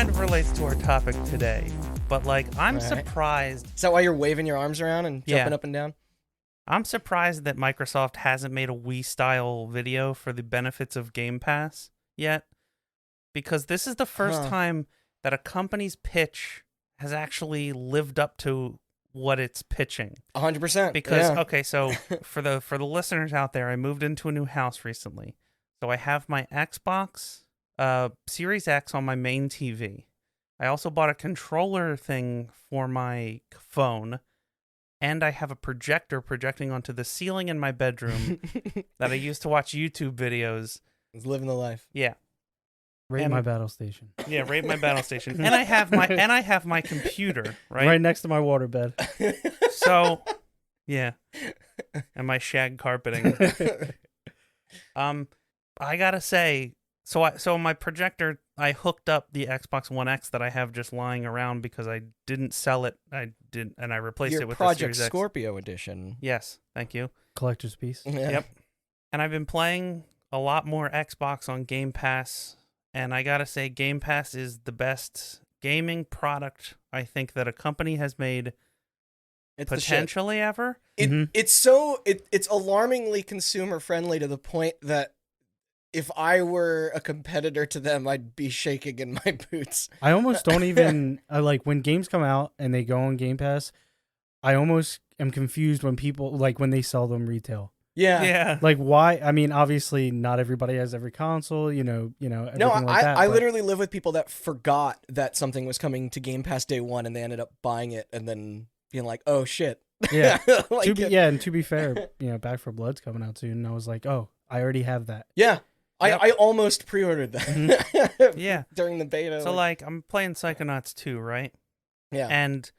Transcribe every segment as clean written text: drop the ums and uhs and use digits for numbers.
kind of relates to our topic today, but like I'm Right. surprised. Is that why you're waving your arms around and jumping Yeah. up and down? I'm surprised that Microsoft hasn't made a Wii-style video for the benefits of Game Pass yet, because this is the first time that a company's pitch has actually lived up to what it's pitching. 100%. Because yeah. okay, so for the listeners out there, I moved into a new house recently, so I have my Xbox Series X on my main TV. I also bought a controller thing for my phone, and I have a projector projecting onto the ceiling in my bedroom that I use to watch YouTube videos. He's living the life. Yeah. Rate And- my battle station. Yeah, rate my battle station. And I have my computer, right? Right next to my waterbed. So, yeah. And my shag carpeting. I got to say, so my projector, I hooked up the Xbox One X that I have just lying around because I didn't sell it. I replaced Your it with Project the Series X. Scorpio edition. Yes, thank you. Collector's piece. Yeah. Yep. And I've been playing a lot more Xbox on Game Pass, and I gotta say, Game Pass is the best gaming product I think that a company has made It's the shit. potentially ever. It's alarmingly consumer friendly to the point that if I were a competitor to them, I'd be shaking in my boots. I almost don't even like when games come out and they go on Game Pass. I almost am confused when people when they sell them retail. Yeah. Yeah. Like why? I mean, obviously not everybody has every console. Everything No, like that. I but literally live with people that forgot that something was coming to Game Pass day one, and they ended up buying it and then being like, "Oh shit." Yeah. Like, and to be fair, Back 4 Blood's coming out soon, and I was like, oh, I already have that. Yeah. Yep. I almost pre-ordered that. Yeah. During the beta. So I'm playing Psychonauts 2, right? yeah. And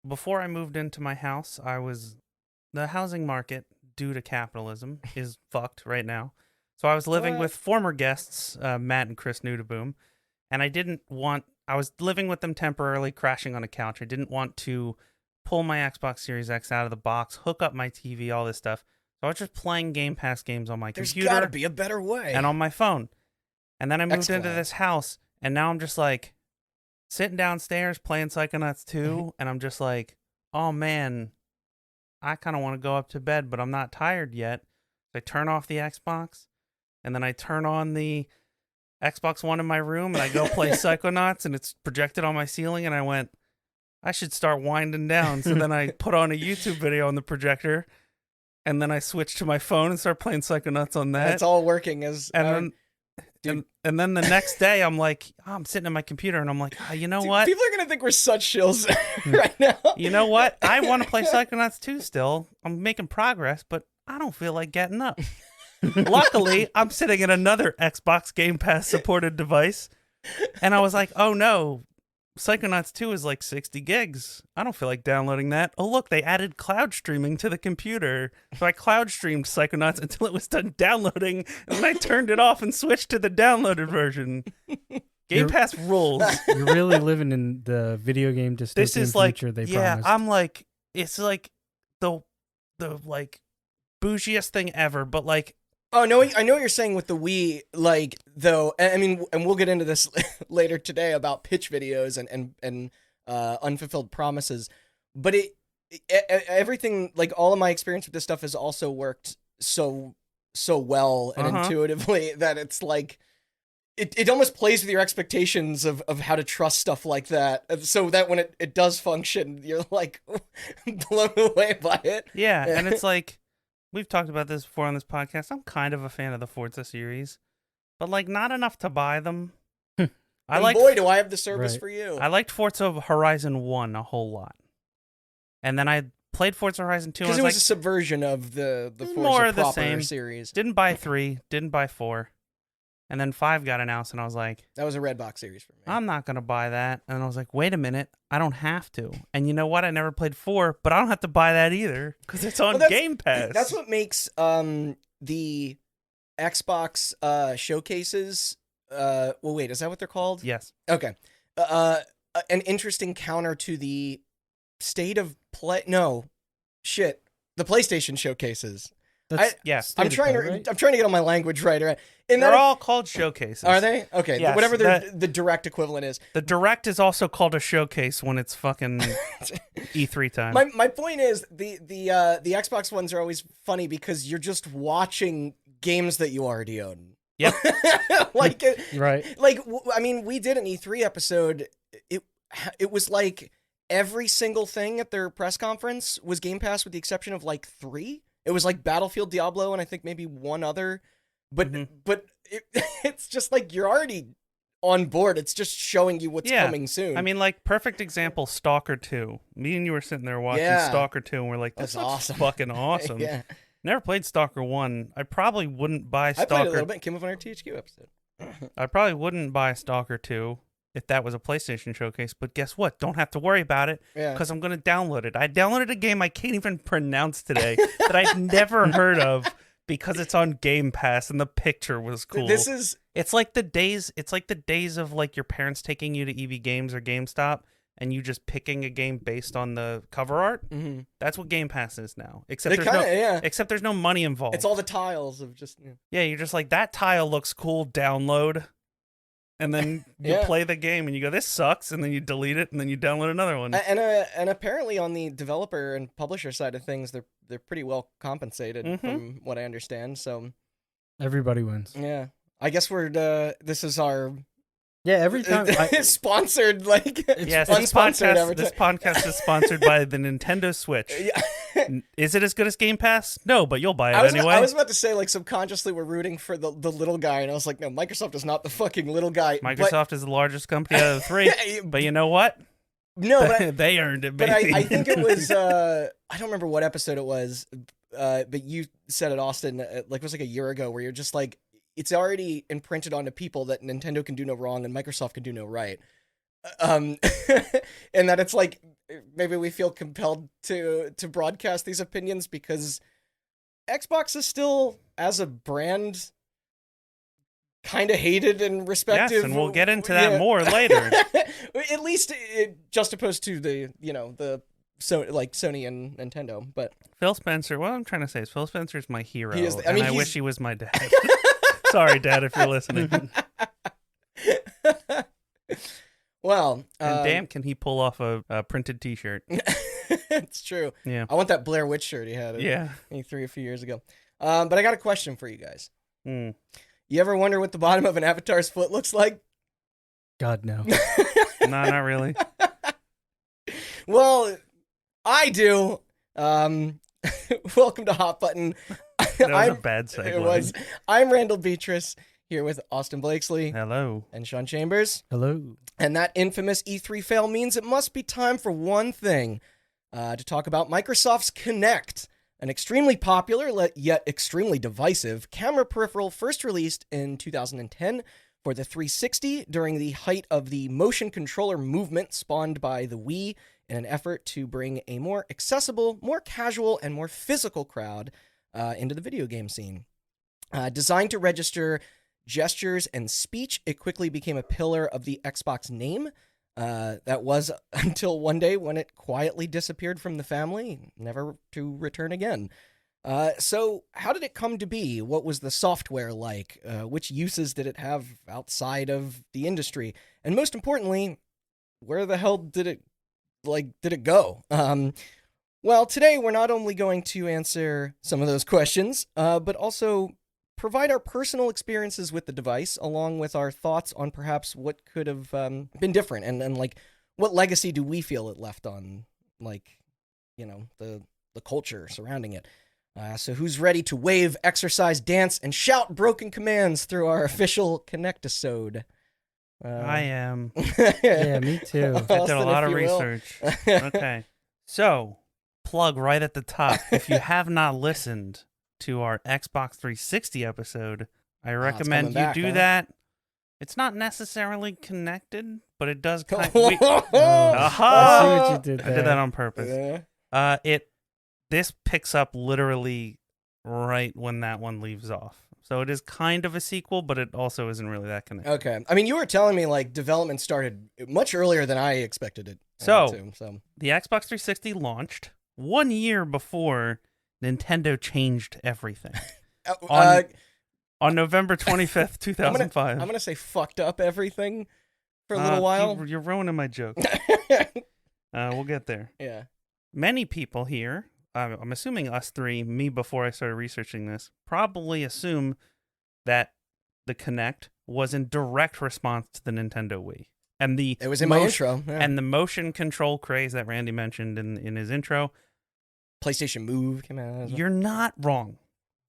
before I moved into my house, the housing market due to capitalism is fucked right now. So I was living What? with former guests, Matt and Chris Nudaboom, and I was living with them temporarily, crashing on a couch. I didn't want to pull my Xbox Series X out of the box, hook up my TV, all this stuff. So I was just playing Game Pass games on my There's computer gotta be a better way. and on my phone. And then I moved into Xcloud. this house, and now I'm just like sitting downstairs playing Psychonauts 2, and I'm just like, oh man, I kind of want to go up to bed, but I'm not tired yet. So I turn off the Xbox, and then I turn on the Xbox One in my room, and I go play Psychonauts, and it's projected on my ceiling, and I went, I should start winding down. So then I put on a YouTube video on the projector, and then I switched to my phone and started playing Psychonauts on that. It's all working as And dude. and then the next day, I'm like, I'm sitting at my computer, and I'm like, you know Dude, what? people are gonna think we're such shills right now. You know what? I want to play Psychonauts 2 still. I'm making progress, but I don't feel like getting up. Luckily, I'm sitting at another Xbox Game Pass supported device, and I was like, oh no, Psychonauts 2 is like 60 gigs. I don't feel like downloading that. Oh look, they added cloud streaming to the computer. So I cloud streamed Psychonauts until it was done downloading, and then I turned it off and switched to the downloaded version. Game Pass rules. You're really living in the video game dystopian This is like, future they yeah, promised. I'm like, it's like the like bougiest thing ever, but like, Oh no, I know what you're saying with the Wii, though. I mean, and we'll get into this later today about pitch videos and unfulfilled promises. But everything, like all of my experience with this stuff has also worked so well and intuitively that it's like it almost plays with your expectations of how to trust stuff like that, so that when it does function, you're like blown away by it. yeah, and it's like, we've talked about this before on this podcast. I'm kind of a fan of the Forza series, but like not enough to buy them. Boy, do I have the service Right. for you. I liked Forza Horizon 1 a whole lot. And then I played Forza Horizon 2 and Because I it was was a subversion of the It's Forza more of the proper same. series. didn't buy 3, didn't buy 4. And then 5 got announced, and I was like, That was a red box series for me. I'm not going to buy that. And I was like, wait a minute, I don't have to. And you know what? I never played 4, but I don't have to buy that either because it's on Well, that's- Game Pass. That's what makes the Xbox showcases. Well, wait, is that what they're called? Yes. Okay. An interesting counter to the state of play. No, shit. The PlayStation showcases. That's yeah. state I'm of trying play, to right? I'm trying to get on my language right. And They're all called showcases. are they? Okay, Yes, whatever the direct equivalent is. The Direct is also called a showcase when it's fucking E3 time. My point is the Xbox ones are always funny because you're just watching games that you already own. Yep. Like Right. I mean, we did an E3 episode. It was like every single thing at their press conference was Game Pass with the exception of like 3. It was like Battlefield, Diablo, and I think maybe one other. But it's just like you're already on board. It's just showing you what's coming soon. I mean, like, perfect example, Stalker 2. Me and you were sitting there watching Stalker 2, and we're like, this That's looks awesome. fucking awesome. Yeah. Never played Stalker 1. I probably wouldn't buy I Stalker. played a little bit. Came up on our THQ episode. I probably wouldn't buy Stalker 2 if that was a PlayStation showcase, but guess what? Don't have to worry about it Yeah. because I'm going to download it. I downloaded a game I can't even pronounce today that I've never heard of because it's on Game Pass and the picture was cool. It's like the days of like your parents taking you to EV Games or GameStop and you just picking a game based on the cover art. Mm-hmm. That's what Game Pass is now. Except there's no money involved. It's all the tiles of just. Yeah, you're just like, that tile looks cool, download. And then you play the game and you go, this sucks, and then you delete it and then you download another one. And apparently on the developer and publisher side of things, they're pretty well compensated from what I understand. So Everybody wins. yeah, I guess this is our Yeah, every time. sponsored, like, yes, unsponsored this podcast is sponsored by the Nintendo Switch. Yeah. Is it as good as Game Pass? No, but you'll buy it anyway. I was about to say, like, subconsciously we're rooting for the little guy, and I was like, no, Microsoft is not the fucking little guy. Microsoft is the largest company out of the three, but you know what? No, but they earned it, but baby. I think it was, I don't remember what episode it was, but you said it, Austin, like it was like a year ago, where you're just like, it's already imprinted onto people that Nintendo can do no wrong and Microsoft can do no right. And that it's like, maybe we feel compelled to broadcast these opinions because Xbox is still, as a brand, kind of hated and respected. Yes, and we'll get into that more later. At least just opposed to the Sony and Nintendo. But Phil Spencer, what I'm trying to say is Phil Spencer's my hero. I wish he was my dad. Sorry, Dad, if you're listening. Well, and damn, can he pull off a printed T-shirt? It's true. Yeah, I want that Blair Witch shirt he had. E3 a few years ago. But I got a question for you guys. You ever wonder what the bottom of an avatar's foot looks like? God, no. No, not really. Well, I do. Welcome to Hot Button. That was a bad segue. It was. I'm Randall Beatrice, here with Austin Blakesley. Hello. And Sean Chambers. Hello. And that infamous E3 fail means it must be time for one thing, to talk about Microsoft's Kinect, an extremely popular, yet extremely divisive camera peripheral first released in 2010 for the 360 during the height of the motion controller movement spawned by the Wii in an effort to bring a more accessible, more casual, and more physical crowd into the video game scene. Designed to register gestures and speech, it quickly became a pillar of the Xbox name. That was until one day when it quietly disappeared from the family, never to return again. So how did it come to be? What was the software like? Which uses did it have outside of the industry? And most importantly, where the hell did it go? Well, today we're not only going to answer some of those questions, but also provide our personal experiences with the device, along with our thoughts on perhaps what could have been different, and like what legacy do we feel it left on, like, you know, the culture surrounding it. So who's ready to wave, exercise, dance, and shout broken commands through our official Kinect-isode? I am. Yeah, me too. I did a lot of research. Okay. So, plug right at the top. If you have not listened to our Xbox 360 episode, I recommend you do that. It's not necessarily connected, but it does kind of... I see what you did there. I did that on purpose. This picks up literally right when that one leaves off. So it is kind of a sequel, but it also isn't really that connected. Okay. I mean, you were telling me, like, development started much earlier than I expected it. So the Xbox 360 launched 1 year before Nintendo changed everything. Uh, On November 25th, 2005. I'm gonna say fucked up everything for a little while. You're ruining my joke. We'll get there. Yeah. Many people here, I'm assuming us three, me before I started researching this, probably assume that the Kinect was in direct response to the Nintendo Wii. And it was in my intro. Yeah. And the motion control craze that Randy mentioned in his intro. PlayStation Move came out. You're not wrong,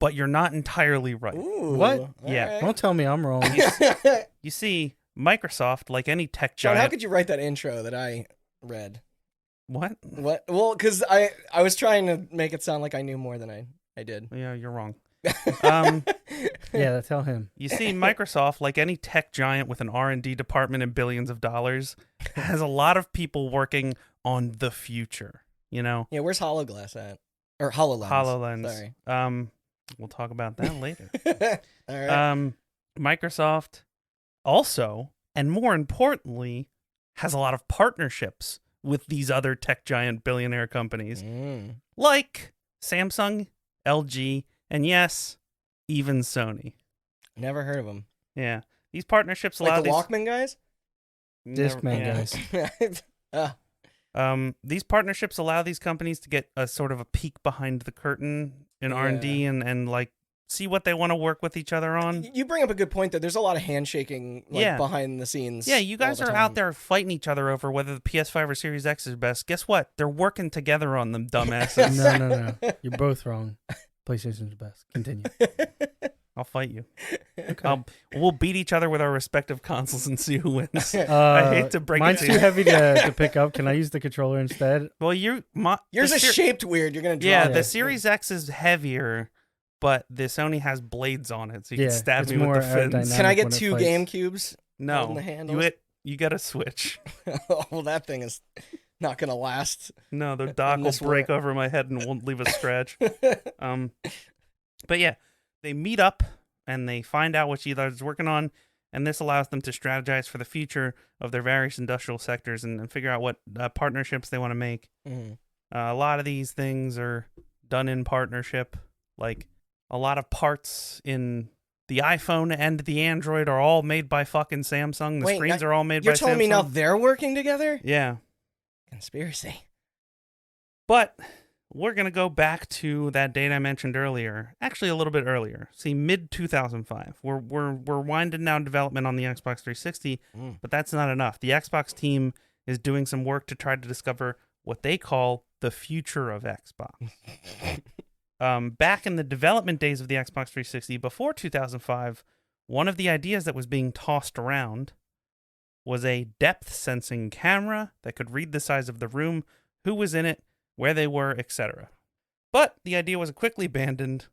but you're not entirely right. Ooh, What? Yeah. right. Don't tell me I'm wrong. You see, Microsoft, like any tech John, giant... how could you write that intro that I read? What? What? Well, because I was trying to make it sound like I knew more than I did. Yeah, you're wrong. Yeah, tell him. You see, Microsoft, like any tech giant with an R&D department and billions of dollars, has a lot of people working on the future, you know? Yeah, where's HoloGlass at? Or HoloLens. HoloLens. Sorry. We'll talk about that later. All right. Microsoft also, and more importantly, has a lot of partnerships with these other tech giant billionaire companies, like Samsung, LG, and yes, even Sony. Never heard of them. Yeah. These partnerships allow Like the Walkman guys? Discman guys. These partnerships allow these companies to get a sort of a peek behind the curtain in R&D and like see what they want to work with each other on. You bring up a good point, though. There's a lot of handshaking behind the scenes. Yeah, you guys are out there fighting each other over whether the PS5 or Series X is best. Guess what? They're working together on them, dumbasses. No. You're both wrong. PlayStation's the best. Continue. I'll fight you. Okay. We'll beat each other with our respective consoles and see who wins. I hate to break mine's it too heavy to pick up. Can I use the controller instead? Well, yours is shaped weird. You're gonna drop Yeah, it. the Series X is heavier, but the Sony has blades on it, so you can stab it's me with more the fins. aerodynamic. Can I get when it 2 fights. GameCubes? No, holding the handles? you got to switch. Well, that thing is not gonna last. No, the dock will this break war. over my head and won't leave a scratch. But yeah, they meet up and they find out what each other's working on, and this allows them to strategize for the future of their various industrial sectors and figure out what partnerships they want to make. A lot of these things are done in partnership. Like a lot of parts in the iPhone and the Android are all made by fucking Samsung. The screens are all made by Samsung. You're telling me now they're working together? Yeah. Conspiracy. But we're going to go back to that date I mentioned earlier. Actually, a little bit earlier. See, mid-2005. We're winding down development on the Xbox 360, but that's not enough. The Xbox team is doing some work to try to discover what they call the future of Xbox. Back in the development days of the Xbox 360, before 2005, one of the ideas that was being tossed around was a depth-sensing camera that could read the size of the room, who was in it, where they were, etc. But the idea was quickly abandoned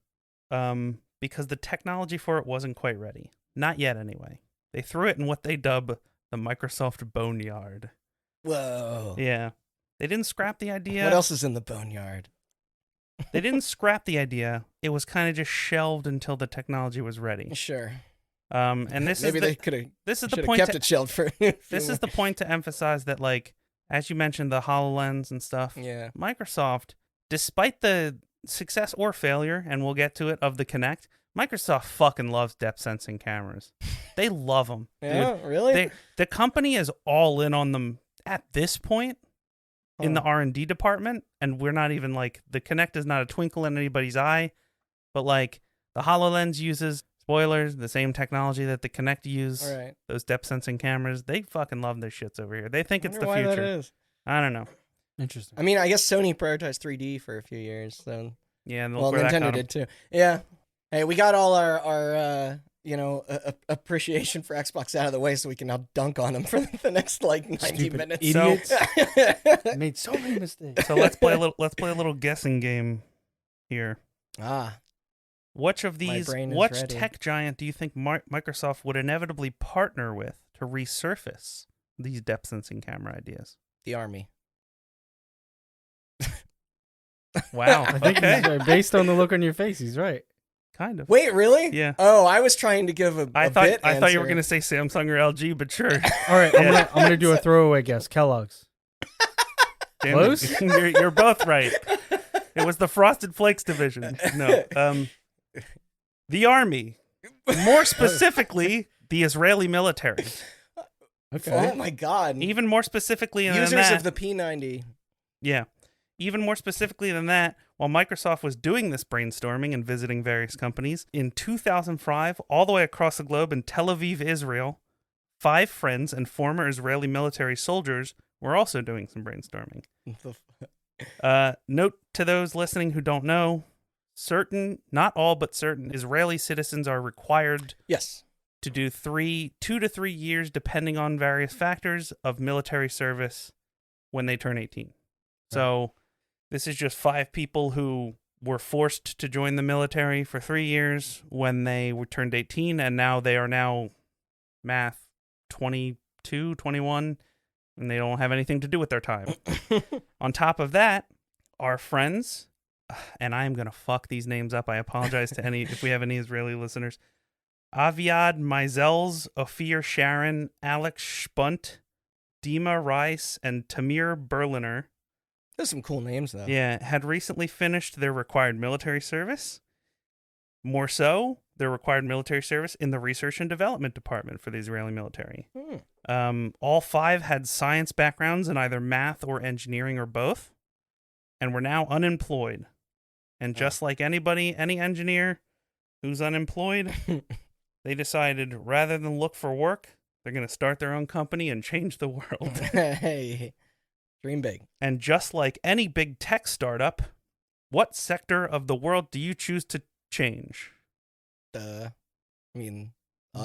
because the technology for it wasn't quite ready. Not yet, anyway. They threw it in what they dub the Microsoft Boneyard. Whoa. Yeah. They didn't scrap the idea. What else is in the boneyard? They didn't scrap the idea. It was kind of just shelved until the technology was ready. Sure. And this Maybe is they could have. This is the Should have point. kept it shelved for. This is the point to emphasize that, like, as you mentioned, the HoloLens and stuff. Yeah. Microsoft, despite the success or failure, and we'll get to it, of the Kinect, Microsoft fucking loves depth sensing cameras. They love them. Yeah, really? The company is all in on them at this point in the R&D department, and we're not even like, the Kinect is not a twinkle in anybody's eye, but like the HoloLens uses, spoilers, the same technology that the Kinect use. All right. Those depth sensing cameras, they fucking love their shits over here. They think it's the why future. That is. I don't know. Interesting. I mean, I guess Sony prioritized 3D for a few years, so. Yeah, and Well, Nintendo did too. Yeah. Hey, we got all our appreciation for Xbox out of the way, so we can now dunk on them for the next like 90 Stupid minutes. idiots. Made so many mistakes. So let's play a little guessing game here. Which of these, brain is which ready. tech giant do you think Microsoft would inevitably partner with to resurface these depth sensing camera ideas? The Army. Wow. I think Okay. based on the look on your face, he's right. Kind of. Wait, really? Yeah. Oh, I was trying to give a I bit thought you were answer. gonna say Samsung or LG, but sure. All right, I'm gonna do a throwaway guess. Kellogg's. Damn it. Close? You're both right. It was the Frosted Flakes division. No. The Army. More specifically, the Israeli military. Okay. Oh my God. Even more specifically than Users that. of the P90. Yeah. Even more specifically than that, while Microsoft was doing this brainstorming and visiting various companies, in 2005, all the way across the globe in Tel Aviv, Israel, 5 friends and former Israeli military soldiers were also doing some brainstorming. Note to those listening who don't know, not all, but certain Israeli citizens are required Yes. to do 2 to 3 years, depending on various factors, of military service when they turn 18. So this is just 5 people who were forced to join the military for 3 years when they were turned 18, and now they are math 22, 21, and they don't have anything to do with their time. On top of that, our friends, and I am going to fuck these names up. I apologize to if we have any Israeli listeners. Aviad Meisels, Ophir Sharon, Alex Spunt, Dima Rice, and Tamir Berliner. There's some cool names, though. Yeah, had recently finished their required military service. More so, their required military service in the research and development department for the Israeli military. All 5 had science backgrounds in either math or engineering or both, and were now unemployed. And just like any engineer who's unemployed, they decided rather than look for work, they're going to start their own company and change the world. Hey, dream big. And just like any big tech startup, what sector of the world do you choose to change? Us?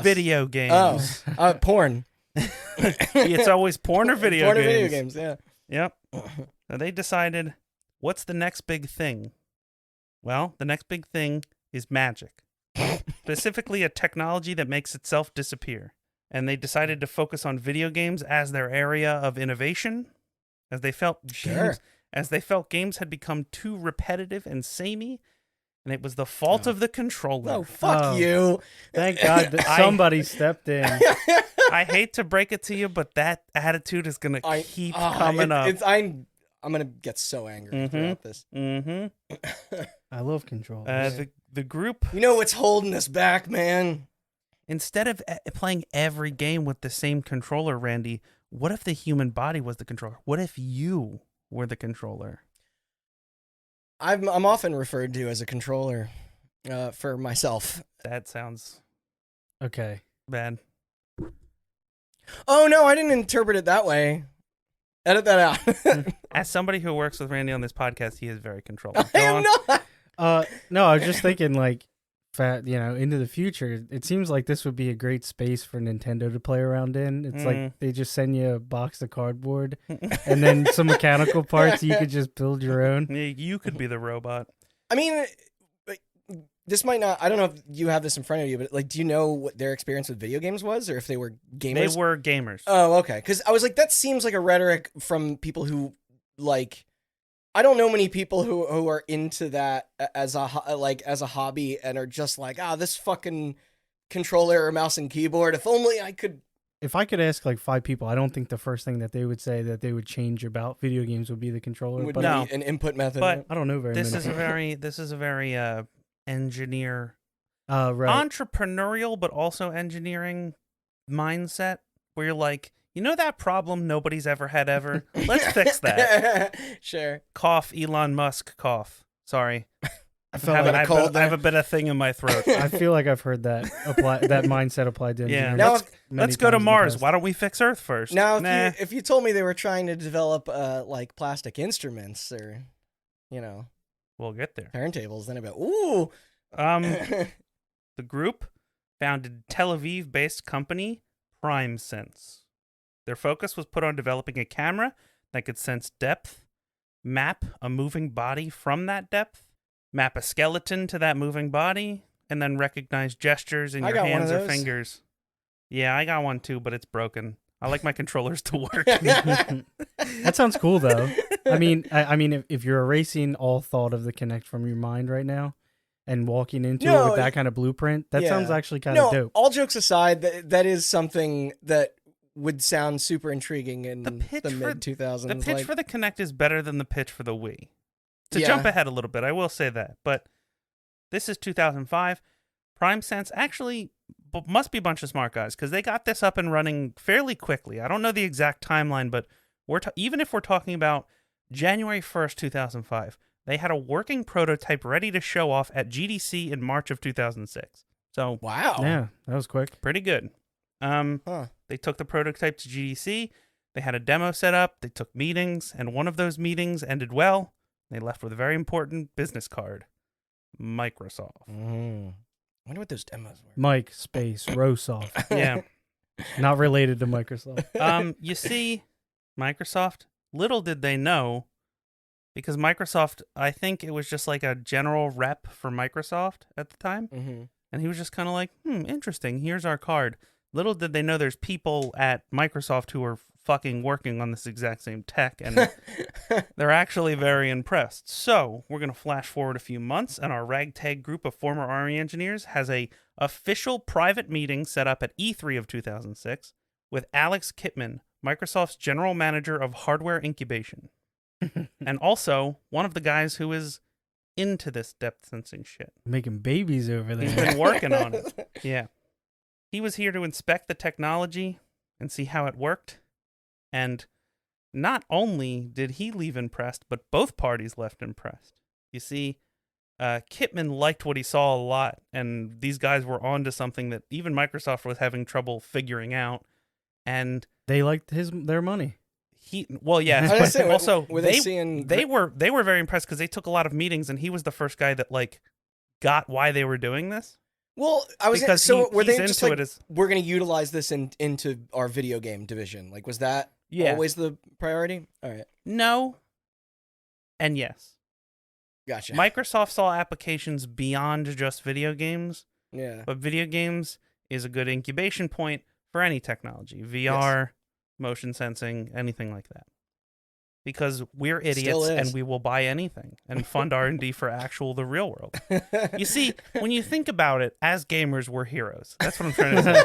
Video games. Porn. It's always porn or video porn games. Or video games, yeah. Yep. Now they decided, what's the next big thing? Well, the next big thing is magic. Specifically, a technology that makes itself disappear. And they decided to focus on video games as their area of innovation, as they felt games had become too repetitive and samey, and it was the fault of the controller. Oh, fuck you. Thank God that somebody stepped in. I hate to break it to you, but that attitude is going to keep coming up. I'm going to get so angry throughout this. I love controllers. The group... You know what's holding us back, man? Instead of playing every game with the same controller, Randy, what if the human body was the controller? What if you were the controller? I'm often referred to as a controller for myself. That sounds okay. Bad. Oh, no, I didn't interpret it that way. Edit that out. As somebody who works with Randy on this podcast, he is very controllable. I am not. No, I was just thinking, like, into the future, it seems like this would be a great space for Nintendo to play around in. It's like they just send you a box of cardboard and then some mechanical parts. You could just build your own. You could be the robot. I mean, this might not, I don't know if you have this in front of you, but like, do you know what their experience with video games was, or if they were gamers? They were gamers. Oh, okay. Because I was like, that seems like a rhetoric from people who, like, I don't know many people who are into that as a hobby and are just like, this fucking controller or mouse and keyboard. If only I could. If I could ask like 5 people, I don't think the first thing that they would say that they would change about video games would be the controller. Would but be an input method. But I don't know very many. This is a very engineer, right. entrepreneurial, but also engineering mindset where you're like, you know that problem nobody's ever had ever? Let's fix that. Sure. Cough, Elon Musk, cough. Sorry. I have a bit of thing in my throat. I feel like I've heard that mindset applied to engineering. Yeah. Let's go to Mars. Why don't we fix Earth first? Now, if you told me they were trying to develop like plastic instruments or, we'll get there. Turntables, then I'd be like, ooh. The group founded Tel Aviv-based company PrimeSense. Their focus was put on developing a camera that could sense depth, map a moving body from that depth, map a skeleton to that moving body, and then recognize gestures in your hands or fingers. Yeah, I got one too, but it's broken. I like my controllers to work. That sounds cool, though. I mean, if you're erasing all thought of the Kinect from your mind right now and walking into it with that kind of blueprint, that sounds actually kind of dope. All jokes aside, that is something that would sound super intriguing in the mid-2000s. The pitch for the Kinect is better than the pitch for the Wii. To jump ahead a little bit, I will say that. But this is 2005. Prime Sense actually must be a bunch of smart guys because they got this up and running fairly quickly. I don't know the exact timeline, but even if we're talking about January 1st, 2005, they had a working prototype ready to show off at GDC in March of 2006. So wow, Yeah, that was quick. pretty good. They took the prototype to GDC. They had a demo set up. They took meetings, and one of those meetings ended well. They left with a very important business card: Microsoft. I wonder what those demos were. Mike space Rosoft. Yeah. Not related to Microsoft. You see, Microsoft, little did they know, because Microsoft, I think it was just like a general rep for Microsoft at the time. Mm-hmm. And he was just kind of like, interesting. Here's our card. Little did they know there's people at Microsoft who are fucking working on this exact same tech, and they're actually very impressed. So we're going to flash forward a few months, and our ragtag group of former Army engineers has a official private meeting set up at E3 of 2006 with Alex Kipman, Microsoft's general manager of hardware incubation, and also one of the guys who is into this depth sensing shit. Making babies over He's there. been working on it. Yeah. He was here to inspect the technology and see how it worked. And not only did he leave impressed, but both parties left impressed. You see, Kipman liked what he saw a lot, and these guys were onto something that even Microsoft was having trouble figuring out. And They liked their money. yes, I was but saying, also were they seeing? they were very impressed because they took a lot of meetings, and he was the first guy that like got why they were doing this. Well, I was because so were he's they just into like, it as we're going to utilize this into our video game division? Like, was that always the priority? All right, no, and yes. gotcha. Microsoft saw applications beyond just video games, Yeah, but video games is a good incubation point for any technology, VR, motion sensing, anything like that. Because we're idiots and we will buy anything and fund R&D for the real world. You see, when you think about it, as gamers, we're heroes. That's what I'm trying to say.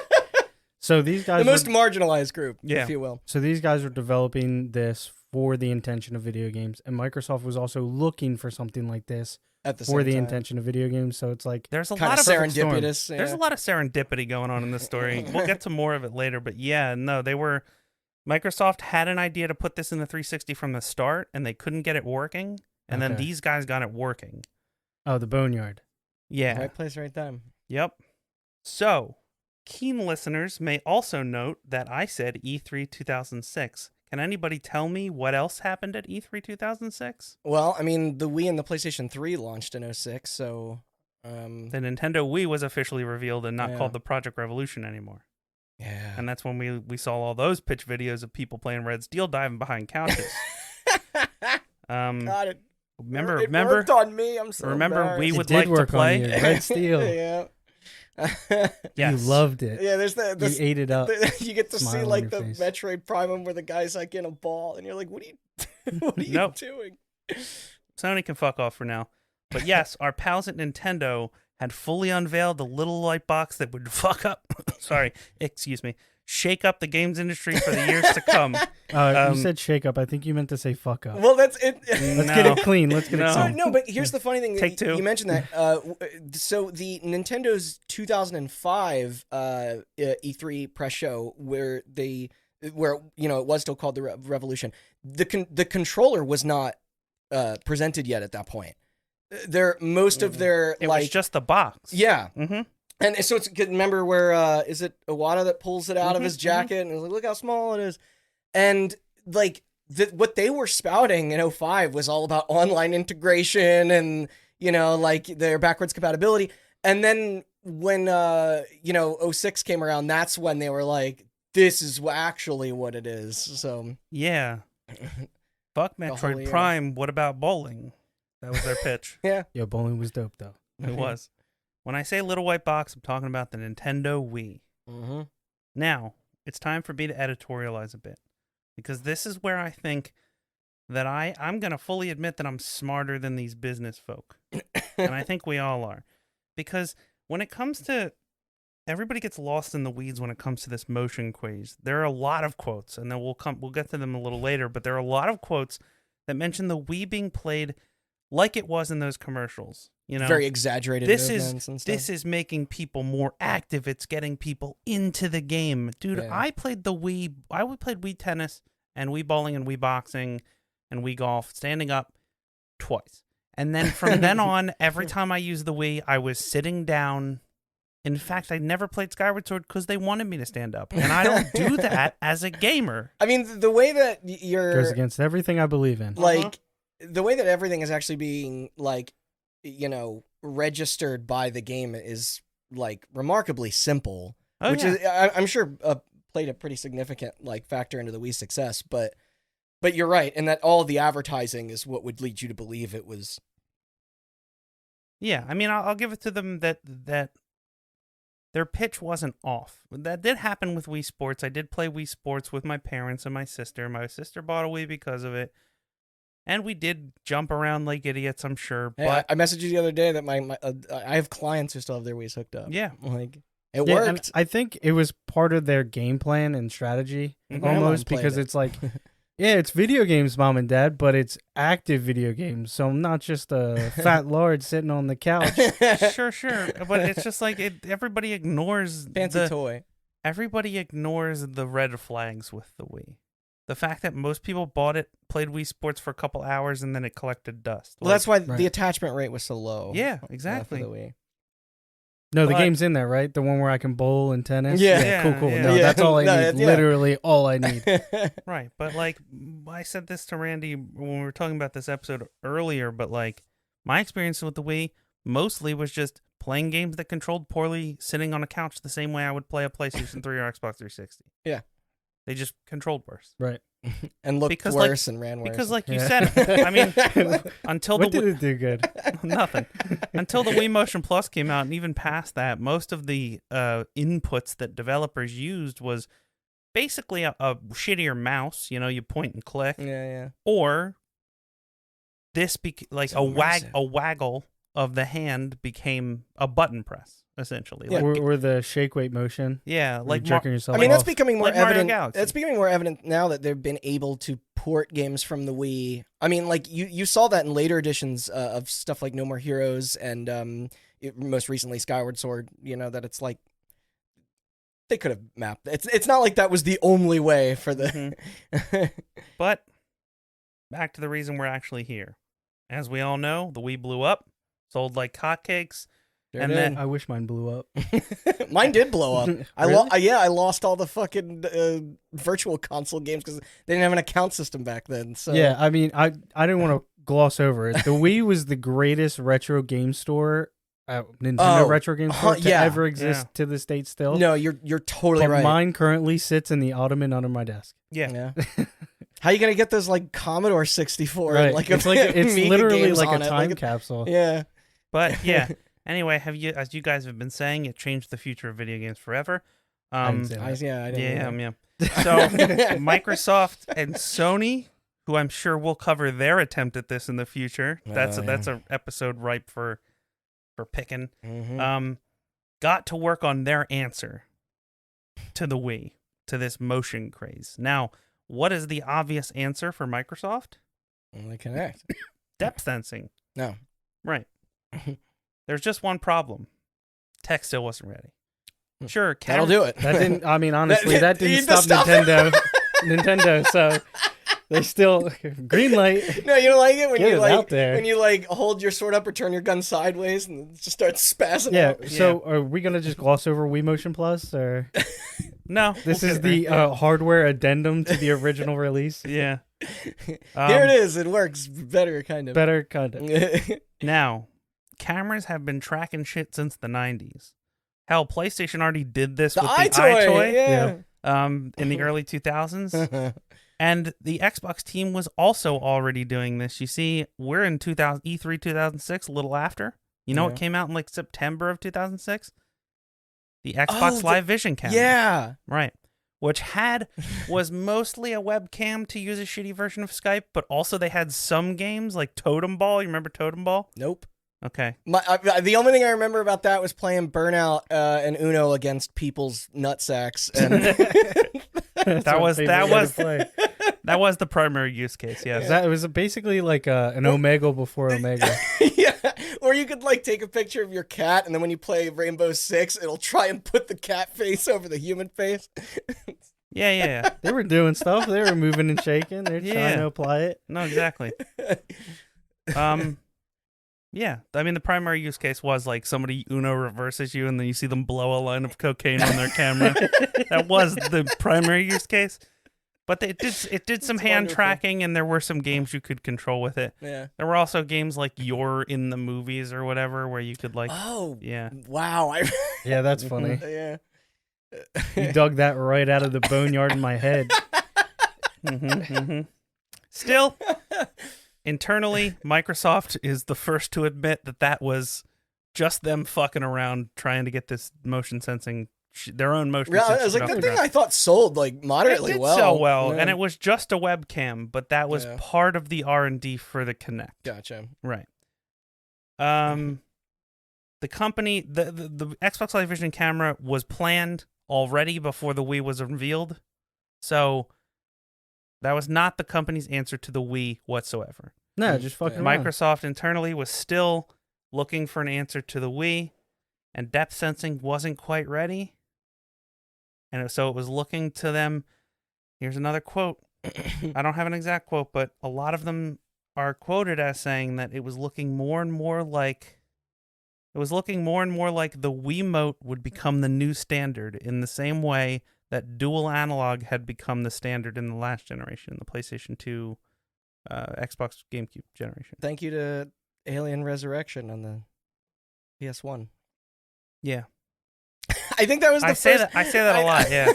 So these guys the most marginalized group, Yeah. if you will. So these guys were developing this for the intention of video games, and Microsoft was also looking for something like this At the for same the time. intention of video games. So it's like There's a Kind lot of of serendipitous. There's a lot of serendipity going on in this story. We'll get to more of it later, but yeah, no, Microsoft had an idea to put this in the 360 from the start, and they couldn't get it working, and then Okay. these guys got it working. the Boneyard. Yeah. Right place, right time. Yep. So, keen listeners may also note that I said E3 2006. Can anybody tell me what else happened at E3 2006? Well, I mean, the Wii and the PlayStation 3 launched in 06, so The Nintendo Wii was officially revealed and not Yeah. called the Project Revolution anymore. yeah. And that's when we saw all those pitch videos of people playing Red Steel diving behind couches. God, it Remember, worked on me. I'm so remember we embarrassed. would It did like to work on play. you. Red Steel. Yeah. Yes. You loved it. Yeah, there's You the ate it up. you get to Smile see on like your the face. Metroid Prime one where the guy's like in a ball, and you're like, "What are you, what are you Nope. doing?" Sony can fuck off for now. But yes, our pals at Nintendo had fully unveiled the little light box that would shake up the games industry for the years to come. You said shake up. I think you meant to say fuck up. Well, that's it. Let's get it clean. Let's get it No. So, clean. no, but here's the funny thing. Take two. You mentioned that. So the Nintendo's 2005 E3 press show, where it was still called the Revolution. The controller was not presented yet at that point. Most of their It was just the box. yeah. Mm-hmm. And so it's remember where is it Iwata that pulls it out of Mhm, his jacket and is like, look how small it is, and like what they were spouting in 05 was all about online integration and like their backwards compatibility. And then when 06 came around, that's when they were like, this is actually what it is. So Yeah. Fuck whole Metroid year. Prime. What about bowling? That was their pitch. Yo, bowling was dope though. It was. When I say little white box, I'm talking about the Nintendo Wii. mm-hmm. Now, it's time for me to editorialize a bit. Because this is where I think that I'm going to fully admit that I'm smarter than these business folk. And I think we all are. Because when it comes to... Everybody gets lost in the weeds when it comes to this motion craze. There are a lot of quotes, and then we'll get to them a little later, but there are a lot of quotes that mention the Wii being played like it was in those commercials. You know, Very exaggerated this movements and stuff. this is making people more active. It's getting people into the game, dude. Yeah. I played the Wii. I played Wii tennis and Wii bowling and Wii boxing and Wii golf standing up twice, and then from then on, every time I used the Wii, I was sitting down. In fact, I never played Skyward Sword because they wanted me to stand up, and I don't do that as a gamer. I mean, the way that you're Goes against everything I believe in. like the way that everything is actually being like, you know, registered by the game is like remarkably simple, Oh, which yeah. is I'm sure played a pretty significant like factor into the Wii success. But you're right, and that all the advertising is what would lead you to believe it was. Yeah, I mean, I'll give it to them that their pitch wasn't off. That did happen with Wii Sports. I did play Wii Sports with my parents and my sister. My sister bought a Wii because of it. And we did jump around like idiots, I'm sure. Hey, But I messaged you the other day that my I have clients who still have their Wii's hooked up. yeah, Like it Yeah, and worked. I think it was part of their game plan and strategy Mhm. almost Played because it. it's like, yeah, it's video games, mom and dad, but it's active video games. So I'm not just a fat lord sitting on the couch. sure. But it's just like everybody ignores Fancy toy. everybody ignores the red flags with the Wii. The fact that most people bought it, played Wii Sports for a couple hours, and then it collected dust. Well, that's why Right. the attachment rate was so low. Yeah, For exactly. the Wii. No, the But- game's in there, right? The one where I can bowl and tennis. Yeah. Cool. Yeah. No, Yeah. that's all I No, need. yeah. Literally all I need. Right, but like I said this to Randy when we were talking about this episode earlier, but like my experience with the Wii mostly was just playing games that controlled poorly, sitting on a couch the same way I would play a PlayStation 3 or Xbox 360. Yeah. They just controlled worse. Right. And looked Because, like- worse and ran worse. Because like you Yeah. said, I mean, until What the did it do good? nothing. Until the Wii Motion Plus came out, and even past that, most of the inputs that developers used was basically a shittier mouse. You know, you point and click, yeah. or this like So immersive. a waggle of the hand became a button press, essentially. Yeah. Like, Or the shake weight motion. yeah, Where like you're jerking yourself I mean, that's off. becoming more like Mario evident. Galaxy. That's becoming more evident now that they've been able to port games from the Wii. I mean, like you saw that in later editions of stuff like No More Heroes and most recently Skyward Sword. You know that it's like they could have mapped. It's not like that was the only way for the. But back to the reason we're actually here. As we all know, the Wii blew up, sold like hotcakes. Sure And did. then- I wish mine blew up. Mine did blow up. Really? I lost all the fucking virtual console games because they didn't have an account system back then. So Yeah, I mean, I didn't want to gloss over it. The Wii was the greatest retro game store, Nintendo Oh, retro game store to yeah. ever exist Yeah. to this date still. no, you're totally But right. mine currently sits in the ottoman under my desk. Yeah. Yeah. How you gonna get those like Commodore 64? Right. And, like it's Amiga literally games like on a it? time capsule. Yeah. But yeah. Anyway, as you guys have been saying, it changed the future of video games forever. I didn't say I that. didn't. Yeah. So Microsoft and Sony, who I'm sure will cover their attempt at this in the future. That's Oh, that's an episode ripe for picking. Mhm. Got to work on their answer to the Wii, to this motion craze. Now, what is the obvious answer for Microsoft? Only Kinect. Depth sensing. No. Right. There's just one problem. Tech still wasn't ready. Sure, That'll do it. That didn't. I mean, honestly, that You didn't need to stop stop. Nintendo. So they still green light. No, you don't like it when Get you it like out there. when you like hold your sword up or turn your gun sideways and it just starts spazzing Yeah. out. So are we gonna just gloss over Wii Motion Plus, or No. this we'll is get the there. hardware addendum to the original release? Yeah. Here it is. It works better, kind of. Better kind of. Now, cameras have been tracking shit since the 90s. Hell, PlayStation already did this The with iToy. the iToy Yeah. in the early 2000s. And the Xbox team was also already doing this. You see, we're in E3 2006, a little after. You know Yeah. what came out in like September of 2006? The Xbox the- Live Vision camera. Yeah. Right. Which was mostly a webcam to use a shitty version of Skype, but also they had some games like Totem Ball. You remember Totem Ball? Nope. Okay. The only thing I remember about that was playing Burnout and Uno against people's nutsacks. And That's That my was- favorite that way to was- play. That was the primary use case, yes. It was basically like an Omegle before Omega. Yeah, or you could like take a picture of your cat, and then when you play Rainbow Six, it'll try and put the cat face over the human face. Yeah. They were doing stuff. They were moving and shaking. They're trying to apply it. No, exactly. Yeah. I mean, the primary use case was like somebody Uno reverses you, and then you see them blow a line of cocaine on their camera. That was the primary use case. But it did some hand wonderful. tracking, and there were some games you could control with it. Yeah. There were also games like You're in the Movies or whatever, where you could like, yeah. Wow. Yeah, that's funny. Yeah. You dug that right out of the boneyard in my head. Still, internally, Microsoft is the first to admit that was just them fucking around trying to get this motion sensing, their own motion Yeah, sensing. I was like, off that the thing ground. I thought sold like moderately It did well. sell well, Yeah. and it was just a webcam, but that was part of the R&D for the Kinect. Gotcha. Right. The company, the Xbox Live Vision camera was planned already before the Wii was revealed, so that was not the company's answer to the Wii whatsoever. No, just fucking around. Microsoft internally was still looking for an answer to the Wii, and depth sensing wasn't quite ready, and so it was looking to them. Here's another quote. I don't have an exact quote, but a lot of them are quoted as saying that it was looking more and more like the Wiimote would become the new standard in the same way that dual analog had become the standard in the last generation, the PlayStation 2, Xbox, GameCube generation. Thank you to Alien Resurrection on the PS1. Yeah. I think that was the I say first. that a lot, yeah.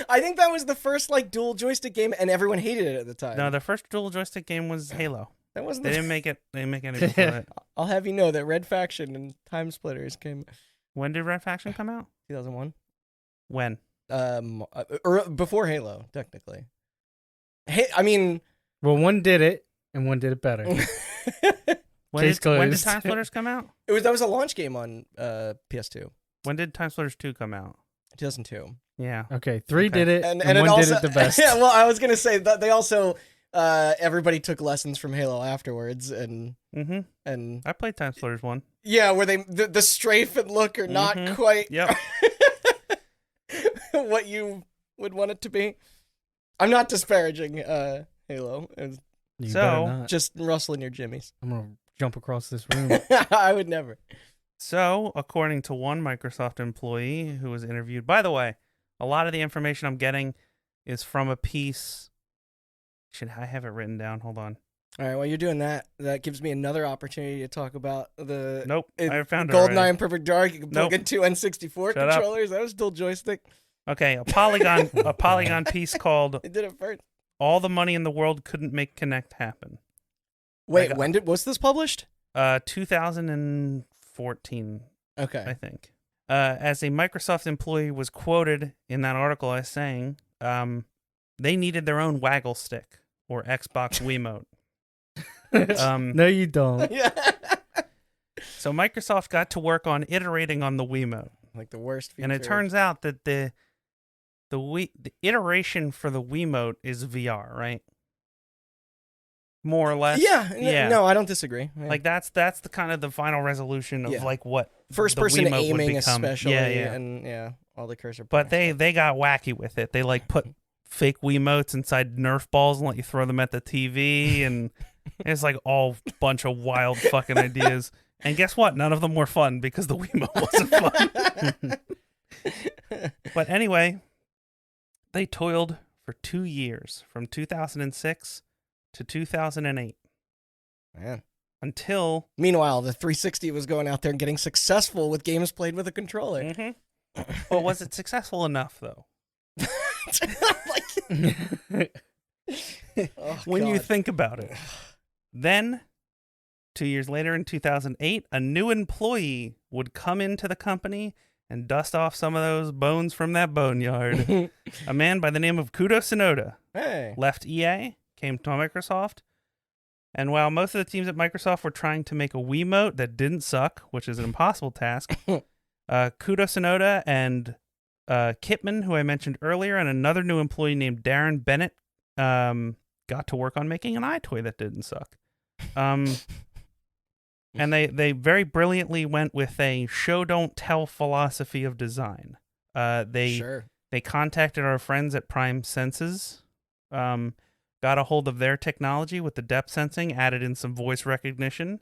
I think that was the first like dual joystick game, and everyone hated it at the time. No, the first dual joystick game was Halo. That wasn't. They didn't make it. They didn't make any before it. I'll have you know that Red Faction and Time Splitters came When did Red Faction come out? 2001. When? Or before Halo, technically. Hey, I mean, well, one did it, and one did it better. When did Time Splitters come out? that was a launch game on PS2. When did Time Splitters 2 come out? 2002. Yeah. Okay, 3 did it, and it one also, did it the best. Yeah, well, I was gonna say that they also everybody took lessons from Halo afterwards, and I played Time Splitters 1. Yeah, where the strafe and look are not quite Yep. what you would want it to be. I'm not disparaging Halo. You better not. Just rustling your jimmies. I'm gonna jump across this room. I would never. So, according to one Microsoft employee who was interviewed, by the way, a lot of the information I'm getting is from a piece. Should I have it written down? Hold on. All right, while you're doing that, that gives me another opportunity to talk about the Nope, I found it GoldenEye already. and Perfect Dark. You can plug in two N64 Shut up. controllers. That was still joystick. Okay, a Polygon piece called They did it first. "All the Money in the World Couldn't Make Kinect Happen." Wait, was this published? 2014, Okay. I think. As a Microsoft employee was quoted in that article as saying, they needed their own waggle stick or Xbox Wiimote. No, you don't. Yeah. So Microsoft got to work on iterating on the Wiimote. Like the worst feature. And it turns out that the iteration for the Wiimote is VR, right? More or less. Yeah. No, I don't disagree. Yeah. Like that's the kind of the final resolution of like what first the person Wiimote would aiming become. especially. Yeah. And all the cursor. But they got wacky with it. They like put fake Wiimotes inside Nerf balls and let you throw them at the TV, and it's like all bunch of wild fucking ideas. And guess what? None of them were fun because the Wiimote wasn't fun. But anyway, they toiled for 2 years, from 2006 to 2008. Man. Until... Meanwhile, the 360 was going out there and getting successful with games played with a controller. Mm-hmm. Well, was it successful enough, though? When you think about it. Then, 2 years later in 2008, a new employee would come into the company and dust off some of those bones from that boneyard. A man by the name of Kudo Tsunoda left EA, came to Microsoft, and while most of the teams at Microsoft were trying to make a Wiimote that didn't suck, which is an impossible task, Kudo Tsunoda and Kipman, who I mentioned earlier, and another new employee named Darren Bennett got to work on making an iToy that didn't suck. And they very brilliantly went with a show don't tell philosophy of design. They contacted our friends at Prime Senses, got a hold of their technology with the depth sensing, added in some voice recognition,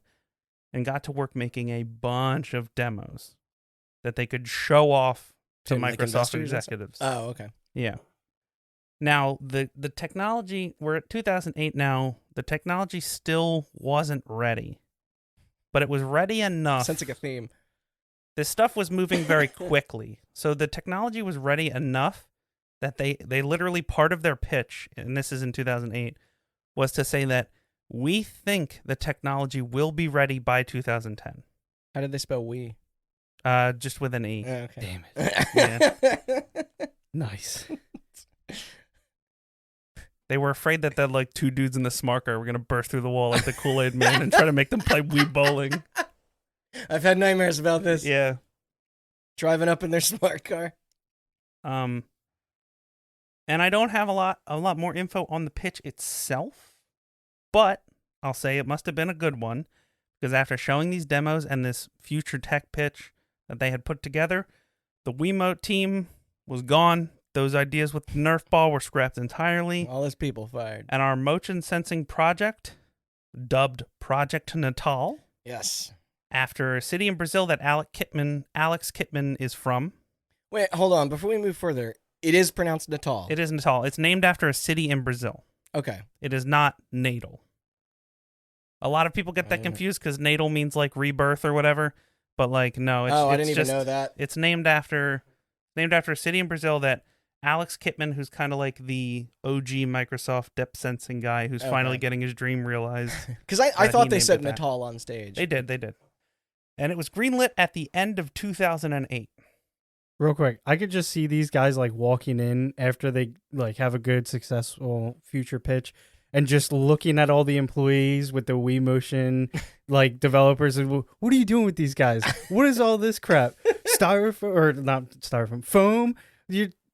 and got to work making a bunch of demos that they could show off to Microsoft executives. Oh, okay. Yeah. Now, the technology, we're at 2008 now, the technology still wasn't ready. But it was ready enough. Sensing a theme. This stuff was moving very quickly. So the technology was ready enough that they literally, part of their pitch, and this is in 2008, was to say that we think the technology will be ready by 2010. How did they spell we? Just with an E. Okay. Damn it. Yeah. Nice. They were afraid that the like two dudes in the smart car were going to burst through the wall like the Kool-Aid Man and try to make them play Wii bowling. I've had nightmares about this. Yeah. Driving up in their smart car. And I don't have a lot more info on the pitch itself, but I'll say it must have been a good one, because after showing these demos and this future tech pitch that they had put together, the Wiimote team was gone. Those ideas with the Nerf ball were scrapped entirely. All those people fired. And our motion sensing project, dubbed Project Natal, Yes. after a city in Brazil that Alex Kipman is from. Wait, hold on. Before we move further, it is pronounced Natal. It is Natal. It's named after a city in Brazil. Okay. It is not Natal. A lot of people get that confused because Natal means like rebirth or whatever, but like no, it's I didn't just, even know that. It's named after a city in Brazil that Alex Kipman, who's kind of like the OG Microsoft depth sensing guy, who's finally getting his dream realized. Because I thought they said Natal on stage. They did. And it was greenlit at the end of 2008. Real quick, I could just see these guys like walking in after they like have a good, successful future pitch and just looking at all the employees with the Wii Motion like developers and what are you doing with these guys? What is all this crap? Styrofoam or not styrofoam, foam?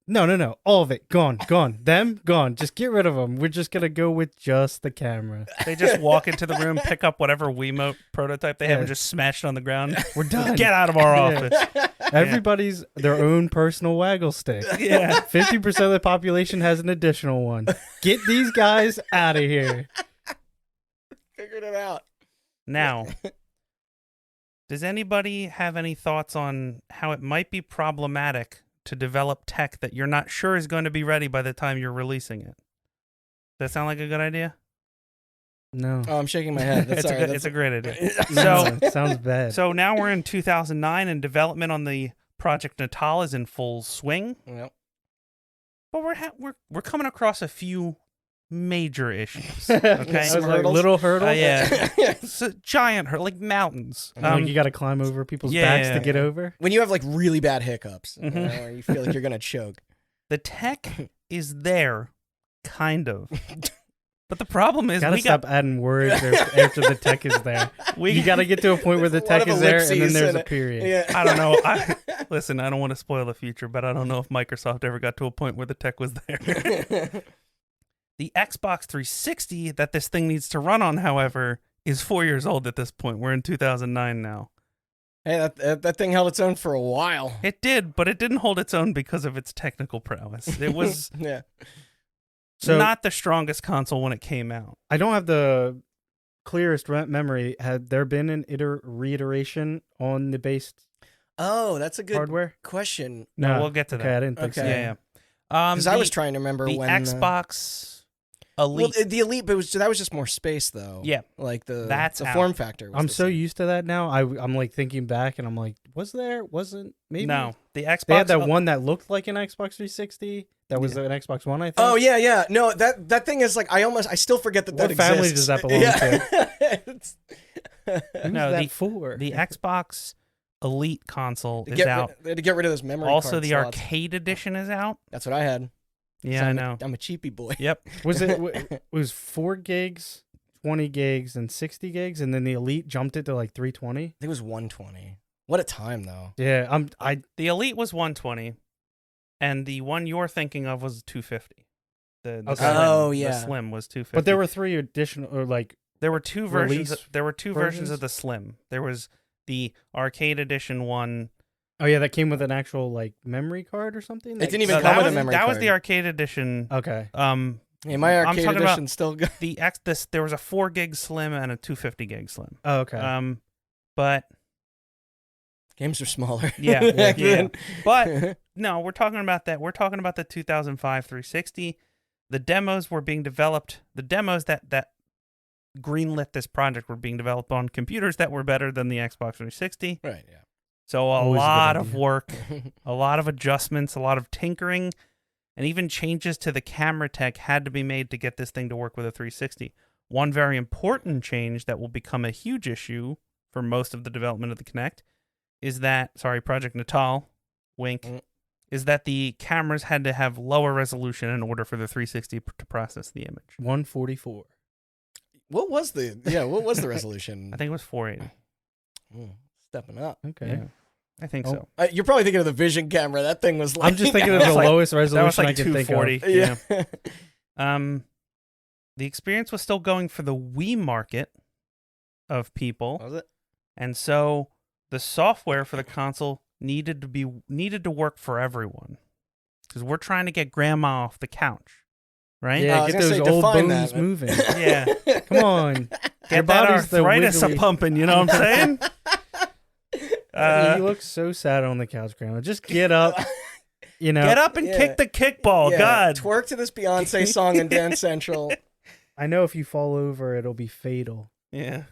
No. All of it gone. Them gone. Just get rid of them. We're just gonna go with just the camera. They just walk into the room, pick up whatever Wiimote prototype they have, and just smash it on the ground. We're done. Get out of our office. Everybody's their own personal waggle stick. Yeah. 50% of the population has an additional one. Get these guys out of here. Figured it out. Now, does anybody have any thoughts on how it might be problematic to develop tech that you're not sure is going to be ready by the time you're releasing it? Does that sound like a good idea? No. Oh, I'm shaking my head. It's a great idea. No, it sounds bad. So now we're in 2009 and development on the Project Natal is in full swing. Yep. But we're coming across a few major issues. Okay, Some like hurdles? little hurdles. Yeah. It's a giant hurdle, like mountains. Like you got to climb over people's backs to get over. When you have like really bad hiccups, Mhm. you know, or you feel like you're gonna choke. The tech is there, kind of. But the problem is Gotta stop adding words after the tech is there. You got to get to a point where the There's a lot tech of is there, and then ellipses there's in a it. period. Yeah. I don't know. Listen, I don't want to spoil the future, but I don't know if Microsoft ever got to a point where the tech was there. The Xbox 360 that this thing needs to run on, however, is 4 years old at this point. We're in 2009 now. Hey, that thing held its own for a while. It did, but it didn't hold its own because of its technical prowess. It was Yeah. not the strongest console when it came out. I don't have the clearest memory. Had there been an reiteration on the base Oh, that's a good hardware? question. No, we'll get to Okay, that. I didn't think so. Okay. Yeah. Because I was trying to remember the when Xbox Elite. Well, the Elite, but that was just more space, though. Yeah. Like That's the out. form factor. Was I'm the so same. used to that now. I'm like thinking back, and I'm like, wasn't maybe? No, the Xbox. They had that one that looked like an Xbox 360. That was an Xbox One, I think. Oh yeah. No, that thing is like I still forget that What that family exists. does that belong to? Who's No, that for? The Xbox Elite console is They out. had to get rid of those memory Also, card the slots. arcade edition is out. That's what I had. Yeah, So I know. I'm a cheapy boy. Yep. Was it was 4 gigs, 20 gigs, and 60 gigs, and then the Elite jumped it to like 320. I think it was 120. What a time, though. Yeah, The Elite was 120, and the one you're thinking of was 250. The Okay. Slim, Oh, the yeah. Slim was 250. But there were 3 additional, or like, There were two versions. Release There were two versions versions? of the Slim. There was the arcade edition one. oh yeah, that came with an actual like memory card or something. It didn't even No, come that with a was memory that was card. the arcade edition. Okay. Yeah, my I'm arcade talking about edition still go. There was a 4 gig Slim and a 250 gig Slim. Oh, okay. But Games are smaller. Yeah, back yeah. then. But no, we're talking about that. We're talking about the 2005 360. The demos were being developed. The demos that greenlit this project were being developed on computers that were better than the Xbox 360. Right. Yeah. So a Always a good lot of idea. work, a lot of adjustments, a lot of tinkering, and even changes to the camera tech had to be made to get this thing to work with a 360. One very important change that will become a huge issue for most of the development of the Kinect is that, Project Natal, wink, is that the cameras had to have lower resolution in order for the 360 to process the image. 144. What was the resolution? I think it was 480. Stepping up. Okay. Yeah, I think Oh. so. You're probably thinking of the Vision camera. That thing was like. I'm just thinking of the was like- lowest That was resolution I like can think of. 240. Yeah. The experience was still going for the Wii market of people, Was it? and so the software for the console needed to work for everyone, because we're trying to get grandma off the couch, right? Yeah, I was get gonna those say, old define bones that, man. moving. Yeah. Come on. Your Get that body's the arthritis a wiggly- pumping. You know what I'm saying? you look so sad on the couch, Grandma. Just get up. You know, Get up and Yeah. kick the kickball. Yeah, God. Twerk to this Beyonce song in Dance Central. I know if you fall over, it'll be fatal. Yeah.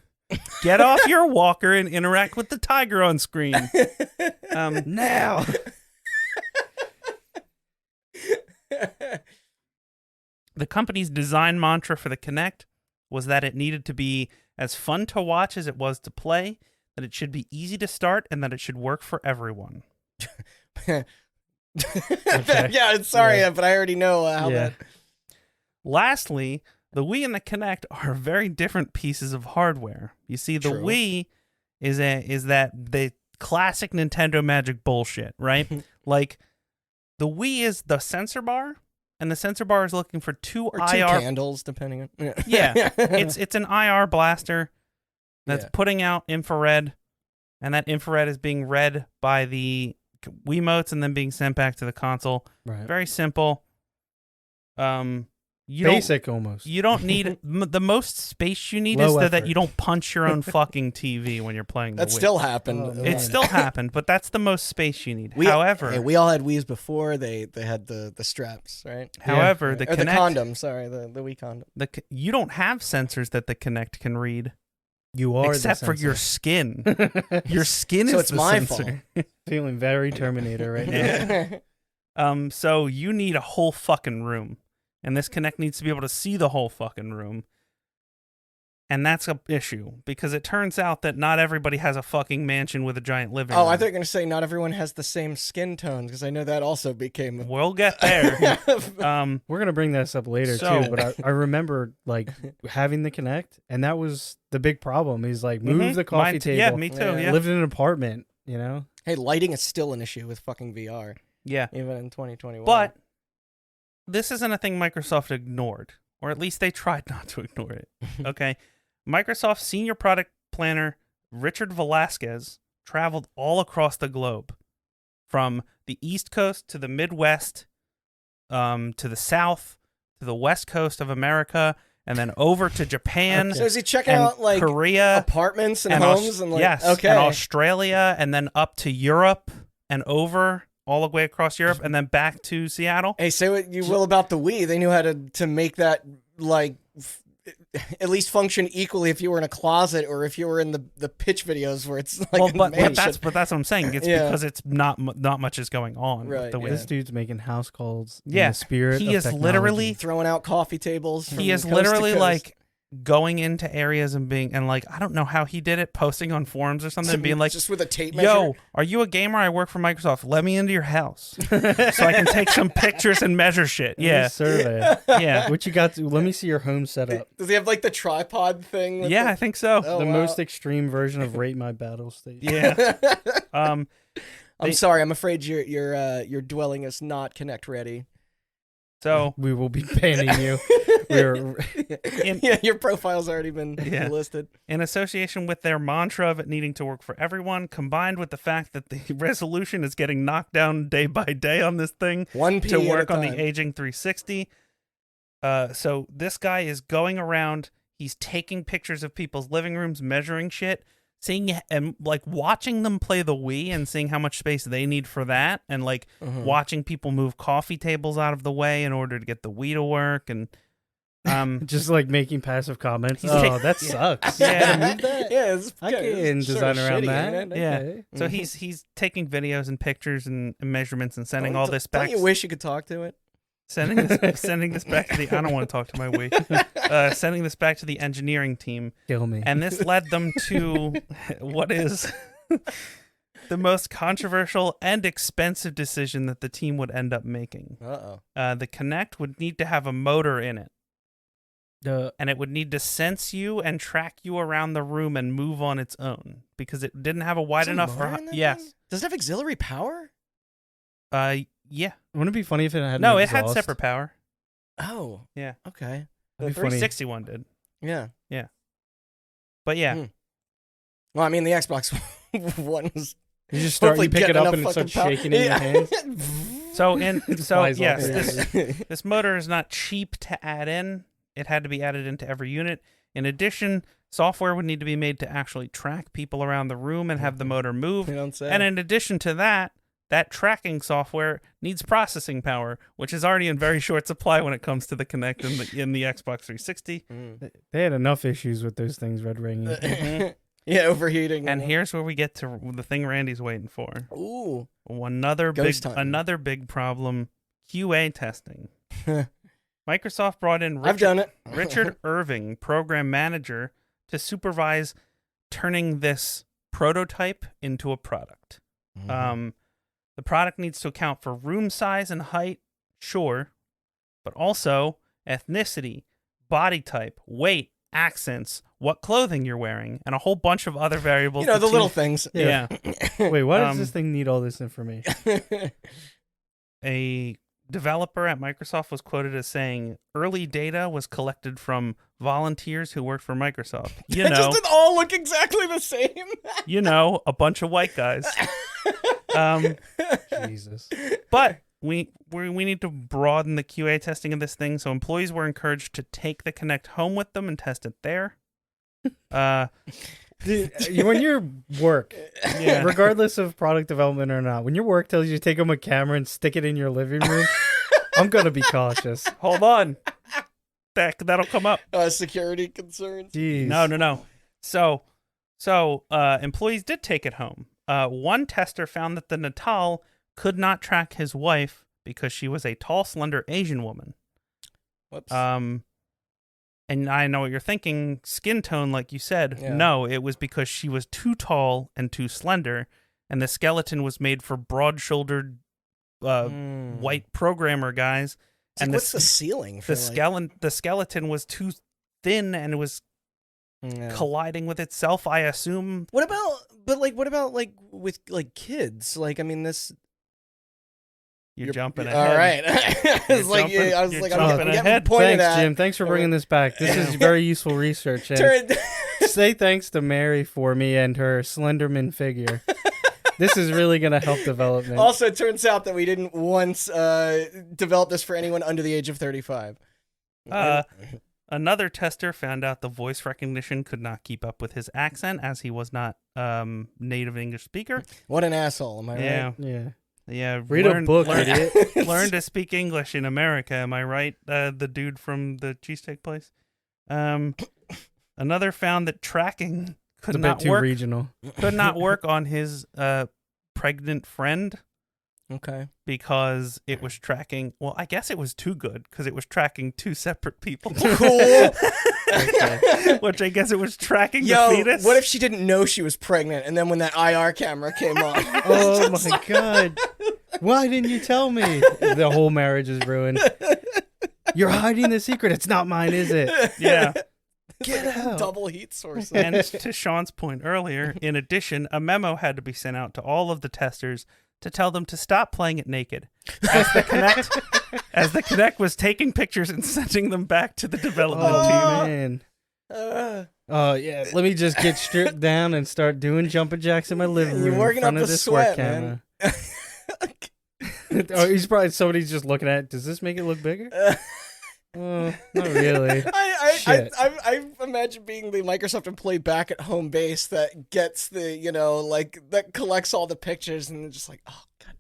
Get off your walker and interact with the tiger on screen. Now. The company's design mantra for the Kinect was that it needed to be as fun to watch as it was to play, that it should be easy to start, and that it should work for everyone. Okay. Yeah, sorry, Yeah. but I already know how Yeah. that. Lastly, the Wii and the Kinect are very different pieces of hardware. You see, the True. Wii is that the classic Nintendo Magic bullshit, right? Like, the Wii is the sensor bar, and the sensor bar is looking for two Or two IR. candles, depending on. Yeah, it's an IR blaster that's Yeah. putting out infrared, and that infrared is being read by the Wiimotes and then being sent back to the console. Right. Very simple. Basic almost. You don't need the most space you need Low is so that effort. you don't punch your own fucking TV when you're playing the That Wii. still happened. Oh, man. It still happened, but that's the most space you need. We- However, Hey, we all had Wii's before. They had the straps, right? however, Yeah. the Or the Kinect, condom. Sorry, the Wii condom. you don't have sensors that the Kinect can read, You are except the for your sensor. skin. Your skin So is it's the my sensor. Feeling very Terminator right now. Yeah. So you need a whole fucking room, and this Kinect needs to be able to see the whole fucking room. And that's an issue, because it turns out that not everybody has a fucking mansion with a giant living room. Oh, I thought you were going to say not everyone has the same skin tones, because I know that also became. We'll get there. We're gonna bring this up later So- too, but I remember like having the Kinect, and that was the big problem. He's like, move the coffee Mine table. Yeah, me too. Yeah. Yeah. Lived in an apartment, you know. Hey, lighting is still an issue with fucking VR, Yeah. even in 2021. But this isn't a thing Microsoft ignored, or at least they tried not to ignore it. Okay. Microsoft's senior product planner, Richard Velasquez, traveled all across the globe, from the East Coast to the Midwest, to the South, to the West Coast of America, and then over to Japan so is he checking and out like Korea apartments and Aus- homes and like yes, okay, and Australia, and then up to Europe and over all the way across Europe, and then back to Seattle. Hey, say what you will about the Wii. They knew how to make that like at least function equally if you were in a closet or if you were in the pitch videos where it's like Well, a but mansion. that's what I'm saying. It's Yeah. because it's not much is going on. Right, With the yeah. Wii. This dude's making house calls. In Yeah, the spirit. he of is literally- technology. throwing out coffee tables. From He is coast to literally coast. like going into areas and being like, I don't know how he did it, posting on forums or something, and being like, just with a tape measure. "Yo, are you a gamer? I work for Microsoft. Let me into your house so I can take some pictures and measure shit." Yeah, Survey. yeah, What you got? Let me see your home setup. Does he have like the tripod thing? with yeah. the- I think so. Oh, The wow. most extreme version of Rate My Battle State. Yeah. I'm They- sorry. I'm afraid your dwelling is not Kinect ready. So we will be banning you. Your profile's already been listed. In association with their mantra of it needing to work for everyone, combined with the fact that the resolution is getting knocked down day by day on this thing 1p to work on time. the aging 360. So this guy is going around. He's taking pictures of people's living rooms, measuring shit, seeing and like watching them play the Wii and seeing how much space they need for that, and like watching people move coffee tables out of the way in order to get the Wii to work, and just like making passive comments. That sucks. Yeah, move that. Yeah, I can design around that. Yeah. Okay. So he's taking videos and pictures and measurements and sending all this back. Don't you wish you could talk to it? Sending this back to the. I don't want to talk to my Wii. Sending this back to the engineering team. Kill me. And this led them to what is the most controversial and expensive decision that the team would end up making. The Kinect would need to have a motor in it. And it would need to sense you and track you around the room and move on its own because it didn't have a wide enough. Yes. Does it have auxiliary power? Yeah. Wouldn't it be funny if it had it had separate power. Oh. Yeah. Okay. The 360 one did. Yeah. Yeah. But yeah. Well, I mean, the Xbox One was. You just pick it up and it starts shaking in your hands. This motor is not cheap to add in. It had to be added into every unit. In addition, software would need to be made to actually track people around the room and have the motor move. And in addition to that tracking software needs processing power, which is already in very short supply when it comes to the Kinect in the Xbox 360. They had enough issues with those things red ringing. Yeah, overheating. And here's where we get to the thing Randy's waiting for. Ooh. Another big problem, QA testing. Microsoft brought in Richard Irving, program manager, to supervise turning this prototype into a product. The product needs to account for room size and height, sure, but also ethnicity, body type, weight, accents, what clothing you're wearing, and a whole bunch of other variables. The little things. Yeah. Wait, why does this thing need all this information? A developer at Microsoft was quoted as saying, early data was collected from volunteers who worked for Microsoft. Just didn't all look exactly the same. A bunch of white guys. Jesus. But we need to broaden the QA testing of this thing, so employees were encouraged to take the Kinect home with them and test it there. When your work, regardless of product development or not, when your work tells you to take home a camera and stick it in your living room, I'm gonna be cautious. Hold on, that'll come up. Security concerns. Jeez. No. So employees did take it home. One tester found that the Natal could not track his wife because she was a tall, slender Asian woman. Whoops. And I know what you're thinking, skin tone, like you said. Yeah. No, it was because she was too tall and too slender, and the skeleton was made for broad-shouldered white programmer guys. And what's the ceiling for the skeleton was too thin and it was colliding with itself, I assume. What about with kids? Like, I mean, this. You're jumping ahead. All right. I'm getting pointed Thanks, at. Jim. Thanks for bringing this back. This is very useful research. And say thanks to Mary for me and her Slenderman figure. This is really going to help development. Also, it turns out that we didn't once develop this for anyone under the age of 35. Another tester found out the voice recognition could not keep up with his accent as he was not native English speaker. What an asshole, am I right? Yeah. Yeah, read a book, idiot. Learn to speak English in America, am I right? The dude from the cheesesteak place. Another found that tracking could not work. Regional. Could not work on his pregnant friend. Okay. Because it was tracking. Well, I guess it was too good because it was tracking two separate people. Cool. Which I guess it was tracking the fetus. What if she didn't know she was pregnant, and then when that IR camera came on? Oh my god! Why didn't you tell me? The whole marriage is ruined. You're hiding the secret. It's not mine, is it? Yeah. Get out. Double heat source. And to Sean's point earlier, in addition, a memo had to be sent out to all of the testers to tell them to stop playing it naked. As the Kinect as the Kinect was taking pictures and sending them back to the development team. Man. Oh yeah, let me just get stripped down and start doing jumping jacks in my living room. You're working in front up of the this sweat, work camera. man. Oh, he's probably somebody's just looking at it. Does this make it look bigger? Not really. I imagine being the Microsoft employee back at home base that gets the, that collects all the pictures and just like, oh god.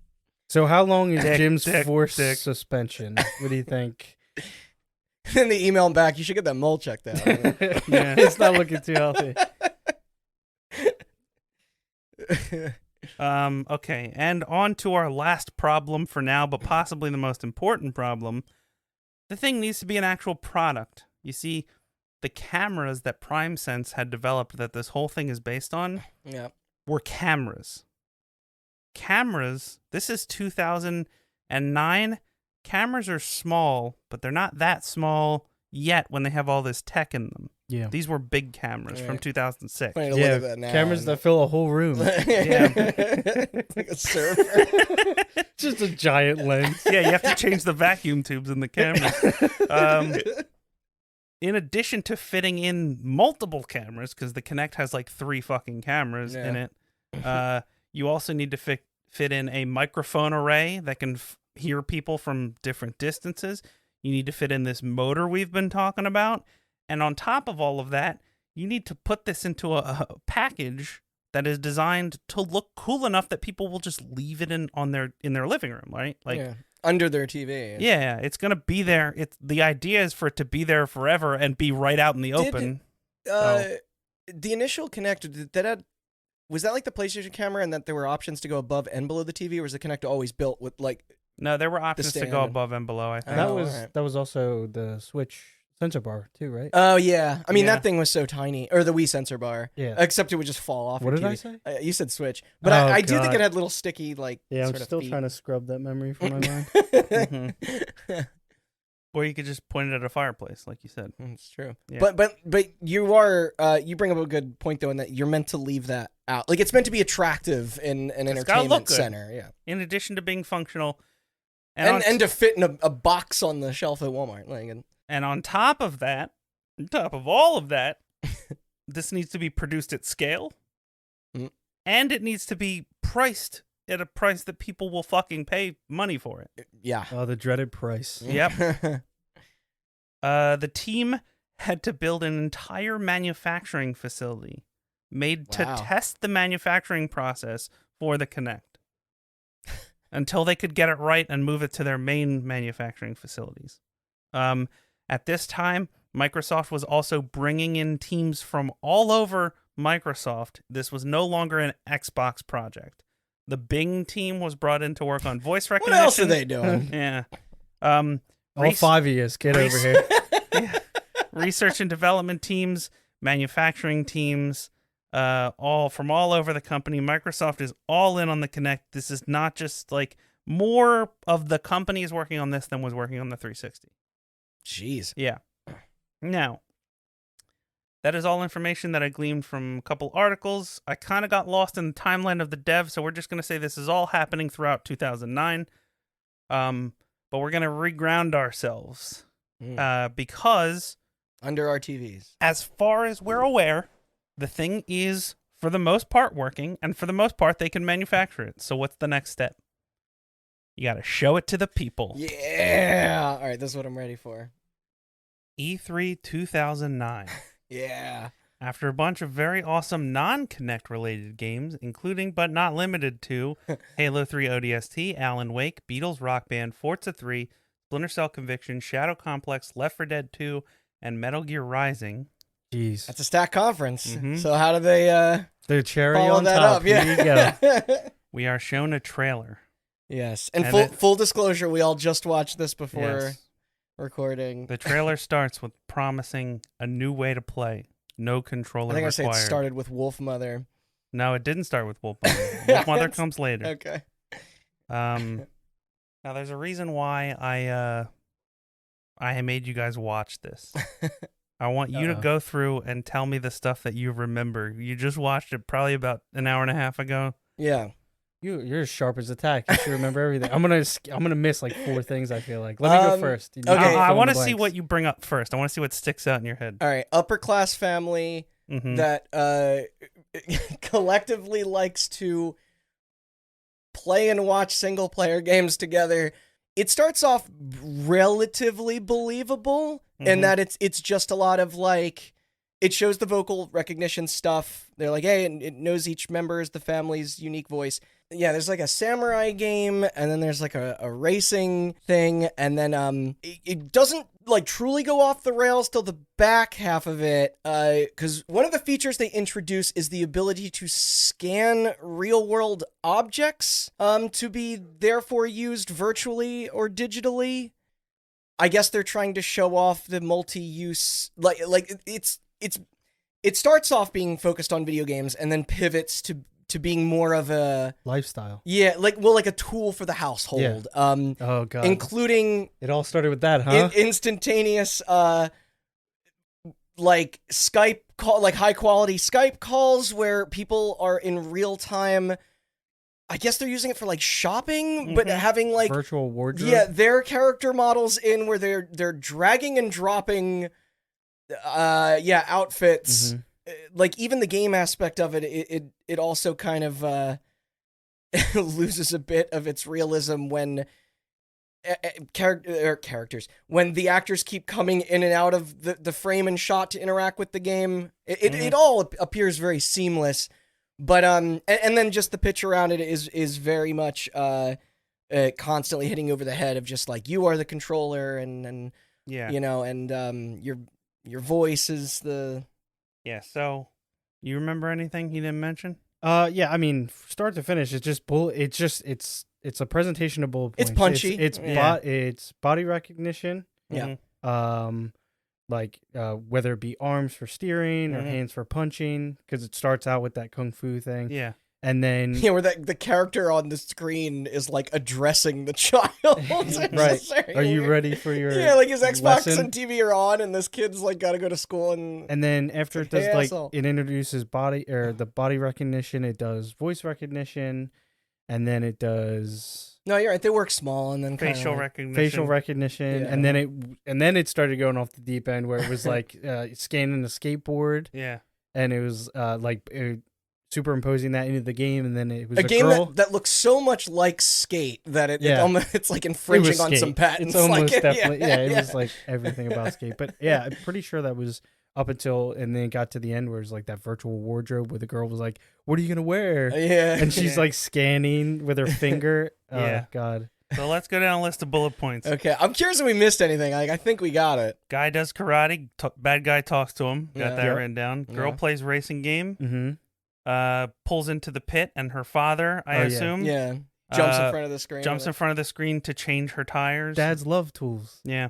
So how long is Dick, Jim's dick, forced dick. suspension? What do you think? Then they email him back. You should get that mole checked out. Yeah, it's not looking too healthy. Okay, and on to our last problem for now, but possibly the most important problem. The thing needs to be an actual product. You see, the cameras that PrimeSense had developed that this whole thing is based on were cameras. Cameras, this is 2009. Cameras are small, but they're not that small yet when they have all this tech in them. Yeah. These were big cameras from 2006. Funny to look at that now, cameras that fill a whole room. Yeah. Like a surfer. Just a giant lens. Yeah, you have to change the vacuum tubes in the cameras. In addition to fitting in multiple cameras, because the Kinect has like 3 fucking cameras in it, you also need to fit in a microphone array that can hear people from different distances. You need to fit in this motor we've been talking about. And on top of all of that, you need to put this into a package that is designed to look cool enough that people will just leave it in their living room, right? Like under their TV. Yeah, it's gonna be there. The idea is for it to be there forever and be right out in the open. The initial Kinect, was that like the PlayStation camera, and that there were options to go above and below the TV, or was the Kinect always built with like? No, there were options to go above and below. I think that was also the Switch sensor bar too, right? Oh yeah, I mean that thing was so tiny, or the Wii sensor bar. Yeah, except it would just fall off. What did TV. I say? You said Switch, but I do think it had little sticky like. Yeah, I'm sort still of feet. trying to scrub that memory from my mind. Or you could just point it at a fireplace, like you said. It's true. Yeah. But you are you bring up a good point though, in that you're meant to leave that out. Like it's meant to be attractive in an entertainment center. Yeah. In addition to being functional, and to fit in a box on the shelf at Walmart, like and on top of that, on top of all of that, this needs to be produced at scale, and it needs to be priced at a price that people will fucking pay money for it. Yeah. Oh, the dreaded price. Yep. The team had to build an entire manufacturing facility made to test the manufacturing process for the Kinect until they could get it right and move it to their main manufacturing facilities. At this time, Microsoft was also bringing in teams from all over Microsoft. This was no longer an Xbox project. The Bing team was brought in to work on voice recognition. What else are they doing? Yeah. All 5 of you, get over here. Yeah. Research and development teams, manufacturing teams, all from all over the company. Microsoft is all in on the Kinect. This is not just like more of the company is working on this than was working on the 360. Jeez. Yeah. Now, that is all information that I gleaned from a couple articles. I kind of got lost in the timeline of the dev, so we're just going to say this is all happening throughout 2009. But we're going to reground ourselves because under our TVs, as far as we're aware, the thing is for the most part working, and for the most part they can manufacture it. So what's the next step? You got to show it to the people. Yeah. All right, this is what I'm ready for. E3 2009. Yeah. After a bunch of very awesome non-Kinect related games, including but not limited to Halo 3 ODST, Alan Wake, Beatles Rock Band, Forza 3, Splinter Cell Conviction, Shadow Complex, Left 4 Dead 2, and Metal Gear Rising. Jeez. That's a stack conference. So how do they their cherry follow on that top? up? Yeah. Here you go. We are shown a trailer. Yes. And full disclosure, we all just watched this before recording. The trailer starts with promising a new way to play. No controller required. I think I said it started with Wolf Mother. No, it didn't start with Wolf Mother. Wolf Mother comes later. Okay. Now there's a reason why I made you guys watch this. I want you to go through and tell me the stuff that you remember. You just watched it probably about an hour and a half ago. Yeah. You're as sharp as a tack. You should remember everything. I'm gonna miss like 4 things. I feel like. Let me go first. You okay. I want to see what you bring up first. I want to see what sticks out in your head. All right, upper class family that collectively likes to play and watch single player games together. It starts off relatively believable in that it's just a lot of like, it shows the vocal recognition stuff. They're like, hey, it knows each member is the family's unique voice. Yeah, there's like a samurai game, and then there's like a racing thing, and then it doesn't like truly go off the rails till the back half of it, because one of the features they introduce is the ability to scan real-world objects to be therefore used virtually or digitally. I guess they're trying to show off the multi-use, it starts off being focused on video games and then pivots to being more of a lifestyle. Yeah, like a tool for the household. Yeah. Oh god. Including it all started with that, huh? Instantaneous like Skype call, like high quality Skype calls where people are in real time. I guess they're using it for like shopping, but having like virtual wardrobe. Yeah, their character models in where they're dragging and dropping outfits. Like even the game aspect of it also kind of loses a bit of its realism when characters when the actors keep coming in and out of the frame and shot to interact with the game. It all appears very seamless, but and then just the pitch around it is very much constantly hitting over the head of just like, you are the controller and you know, and your voice is the. Yeah, so you remember anything he didn't mention? Yeah, I mean, start to finish, it's just it's a presentation of bullet points. It's punchy. It's body recognition. Yeah. Like whether it be arms for steering or hands for punching, because it starts out with that kung fu thing. Yeah. And then where the character on the screen is like addressing the child. Right. Are you ready for your like his Xbox lesson? and TV are on, and this kid's like got to go to school, and then after it does it introduces the body recognition, it does voice recognition, and then it does. No, you're right. They work small, and then facial recognition, and then it started going off the deep end where it was like scanning the skateboard. Yeah. And it was superimposing that into the game, and then it was a game girl. that looks so much like Skate that it's like infringing on some patents. It's almost like, definitely it was like everything about Skate. But yeah, I'm pretty sure that was up until, and then it got to the end where it's like that virtual wardrobe where the girl was like, "What are you gonna wear?" Yeah, and she's like scanning with her finger. Yeah. Oh god. So let's go down a list of bullet points. Okay, I'm curious if we missed anything. Like, I think we got it. Guy does karate. Bad guy talks to him. Got that written down. Girl plays racing game. Pulls into the pit, and her father, I assume. Yeah. Jumps in front of the screen. Jumps in front of the screen to change her tires. Dads love tools. Yeah.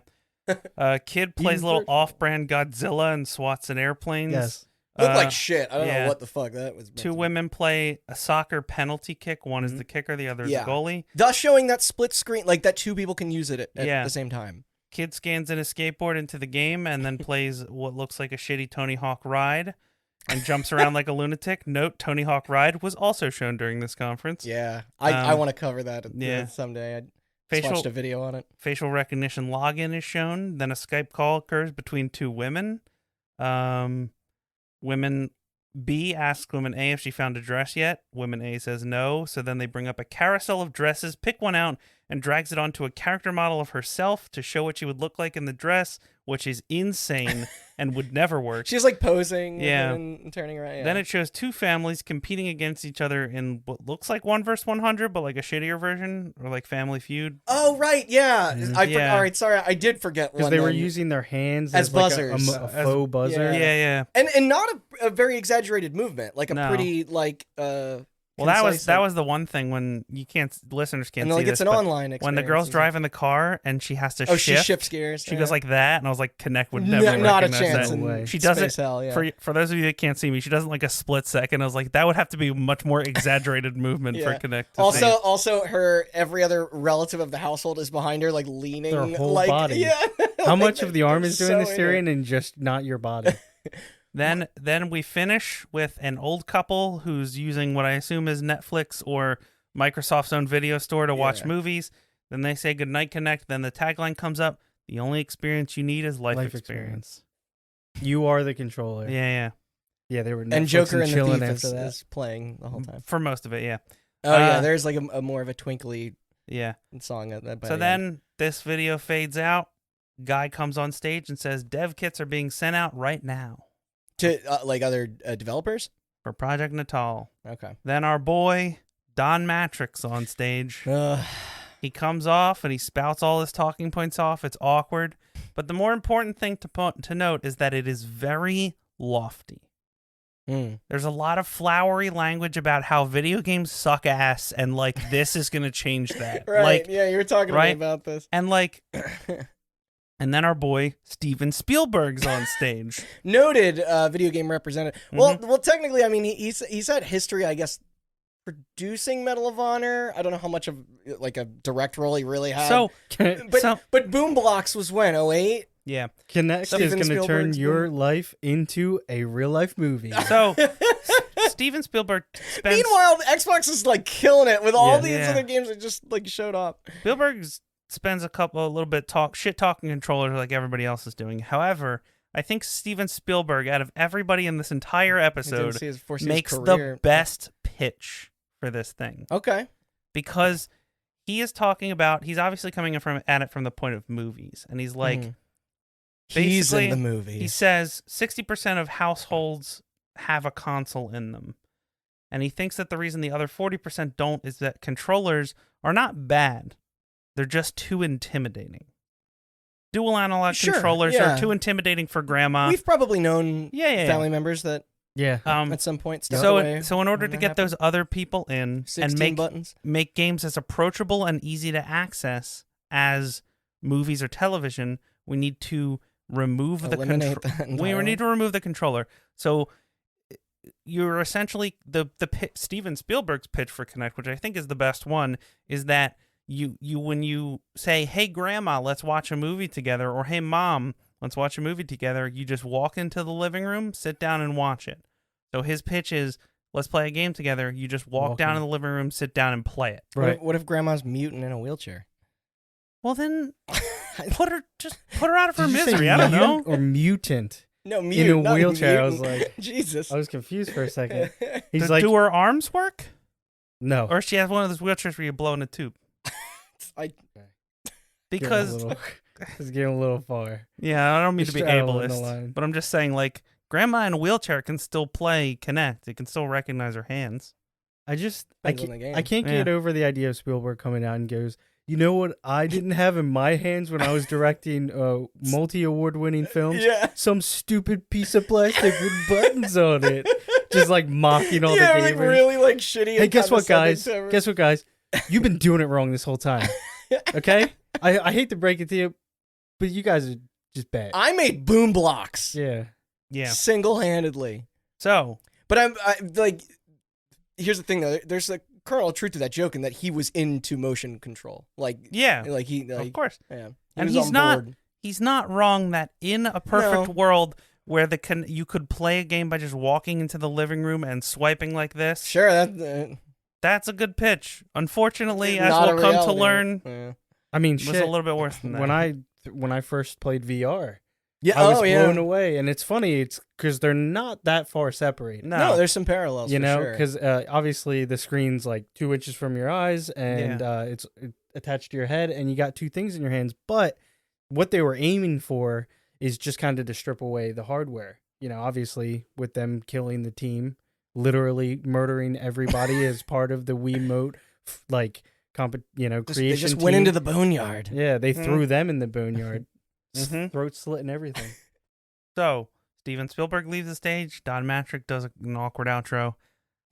Kid plays a little off-brand Godzilla and swats at airplanes. Yes. Looked like shit. I don't know what the fuck that was. Two women play a soccer penalty kick. One is the kicker, the other is the goalie. Thus showing that split screen, like that two people can use it at the same time. Kid scans in a skateboard into the game and then plays what looks like a shitty Tony Hawk ride and jumps around like a lunatic. Note, Tony Hawk Ride was also shown during this conference. Yeah, I want to cover that someday. I watched a video on it. Facial recognition login is shown. Then a Skype call occurs between two women. Women B asks woman A if she found a dress yet. Woman A says no. So then they bring up a carousel of dresses, pick one out, and drags it onto a character model of herself to show what she would look like in the dress, which is insane and would never work. She's like posing and turning around. Yeah. Then it shows two families competing against each other in what looks like 1 vs. 100, but like a shittier version, or like Family Feud. Oh, right, yeah. All right, sorry, I did forget one. Because they were using their hands as buzzers. Like a faux buzzer. Yeah. And not a very exaggerated movement, like a pretty, like, well, that was the one thing when listeners can't see this. It's an online experience. When the girl's driving the car and she has to shift. She shifts gears. She goes like that, and I was like, Kinect would never not a recognize chance. that. No way. She does it hell, for those of you that can't see me. She does it like a split second. I was like, that would have to be a much more exaggerated movement for Kinect. Also, her every other relative of the household is behind her, like leaning, their whole like, body. Yeah. How much of the arm is doing the steering and just not your body? Then we finish with an old couple who's using what I assume is Netflix or Microsoft's own video store to watch Yeah. movies. Then they say goodnight, Kinect. Then the tagline comes up: the only experience you need is life experience. You are the controller. Yeah. Yeah, they were And Netflix Joker and the chilling Thief after that. is playing the whole time. For most of it, yeah. Oh yeah, there's like a more of a twinkly Yeah. song at that. So then this video fades out. Guy comes on stage and says dev kits are being sent out right now to like other developers. for Project Natal. Okay. Then our boy Don Matrix on stage. He comes off and he spouts all his talking points off. It's awkward. But the more important thing to note is that it is very lofty. There's a lot of flowery language about how video games suck ass and like this is going to change that. Right. Like, yeah, you were talking to me about this. And like and then our boy Steven Spielberg's on stage. Noted video game representative. Well, technically, I mean, he's had history, I guess, producing Medal of Honor. I don't know how much of like a direct role he really had. But Boom Blocks was when 2008. Yeah, Kinect is going to turn your life into a real life movie. So Steven Spielberg spends. Meanwhile, Xbox is like killing it with all these other games that just like showed up. Spielberg spends a little bit shit talking controllers like everybody else is doing. However, I think Steven Spielberg, out of everybody in this entire episode, makes the best pitch for this thing. Okay. Because he is talking about, he's obviously coming at it from the point of movies. And he's like, he's in the movie. He says 60% of households have a console in them. And he thinks that the reason the other 40% don't is that controllers are not bad. They're just too intimidating. Dual analog controllers are too intimidating for grandma. We've probably known family members that at some point so in order to get those other people in and make games as approachable and easy to access as movies or television, we need to remove we need to remove the controller. So you're essentially Steven Spielberg's pitch for Kinect, which I think is the best one, is that you when you say, "Hey grandma, let's watch a movie together," or "Hey mom, let's watch a movie together," you just walk into the living room, sit down and watch it. So his pitch is, let's play a game together. You just walk down in the living room, sit down and play it. Right. What if grandma's mutant in a wheelchair? Well then put her out of her misery. I don't know. Or mutant. No, mutant, in a wheelchair. Mutant. I was like, Jesus. I was confused for a second. He's do her arms work? No. Or she has one of those wheelchairs where you blow in a tube. Because it's getting a little far. Yeah, I don't mean to be ableist, but I'm just saying, like, grandma in a wheelchair can still play Kinect. It can still recognize her hands. I can't get over the idea of Spielberg coming out and goes, you know what I didn't have in my hands when I was directing multi-award-winning films? Yeah. Some stupid piece of plastic with buttons on it. Just like mocking all the gamers. Like really like shitty. Hey, guess what, guys? Guess what, guys? You've been doing it wrong this whole time. Okay? I hate to break it to you, but you guys are just bad. I made Boom Blocks. Yeah. Single-handedly. So. But I'm like, here's the thing though. There's a kernel of truth to that joke in that he was into motion control. Like, of course. Yeah. And he's not wrong that in a perfect world where you could play a game by just walking into the living room and swiping like this. Sure, that's a good pitch. Unfortunately, as we'll come to learn, I mean, it was a little bit worse than that. When I first played VR, I was blown away, and it's funny. It's because they're not that far separated. No, there's some parallels. You know, because obviously the screen's like 2 inches from your eyes, and it's attached to your head, and you got two things in your hands. But what they were aiming for is just kind of to strip away the hardware. You know, obviously with them killing the team, literally murdering everybody as part of the Wii Mote, creation. They just went into the boneyard. Yeah, they threw them in the boneyard. Throat slit and everything. So Steven Spielberg leaves the stage. Don Matrix does an awkward outro,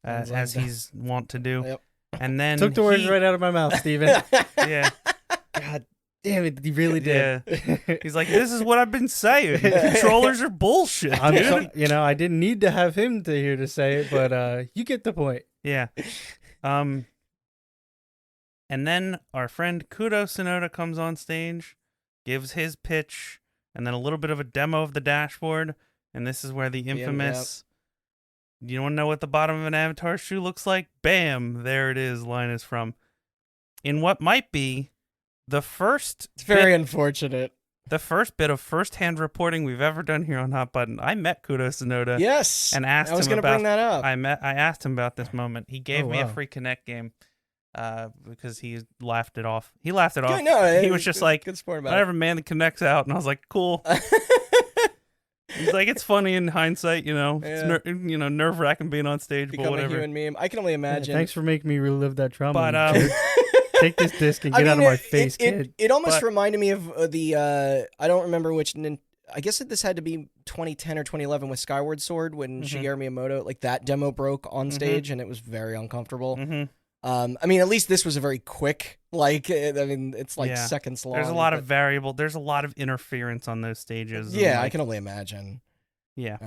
as he's wont to do. Yep. And then took the words right out of my mouth, Steven. Yeah. God damn it, he really did. Yeah. He's like, this is what I've been saying. Controllers are bullshit. Dude. I didn't need to have him here to say it, but you get the point. Yeah. And then our friend Kudo Sonoda comes on stage, gives his pitch, and then a little bit of a demo of the dashboard. And this is where the infamous You want to know what the bottom of an Avatar shoe looks like? Bam! There it is. Linus from in what might be the first. It's very unfortunate. The first bit of first-hand reporting we've ever done here on Hot Button. I met Kudo Tsunoda. Yes, and asked I was him going to about. bring that up. I asked him about this moment. He gave me a wow. free Kinect game, because he laughed it off. He laughed it off. No, he was just like, good sport about whatever, man. The Kinect's out, and I was like, cool. He's like, it's funny in hindsight, you know. Yeah. It's nerve-wracking being on stage, but Become a whatever. human meme. I can only imagine. Thanks for making me relive that trauma. But you jerk. Take this disc and get out of my face, kid. It almost But- reminded me of the I don't remember which. I guess this had to be 2010 or 2011 with Skyward Sword when Shigeru Miyamoto, like that demo broke on stage and it was very uncomfortable. I mean, at least this was a very quick, like, I mean, it's like seconds long. There's a lot of variable. There's a lot of interference on those stages. Yeah, and, like, I can only imagine. Yeah.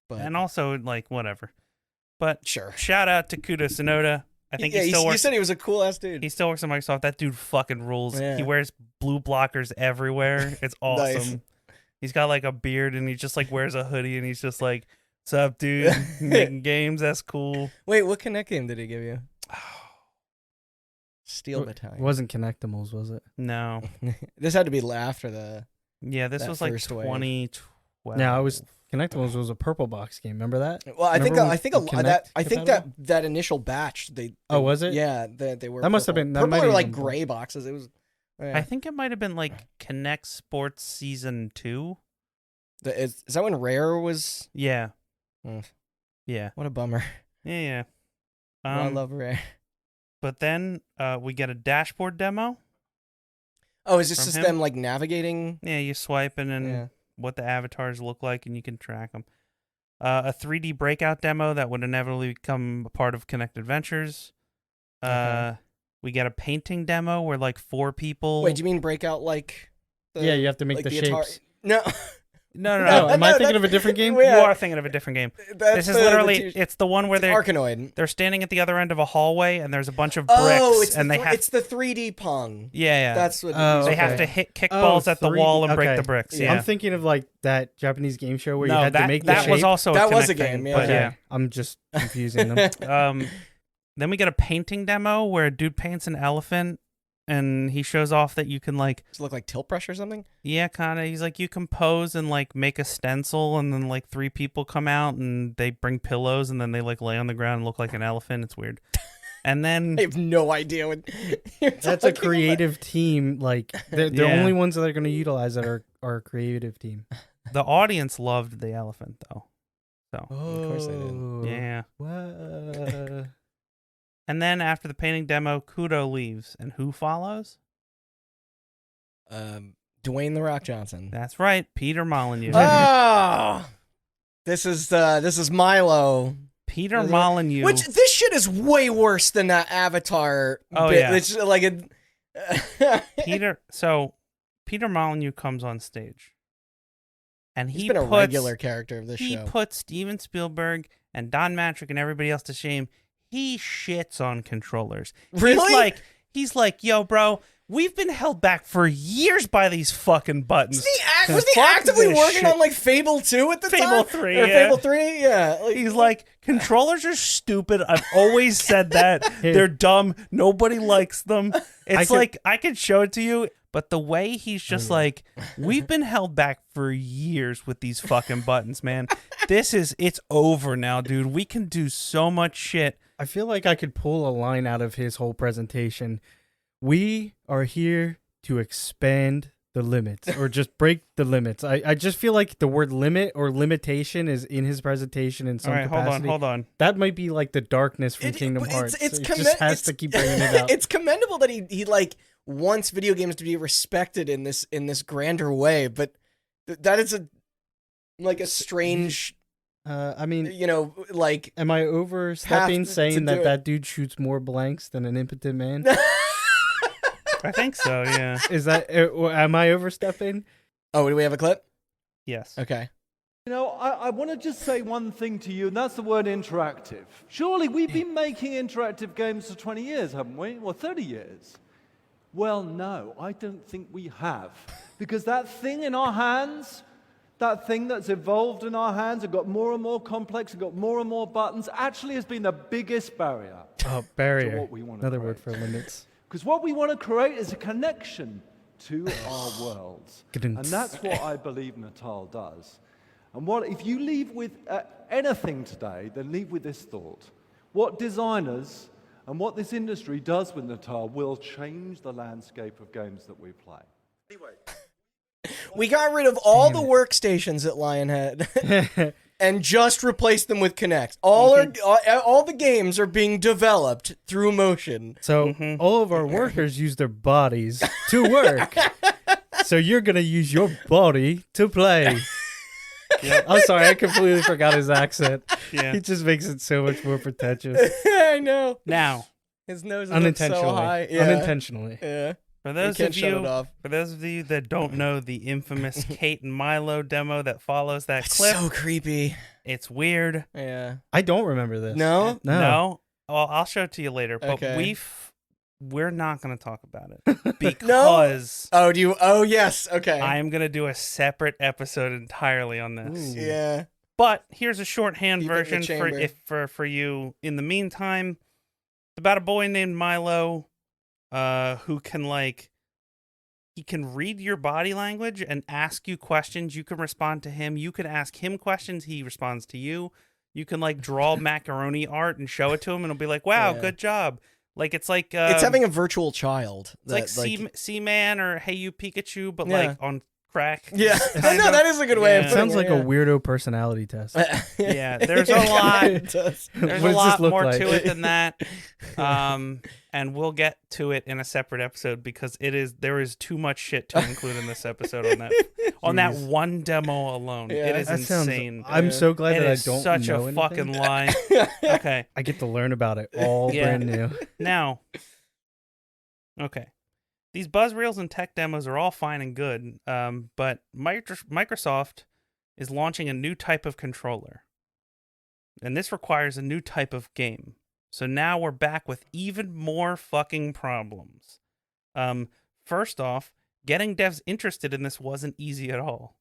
But And also, like, whatever. But sure. shout out to Kudo Tsunoda. I think Yeah, he still you works. said he was a cool ass dude. He still works at Microsoft. That dude fucking rules. Yeah. He wears blue blockers everywhere. It's awesome. Nice. He's got like a beard and he just like wears a hoodie and he's just like, "What's up, dude? Making games? That's cool." Wait, what Kinect game did he give you? Steel Battalion. It wasn't Connectimals, was it? No. This had to be after the. Yeah, this That was like first wave. 2012. No, I was Connectimals was a purple box game. Remember that? Well, I think Remember I think when a lot Kinect that I came think out that of that initial batch they. Oh, was it? Yeah, they were. That must have purple. been- that purple might or have like even been- gray boxes. It was. Yeah. I think it might have been like Kinect Sports Season 2. Is that when Rare was? Yeah. Mm. Yeah. What a bummer. Yeah. I love Rare. But then we get a dashboard demo. Oh, is this From just him? them like navigating? Yeah, you swipe and then Yeah. what the avatars look like, and you can track them. A 3D breakout demo that would inevitably become a part of Kinect Adventures. Okay. We get a painting demo where like 4 people. Wait, do you mean Breakout like? Yeah, you have to make like the Atari- shapes. No. No. Oh, am I No, thinking of a that's- different game? Yeah. You are thinking of a different game. That's This is the literally, two- it's the one where it's they're Arkanoid. they're standing at the other end of a hallway and there's a bunch of bricks Oh, it's and the they have it's the 3D Pong. yeah. That's what. Oh, They these have are. to hit Oh, kickballs at the 3D wall and break okay. the bricks. Yeah. Yeah. I'm thinking of like that Japanese game show where no, you had that, to make the that was shape. also That a was a Kinect game, thing, yeah. but Okay, yeah. I'm just confusing them. Then we get a painting demo where a dude paints an elephant and he shows off that you can like, Does it look like tilt brush or something? yeah, kind of. He's like, you can pose and like make a stencil and then like 3 people come out and they bring pillows and then they like lay on the ground and look like an elephant. It's weird. And then I have no idea what. You're That's a talking creative team. Like the Yeah. only ones that are going to utilize that are a creative team. the audience loved the elephant though. So, Of course they did. yeah. What? And then after the painting demo, Kudo leaves. And who follows? about. Dwayne the Rock Johnson. That's right, Peter Molyneux. Oh, this is Milo. Peter Is it? Molyneux. Which this shit is way worse than that Avatar. Oh, bit. yeah. It's like a. Peter Molyneux comes on stage. And He's he been a puts, regular character of this he show. puts Steven Spielberg and Don Matrick and everybody else to shame. He shits on controllers. Really? He's like, yo, bro, we've been held back for years by these fucking buttons. Was he Fuck actively this working shit. on like Fable 2 at the time? Fable 3, Or yeah. Fable 3? Yeah. He's like, controllers are stupid. I've always said that. They're dumb. Nobody likes them. It's like, I could show it to you, but the way he's just like, we've been held back for years with these fucking buttons, man. It's over now, dude. We can do so much shit. I feel like I could pull a line out of his whole presentation. We are here to expand the limits or just break the limits. I just feel like the word limit or limitation is in his presentation in some All right, capacity. hold on. That might be like the darkness from Kingdom Hearts. It just has to keep bringing it out. It's commendable that he like wants video games to be respected in this grander way, but that is a strange. I mean, like. am I overstepping to saying do it. that dude shoots more blanks than an impotent man? I think so, yeah. Is that? Am I overstepping? Oh, do we have a clip? Yes. Okay. You know, I want to just say one thing to you, and that's the word interactive. Surely we've been making interactive games for 20 years, haven't we? Or 30 years? Well, no, I don't think we have. Because that thing in our hands, that thing that's evolved in our hands and got more and more complex and got more and more buttons, actually has been the biggest barrier. Oh, barrier. To what we want to Another create. word for limits. Because what we want to create is a connection to our worlds. And that's what I believe Natal does. And if you leave with anything today, then leave with this thought. What designers and what this industry does with Natal will change the landscape of games that we play. Anyway. We got rid of all the workstations at Lionhead and just replaced them with Kinect. All the games are being developed through motion. So all of our workers use their bodies to work. So you're going to use your body to play. Yeah. I'm sorry, I completely forgot his accent. Yeah. He just makes it so much more pretentious. I know. Now, his nose is up so high. Yeah. Unintentionally. Yeah. For those of you that don't know the infamous Kate and Milo demo that follows that clip, so creepy. It's weird. Yeah. I don't remember this. No? No. Well, I'll show it to you later. But Okay. we're not going to talk about it because Oh, yes. Okay. I am going to do a separate episode entirely on this. Ooh. Yeah. But here's a shorthand Keep it in the version for you. In the meantime, it's about a boy named Milo, who can he can read your body language and ask you questions. You can respond to him. You can ask him questions. He responds to you. You can draw macaroni art and show it to him, and he'll be like, "Wow, good job." It's having a virtual child. It's like Seaman or Hey You Pikachu, but on crack. Yeah. No, that is a good way of It putting sounds like a weirdo personality test. Yeah, there's a lot. It does. There's What a does lot this look more like? to it than that. And we'll get to it in a separate episode because there is too much shit to include in this episode on that one demo alone. Yeah. It is That sounds- insane. I'm so glad It that I is don't such know a anything. fucking lie. Okay, I get to learn about it all Yeah. brand new. now, okay. These BuzzReels and tech demos are all fine and good, but Microsoft is launching a new type of controller. And this requires a new type of game. So now we're back with even more fucking problems. First off, getting devs interested in this wasn't easy at all.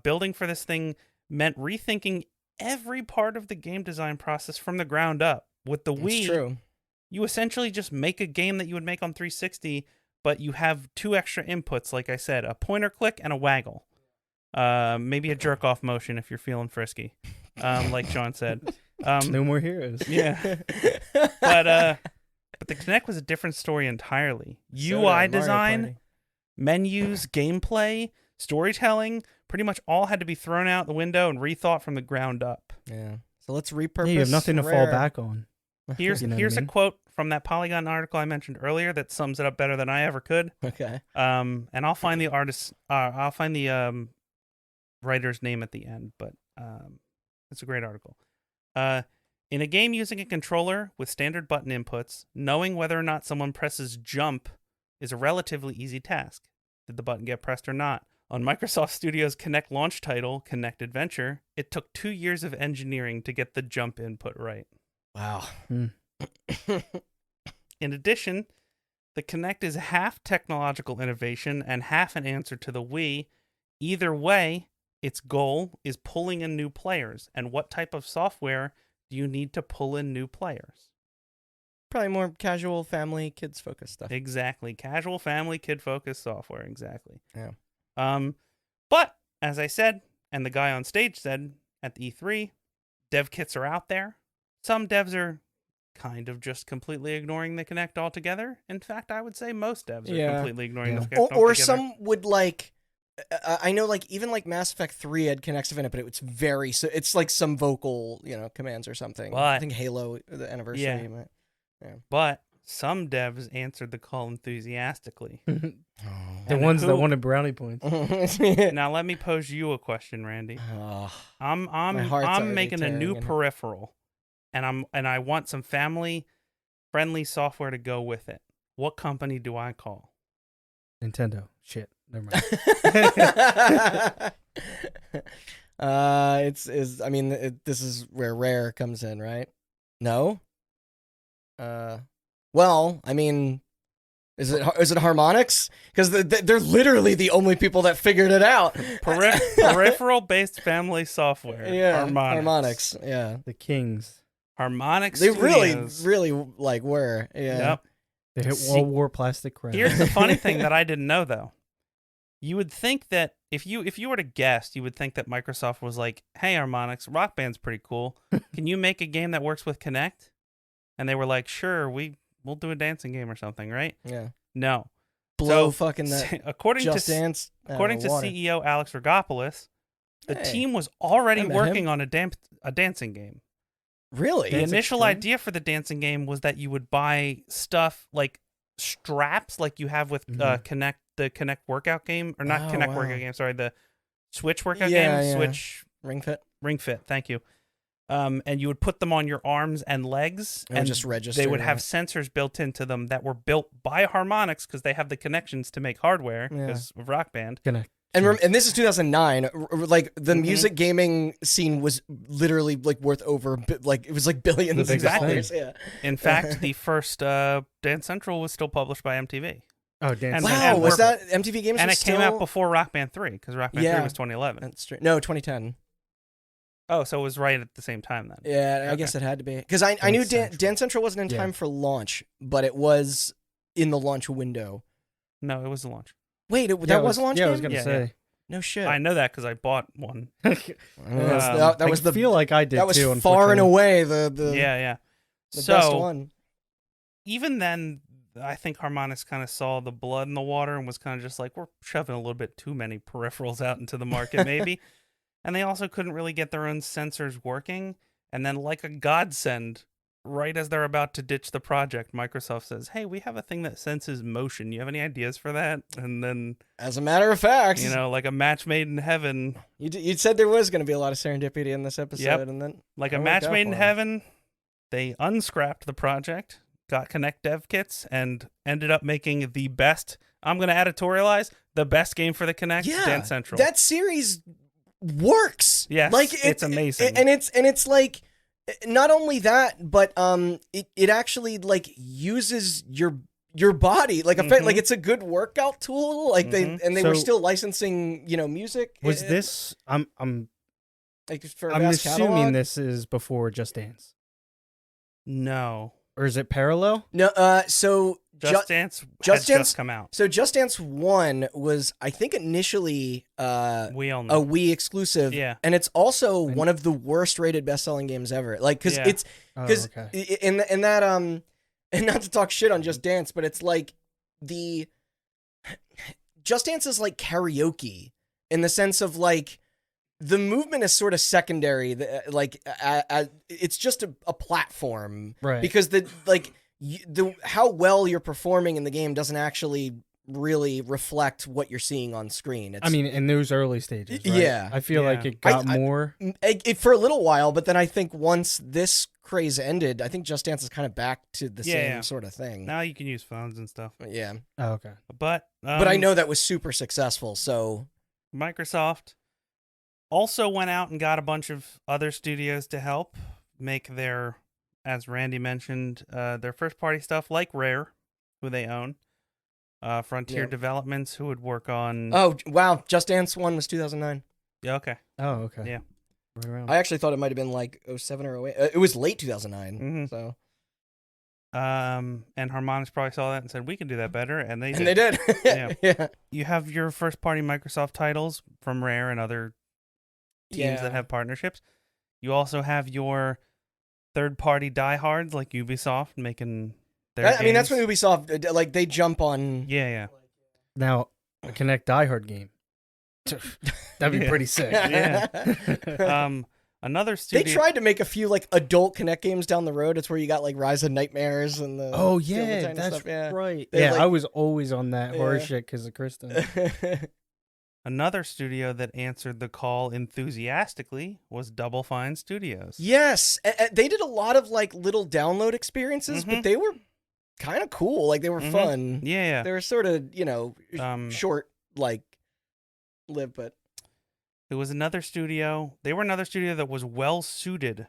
Building for this thing meant rethinking every part of the game design process from the ground up. With the Wii, It's true. you essentially just make a game that you would make on 360, but you have two extra inputs, like I said, a pointer click and a waggle. Maybe a jerk off motion if you're feeling frisky, like John said. No more heroes. Yeah. But the Kinect was a different story entirely. UI design, menus, gameplay, storytelling, pretty much all had to be thrown out the window and rethought from the ground up. Yeah. So let's repurpose. Yeah, you have nothing to fall Rare. back on. Here's You know what I here's mean? a quote from that Polygon article I mentioned earlier that sums it up better than I ever could. Okay. And I'll find the artist. I'll find the writer's name at the end. But it's a great article. In a game using a controller with standard button inputs, knowing whether or not someone presses jump is a relatively easy task. Did the button get pressed or not? On Microsoft Studios' Kinect launch title, Kinect Adventure, it took 2 years of engineering to get the jump input right. Wow. In addition, the Kinect is half technological innovation and half an answer to the Wii. Either way, its goal is pulling in new players. And what type of software do you need to pull in new players? Probably more casual, family, kids focused stuff. Exactly. Casual, family, kid-focused software. Exactly. Yeah. But, as I said, and the guy on stage said at the E3, dev kits are out there. Some devs are kind of just completely ignoring the Kinect altogether. In fact, I would say most devs are completely ignoring the Kinect altogether. Or some would I know even Mass Effect 3 had Kinect in it, but it's very, so it's like some vocal, commands or something. But- I think Halo, the anniversary. Yeah. But some devs answered the call enthusiastically. The And ones that who- wanted brownie points. Now let me pose you a question, Randy. My I'm heart's already making a new tearing, peripheral, and I want some family friendly software to go with it. What company do I call? Nintendo. Shit. Never mind. This is where Rare comes in, right? No? Well, Is it harmonics? Because they're literally the only people that figured it out. Peripheral-based family software. Yeah, Harmonix. Yeah, The Kings. Harmonix they Studios. really like were. Yeah. Yep. They wore plastic crowns. Here's the funny thing that I didn't know, though. You would think that if you were to guess, you would think that Microsoft was like, "Hey, Harmonix, Rock Band's pretty cool. Can you make a game that works with Kinect?" And they were like, "Sure, we'll do a dancing game or something, right?" Yeah. No. Blow So, fucking that according Just to Dance. according to water. CEO Alex Rogopoulos, the Hey, team was already I met working him. on a dancing game. Really? The initial idea for the dancing game was that you would buy stuff like straps, like you have with Kinect, the Kinect workout game, or not Kinect workout game. Sorry, the Switch workout game. Switch Ring Fit. Ring Fit. Thank you. And you would put them on your arms and legs, and just register. they would have sensors built into them that were built by Harmonix because they have the connections to make hardware because of Rock Band. Kinect. And this is 2009. Like the Mhm. music gaming scene was literally like worth over like it was like billions of Exactly. dollars. Yeah. In fact, the first Dance Central was still published by MTV. Oh, dance. And Wow, was that MTV Games? And was it came still... out before Rock Band 3 because Rock Band 3 was 2011. That's true. No, 2010. Oh, so it was right at the same time then. Yeah, I guess it had to be because I knew Dance Central wasn't in time for launch, but it was in the launch window. No, it was the launch. Wait, that was a launch Yeah, game? I was gonna say. No shit. I know that because I bought one. that was I feel like I did that was too. far and unfortunately. away the Yeah. the So best one. even then, I think Harmonix kind of saw the blood in the water and was kind of just like, we're shoving a little bit too many peripherals out into the market, maybe. And they also couldn't really get their own sensors working. And then, like a godsend, right as they're about to ditch the project, Microsoft says, "Hey, we have a thing that senses motion. You have any ideas for that?" And then, As a matter of fact, like a match made in heaven. you said there was going to be a lot of serendipity in this episode, Yep. and then Like it a worked match out made for in 'em. heaven, they unscrapped the project, got Kinect dev kits, and ended up making the best, I'm going to editorialize, the best game for the Kinect, Dance Central. That series works. Yes, like it's amazing. and it's like not only that, but it actually like uses your body like like it's a good workout tool. Like they were So- still licensing music. Was this? I'm like for I'm vast assuming catalog? this is before Just Dance, No. or is it parallel? No, so Just Dance Just had Dance- just come out. So Just Dance 1 was, I think, initially We all a know. Wii exclusive. Yeah. And it's also one of the worst rated best-selling games ever. Like, because Yeah. it's, Oh, because okay. in that, and not to talk shit on Just Dance, but it's like Just Dance is like karaoke in the sense of like, the movement is sort of secondary. It's just a platform. Right. Because how well you're performing in the game doesn't actually really reflect what you're seeing on screen. It's, I mean, in those early stages, right? Yeah. I feel like Yeah. it got I- more. it for a little while, but then I think once this craze ended, I think Just Dance is kind of back to the same sort of thing. Now you can use phones and stuff. Yeah. Oh, okay. But But I know that was super successful, so Microsoft also went out and got a bunch of other studios to help make their, as Randy mentioned, their first party stuff, like Rare, who they own. Frontier Yeah. Developments, who would work on. Oh, wow. Just Dance 1 was 2009. Yeah, okay. Oh, okay. Yeah. Right around. I actually thought it might have been like 07 or 08. It was late 2009. Mhm. So And Harmonix probably saw that and said, we can do that better. And they did. they did. Yeah. Yeah. You have your first party Microsoft titles from Rare and other teams that have partnerships. You also have your third party diehards like Ubisoft making their I mean, that's what games. Ubisoft, like, they jump on. Yeah. Now, a Kinect Die Hard game. That'd be Yeah. pretty sick. Yeah. Another They studio. tried to make a few, like, adult Kinect games down the road. It's where you got, like, Rise of Nightmares and the. Oh Feel the yeah, Tiny that's stuff. Yeah. right. They're Yeah, like- I was always on that horror Yeah. shit because of Kristen. Another studio that answered the call enthusiastically was Double Fine Studios. Yes. They did a lot of, like, little download experiences, Mhm. but they were kind of cool. Like, they were Mhm. fun. Yeah. They were sort of, short, like, lived, but. There was another studio. They were another studio that was well suited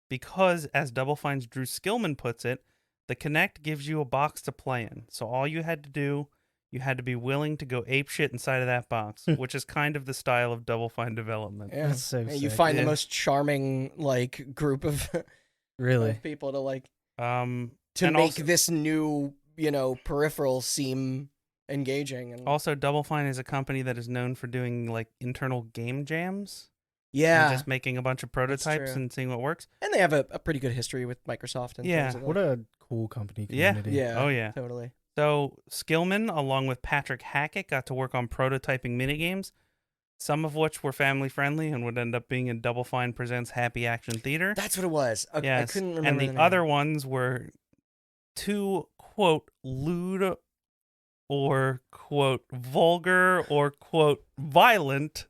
because, as Double Fine's Drew Skillman puts it, The Kinect gives you a box to play in. So all you had to do, you had to be willing to go apeshit inside of that box, which is kind of the style of Double Fine development. Yeah. That's so You sick. find the Yeah. most charming like group of, Really? of people to like to And make also, this new, peripheral seem engaging. And also, Double Fine is a company that is known for doing like internal game jams. yeah, And just making a bunch of prototypes true. and seeing what works. and they have a pretty good history with Microsoft. In Yeah. terms of, What a cool company Yeah. community. yeah, Oh, yeah. totally. So Skillman, along with Patrick Hackett, got to work on prototyping minigames, some of which were family friendly and would end up being in Double Fine Presents Happy Action Theater. That's what it was. Okay, Yes. I couldn't remember. And the name. other ones were too, quote, lewd or, quote, vulgar or, quote, violent.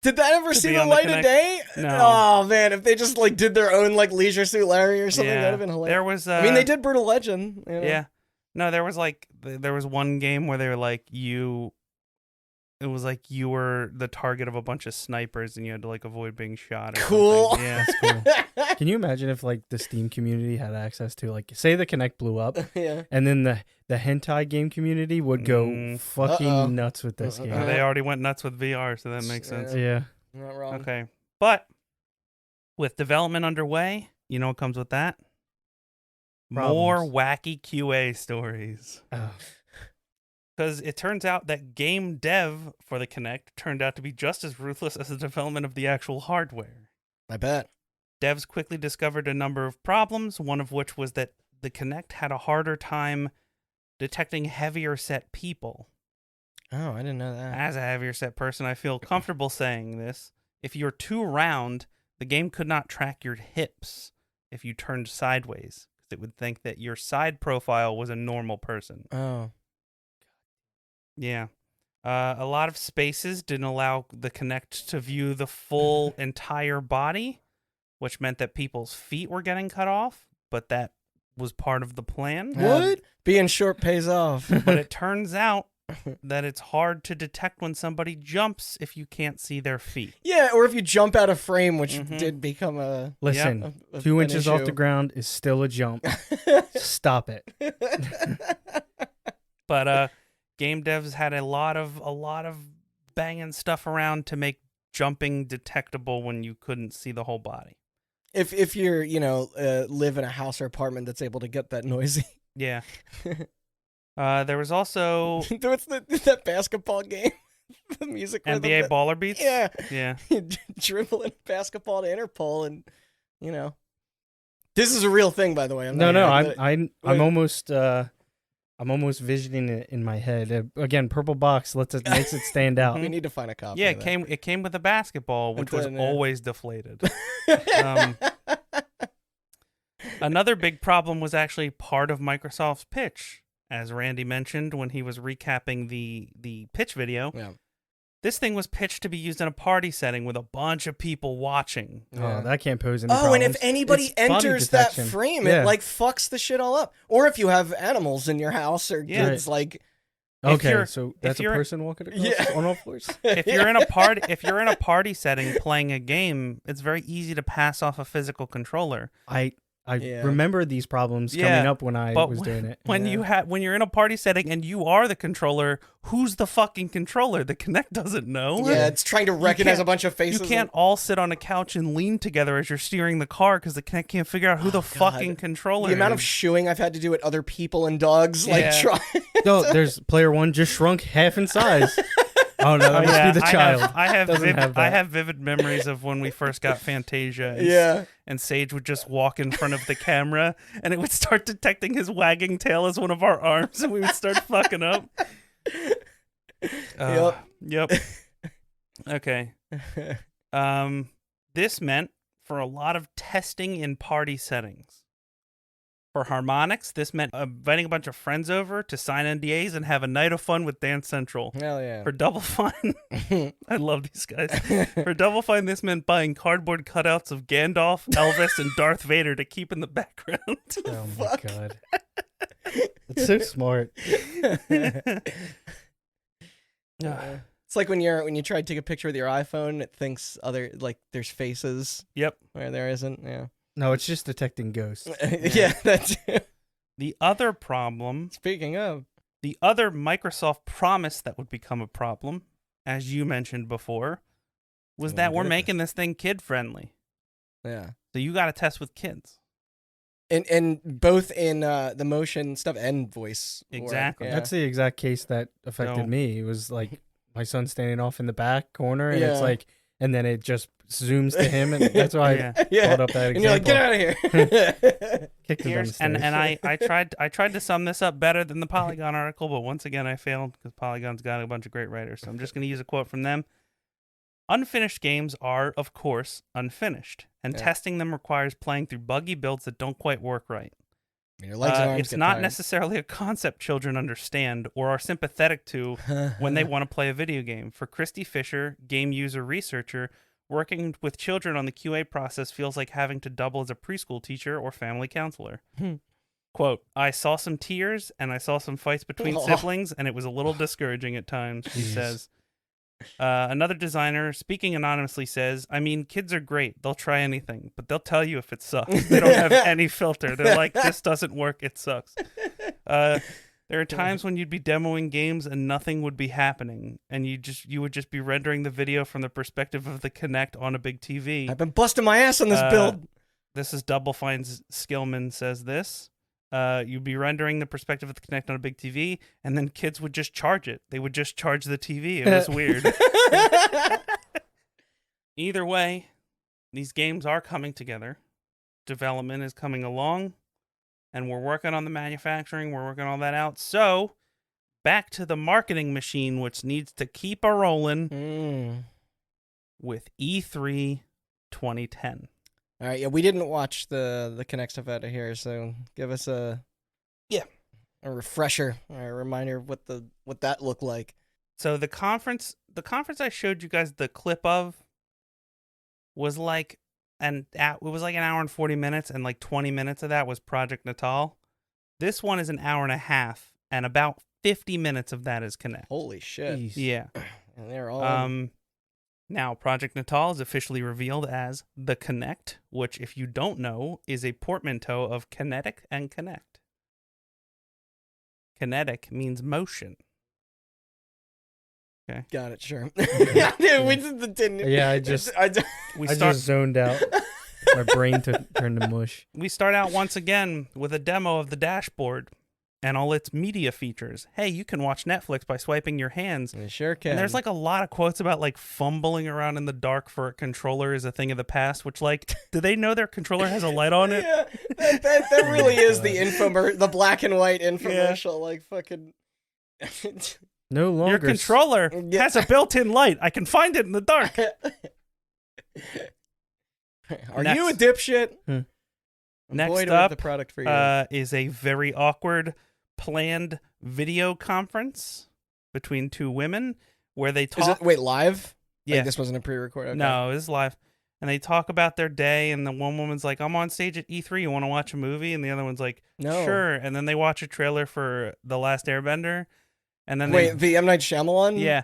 Did that ever to see be the on the light of Kinect. day? No. Oh man, if they just like did their own like Leisure Suit Larry or something, Yeah. that'd have been hilarious. There was, I mean, they did Brutal Legend. You know? Yeah. No, there was like there was one game where they were like it was like you were the target of a bunch of snipers and you had to like avoid being shot. Or Cool. something. Yeah. Cool. Can you imagine if like the Steam community had access to like say the Kinect blew up Yeah. and then the hentai game community would go Mm. fucking Uh-oh. nuts with this Uh-oh. game. They already went nuts with VR, so that makes sense. Yeah. Not wrong. Okay. But with development underway, you know what comes with that? More Problems. wacky QA stories. Oh. Because it turns out that game dev for the Kinect turned out to be just as ruthless as the development of the actual hardware. I bet. Devs quickly discovered a number of problems, one of which was that the Kinect had a harder time detecting heavier set people. Oh, I didn't know that. As a heavier set person, I feel comfortable saying this. If you're too round, the game could not track your hips if you turned sideways, because it would think that your side profile was a normal person. Oh. Yeah. A lot of spaces didn't allow the Kinect to view the full entire body, which meant that people's feet were getting cut off, but that was part of the plan. What? Being short pays off. But it turns out that it's hard to detect when somebody jumps if you can't see their feet. Yeah, or if you jump out of frame, which Mhm. did become a Listen, a- 2 an inches off issue. the ground is still a jump. Stop it. But game devs had a lot of banging stuff around to make jumping detectable when you couldn't see the whole body. If you're live in a house or apartment that's able to get that noisy. Yeah. There was also What's that basketball game? The music rhythm NBA that- baller beats. Yeah. Yeah. Dribbling basketball to Interpol, and this is a real thing, by the way. No, not- I'm almost visioning it in my head. Again, purple box makes it stand out. we need to find a copy. Yeah, of it came with a basketball, which was then, always deflated. that. Another big problem was actually part of Microsoft's pitch. As Randy mentioned when he was recapping the pitch video, Yeah. this thing was pitched to be used in a party setting with a bunch of people watching. Yeah. Oh, that can't pose any Oh, problems. and if anybody It's body enters that detection. frame, Yeah. it like fucks the shit all up. Or if you have animals in your house or Yeah. kids, like Okay, you're- so if that's a you're- person walking across Yeah. on all floors. If you're in a party setting playing a game, it's very easy to pass off a physical controller. I Yeah. remember these problems Yeah, coming up when I but was doing it. When you're in a party setting and you are the controller, who's the fucking controller? The Kinect doesn't know. yeah, it's trying to recognize a can't- bunch of You faces. can't all sit on a couch and lean together as you're steering the car because the Kinect can't figure out who the fucking controller The amount of is. shooing I've had to do at other people and dogs, Yeah. like try. No, there's player one just shrunk half in size. Oh no, that must be the child. I have Doesn't vivid, have I that. have vivid memories of when we first got Fantasia. And, Yeah. and Sage would just walk in front of the camera, and it would start detecting his wagging tail as one of our arms, and we would start fucking up. Yep. Okay. This meant for a lot of testing in party settings. For harmonics, this meant inviting a bunch of friends over to sign NDAs and have a night of fun with Dance Central. Hell yeah. For Double Fine, I love these guys. For Double Fine, this meant buying cardboard cutouts of Gandalf, Elvis, and Darth Vader to keep in the background. Oh my god, it's so smart. It's like when you try to take a picture with your iPhone, it thinks there's faces Yep. where there isn't. Yeah. No, it's just detecting ghosts. Yeah, that's The other problem, Speaking of, the other Microsoft promise that would become a problem, as you mentioned before, was that we're making this thing kid-friendly. yeah. So you got to test with kids. And both in the motion stuff and voice. Exactly. Yeah. That's the exact case that affected So- me. It was like my son standing off in the back corner, and Yeah. it's like, and then it just zooms to him, and that's why Yeah. I brought up that example. And you're like, get out of here. Kicked him down the And stairs. I tried to sum this up better than the Polygon article, but once again I failed because Polygon's got a bunch of great writers. So I'm just going to use a quote from them. Unfinished games are, of course, unfinished, and Yeah. testing them requires playing through buggy builds that don't quite work right. Your legs and arms It's get not tired. necessarily a concept children understand or are sympathetic to when they want to play a video game. For Christy Fisher, game user researcher, working with children on the QA process feels like having to double as a preschool teacher or family counselor. Quote, I saw some tears and I saw some fights between Aw. siblings, and it was a little discouraging at times, she says. Another designer, speaking anonymously, says, I mean, kids are great. They'll try anything, but they'll tell you if it sucks. They don't have any filter. They're like, this doesn't work. It sucks. There are times when you'd be demoing games and nothing would be happening, and you would just be rendering the video from the perspective of the Kinect on a big TV. I've been busting my ass on this build. This is Double Fine Skillman says this. You'd be rendering the perspective of the Kinect on a big TV, and then kids would just charge it. They would just charge the TV. It was weird. Either way, these games are coming together. Development is coming along, and we're working on the manufacturing. We're working all that out. So, back to the marketing machine, which needs to keep a rolling with E3 2010. All right, yeah, we didn't watch the Kinect stuff out of here, so give us a refresher or a reminder of what that looked like. So the conference I showed you guys the clip of was like it was like an hour and 40 minutes, and like 20 minutes of that was Project Natal. This one is an hour and a half, and about 50 minutes of that is Kinect. Holy shit! Jeez. Yeah. And they're all Now, Project Natal is officially revealed as the Kinect, which, if you don't know, is a portmanteau of kinetic and connect. Kinetic means motion. Okay. got it. Sure. Yeah, dude, we didn't. Yeah, I just We I start just zoned out. My brain turned to mush. we start out once again with a demo of the dashboard and all its media features. Hey, you can watch Netflix by swiping your hands. We sure can. And there's like a lot of quotes about like fumbling around in the dark for a controller is a thing of the past, which like, do they know their controller has a light on it? Yeah, that really is the the black and white infomercial. Like fucking. No longer. Your controller Yeah. has a built-in light. I can find it in the dark. Are Next. you a dipshit? Hmm. Next Boy, do we have up, the product for you. is a very awkward planned video conference between two women where they Is talk. it live? Yeah, Like, this wasn't a pre-record. Okay. no, this is live. And they talk about their day, and the one woman's like, I'm on stage at E3, you want to watch a movie? And the other one's like, No. sure. And then they watch a trailer for The Last Airbender. And then Wait, the M. Night Shyamalan? yeah.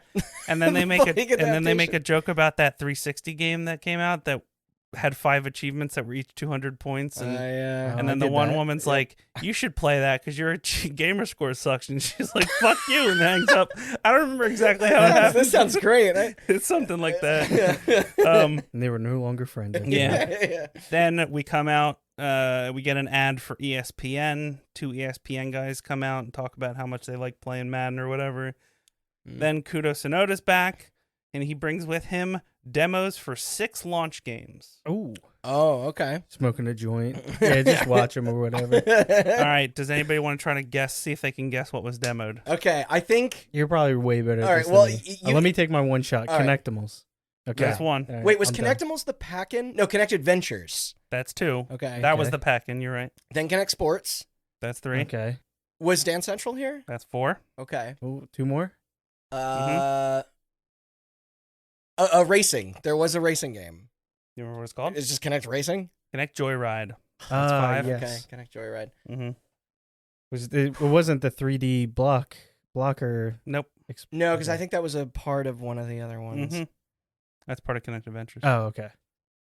And then they make Fucking a adaptation. joke about that 360 game that came out that had 5 achievements that were each 200 points. And yeah. and I then the did one that. woman's like, you should play that because your gamer score sucks. And she's like, fuck you, and hangs up. I don't remember exactly how it happened. This sounds great. It's something like that. Yeah. And they were no longer friends. Yeah. Then we come out, we get an ad for ESPN. 2 ESPN guys come out and talk about how much they like playing Madden or whatever. Then Kudo Sonoda's back, and he brings with him demos for 6 launch games. Ooh, Oh, okay. smoking a joint. Yeah, just watch them or whatever. All right, does anybody want to try to see if they can guess what was demoed? Okay, I think. You're probably way better. At All right, this than well, me. you- let me take my one shot. All right. Connectimals. Okay, That's one. All right, Wait, was I'm done. Connectimals the pack-in? No, Connect Adventures. That's 2. Okay. That was Okay. the pack-in, you're right. Then Connect Sports. That's 3. Okay. Was Dance Central here? That's 4. Okay. Oh, 2 more. A racing. There was a racing game. You remember what it's called? It's just Connect Racing? Connect Joyride. That's 5. Yes. Okay, Connect Joyride. Mm-hmm. It wasn't the 3D blocker. Nope. No, because I think that was a part of one of the other ones. Mm-hmm. That's part of Connect Adventures. Oh, okay.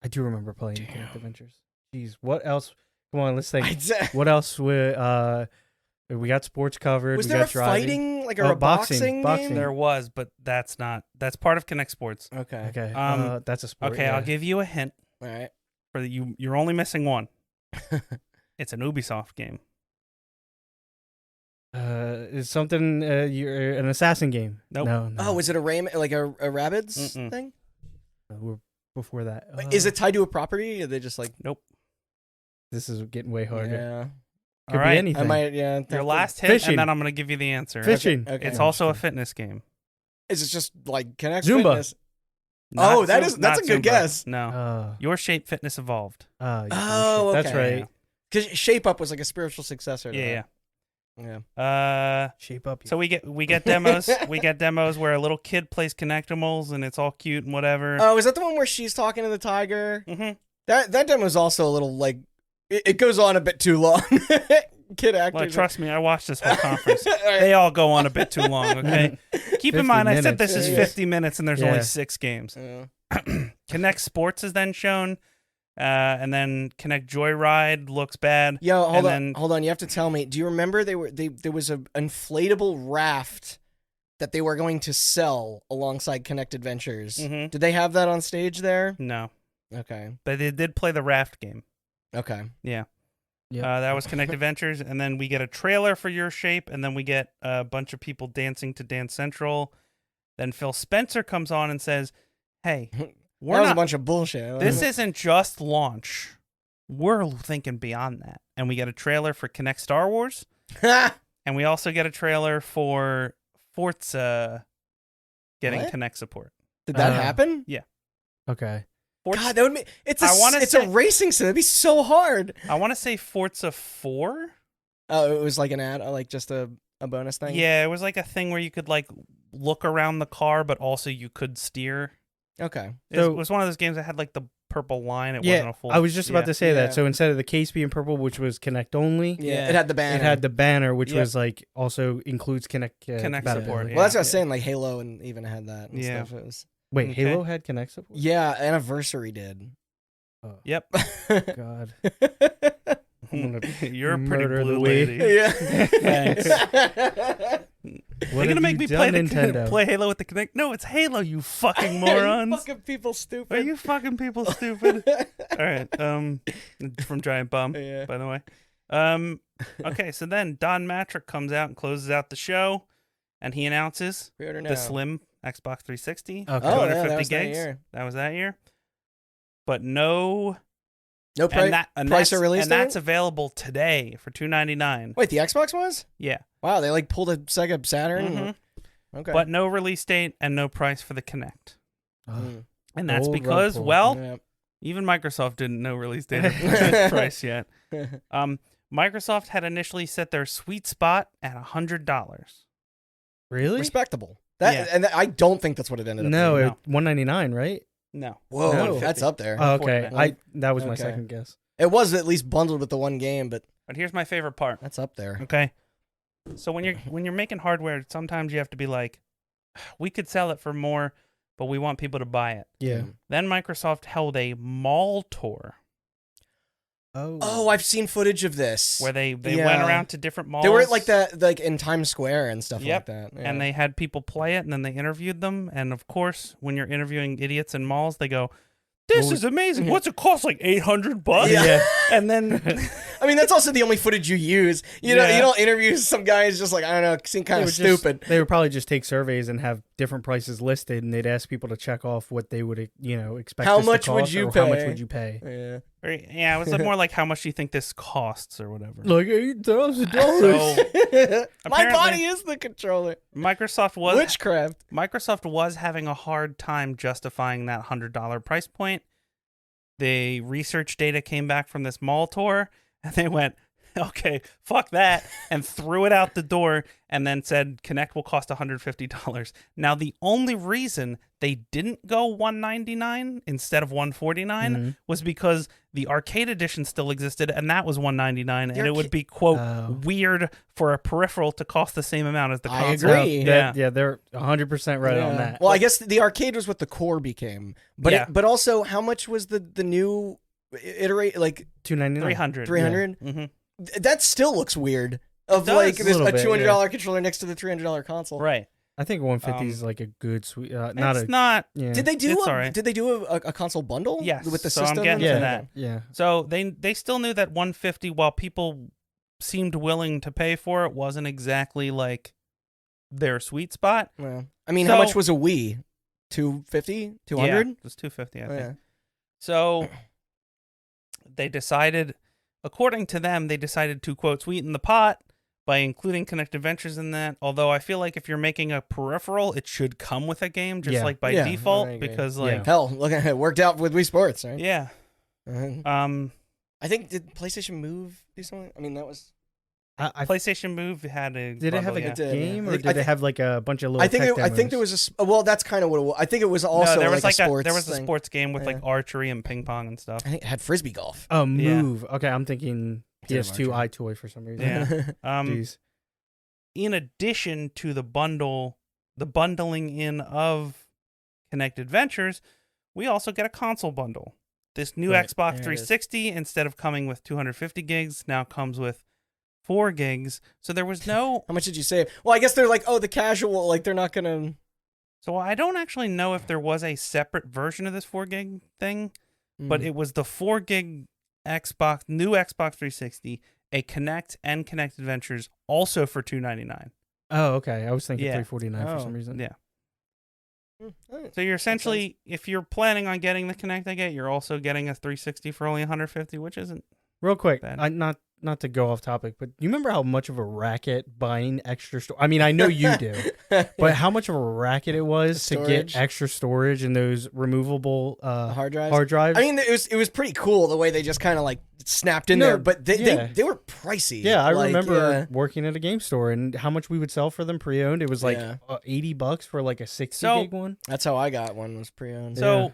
I do remember playing Connect Adventures. Jeez, what else? Come on, let's think. What else? We got sports covered. Was we there got a driving. fighting, like a boxing game? There was, but that's part of Kinect Sports. Okay. Okay. That's a sport. Okay, yeah. I'll give you a hint. All right. You're only missing one. It's an Ubisoft game. Is something you're an assassin game? Nope. No. Oh, was it a Rabbids Mm-mm. thing? We're before that. Is it tied to a property? Or are they just like? Nope. This is getting way harder. Yeah. Could All right. be anything. I might. Yeah. Your last hit, Fishing. and then I'm going to give you the answer. Fishing. Okay. It's also a fitness game. Is it just like Kinect Zumba. Fitness? Not that's not a good Zumba. No. Your Shape Fitness Evolved. Oh, That's okay. right. Because Shape Up was like a spiritual successor. To Yeah. that. Shape up. So we get demos. We get demos where a little kid plays Kinectimals and it's all cute and whatever. Oh, is that the one where she's talking to the tiger? Mm-hmm. That demo is also a little like it goes on a bit too long. Kid actors. Well, trust me, I watched this whole conference. All right. They all go on a bit too long. Okay. Keep in 50 mind, I said minutes. this is Yeah. 50 minutes and there's Yeah. only 6 games. Yeah. Kinect Sports is then shown, and then Kinect Joyride looks bad. Yo, hold And on. You have to tell me. Do you remember there was an inflatable raft that they were going to sell alongside Kinect Adventures? Mhm. Did they have that on stage there? No, Okay. but they did play the raft game. Okay. Yeah. Yep. That was Kinect Adventures, and then we get a trailer for Your Shape, and then we get a bunch of people dancing to Dance Central. Then Phil Spencer comes on and says, "Hey, That we're was a not. bunch of bullshit. This isn't just launch. We're thinking beyond that." And we get a trailer for Kinect Star Wars, and we also get a trailer for Forza getting What? Kinect support. Did that happen? Okay. Forza, God, that would be. It's a say- racing sim. It'd be so hard. I want to say Forza 4. Oh, it was like an ad, like just a bonus thing. Yeah, it was like a thing where you could like look around the car, but also you could steer. Okay. It was one of those games that had like the purple line. It wasn't Yeah, a full. I was just about to say Yeah. that. So instead of the case being purple, which was Kinect only, Yeah. It had the banner. it had the banner, which Yep. was like also includes Kinect. Kinect compatibility. support, Well, that's what I was Yeah. saying. Like Halo and even had that. And Yeah. Stuff. It was. Wait, Okay. Halo had Kinect support. Yeah. Anniversary did. Oh, Yep. God. You're a pretty murder the blue Wii. lady. Yeah. Thanks. What You're gonna have make you me done, play Nintendo? play Halo with the Kinect? No, it's Halo. You fucking Are you morons. fucking people stupid. Are you fucking people stupid? All right. From Giant Bomb, Yeah. by the way. Okay, so then Don Matrick comes out and closes out the show, and he announces Pre-order now. the slim Xbox 360, Okay. Oh, 250 yeah, that was that gigs. year. That was that year. But no, No price. and Price or that's- release and date? that's available today for $299. Wait, the Xbox was? Yeah, Wow, they like pulled a Sega Saturn. Mhm. Okay. but no release date and no price for the Kinect. Mm. And that's Old rug because, pull. well, Yeah. even Microsoft didn't know release date or price yet. Microsoft had initially set their sweet spot at $100. Really? Respectable. Yeah. I don't think that's what it ended up. No, being. it, $199, right? No. Whoa, No. that's up there. Oh, okay. $149. That was my Okay. second guess. It was at least bundled with the one game, but But here's my favorite part. that's up there. Okay. So when you're making hardware, sometimes you have to be like, we could sell it for more, but we want people to buy it. Yeah. Mm. Then Microsoft held a mall tour Oh, I've seen footage of this. where they went Yeah. around to different malls. They were like that, like in Times Square and stuff Yep. like that. Yeah. And they had people play it, and then they interviewed them. And of course, when you're interviewing idiots in malls, they go, "This is amazing. What's it cost? Like $800?" Yeah. And then I mean, that's also the only footage you use. You know, Yeah. you don't interview some guys just like, I don't know, seem kind of stupid. They would probably just take surveys and have different prices listed, and they'd ask people to check off what they would, expect. How this to much would cost, you or How much pay? would you pay? Yeah. yeah, it was more like how much do you think this costs or whatever. Like $8,000. So My Apparently- body is the controller. Microsoft was having a hard time justifying that $100 price point. The research data came back from this mall tour, and they went, "Okay, fuck that," and threw it out the door, and then said Kinect will cost $150. Now, the only reason they didn't go $199 instead of $149 was because the arcade edition still existed, and that was $199, and it would be, quote, weird for a peripheral to cost the same amount as the I console. agree. Yeah. They're 100% right on that. Well, I guess the arcade was what the core became, but Yeah. but also how much was the new iterate like $299. 300? Mm-hmm. That still looks weird. Of does. like A this little a bit, $200 controller next to the $300 console. Right. I think 150 is like a good sweet. It's not. Yeah. Did they do It's all right. Did they do a console bundle? Yes, With the so I'm system. getting to that. Yeah. So they still knew that 150, while people seemed willing to pay for it, wasn't exactly like their sweet spot. Well, I mean, So- how much was a Wii? 250? 200? Yeah, it was 250, I Oh, think. yeah. So they decided, according to them, they decided to, quote, sweeten the pot by including Kinect Adventures in that. Although I feel like if you're making a peripheral, it should come with a game, just Yeah. like by Yeah, default, I agree. because Yeah. like, Hell, look at it. Worked out with Wii Sports, right? yeah. Uh-huh. I think, did PlayStation Move do something? I mean, that was... I PlayStation Move had a did it have bundle, like yeah. a did, yeah. game, I or think- did it have like a bunch of little? I think tech I think there demos? was well, that's kind of what it was. I think it was also No, there was like a sports there was a thing. sports game with like Yeah. archery and ping pong and stuff. I think it had frisbee golf. Oh, Yeah. Move. Okay, I'm thinking PS2 iToy for some reason. Yeah. Jeez. In addition to the bundling in of Kinect Adventures, we also get a console bundle. This new Right, Xbox there it is. 360, instead of coming with 250 gigs, now comes with 4 gigs. So there was no. How much did you save? Well, I guess they're like, oh, the casual, like they're not gonna. So I don't actually know if there was a separate version of this 4 gig thing, but it was the 4 gig new Xbox 360, a Kinect and Kinect Adventures, also for $299. Oh, okay. I was thinking Yeah. $349 for some reason. Yeah. Alright. So you're essentially, if you're planning on getting the Kinect I get, you're also getting a 360 for only 150, which isn't. Real quick, Bad. not to go off topic, but you remember how much of a racket buying extra I mean, I know you do, but how much of a racket it was to Storage. get extra storage in those removable hard drives. hard drives? I mean, it was pretty cool the way they just kind of like snapped in No, there, but yeah. they were pricey. yeah, I Like, remember working at a game store and how much we would sell for them pre-owned. It was like Yeah. $80 for like a 60 So- gig one. That's how I got one. Was pre-owned. So Yeah.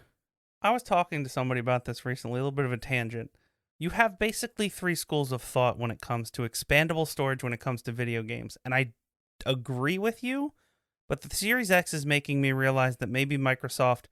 I was talking to somebody about this recently, a little bit of a tangent. You have basically 3 schools of thought when it comes to expandable storage when it comes to video games. And I agree with you, but the Series X is making me realize that maybe Microsoft.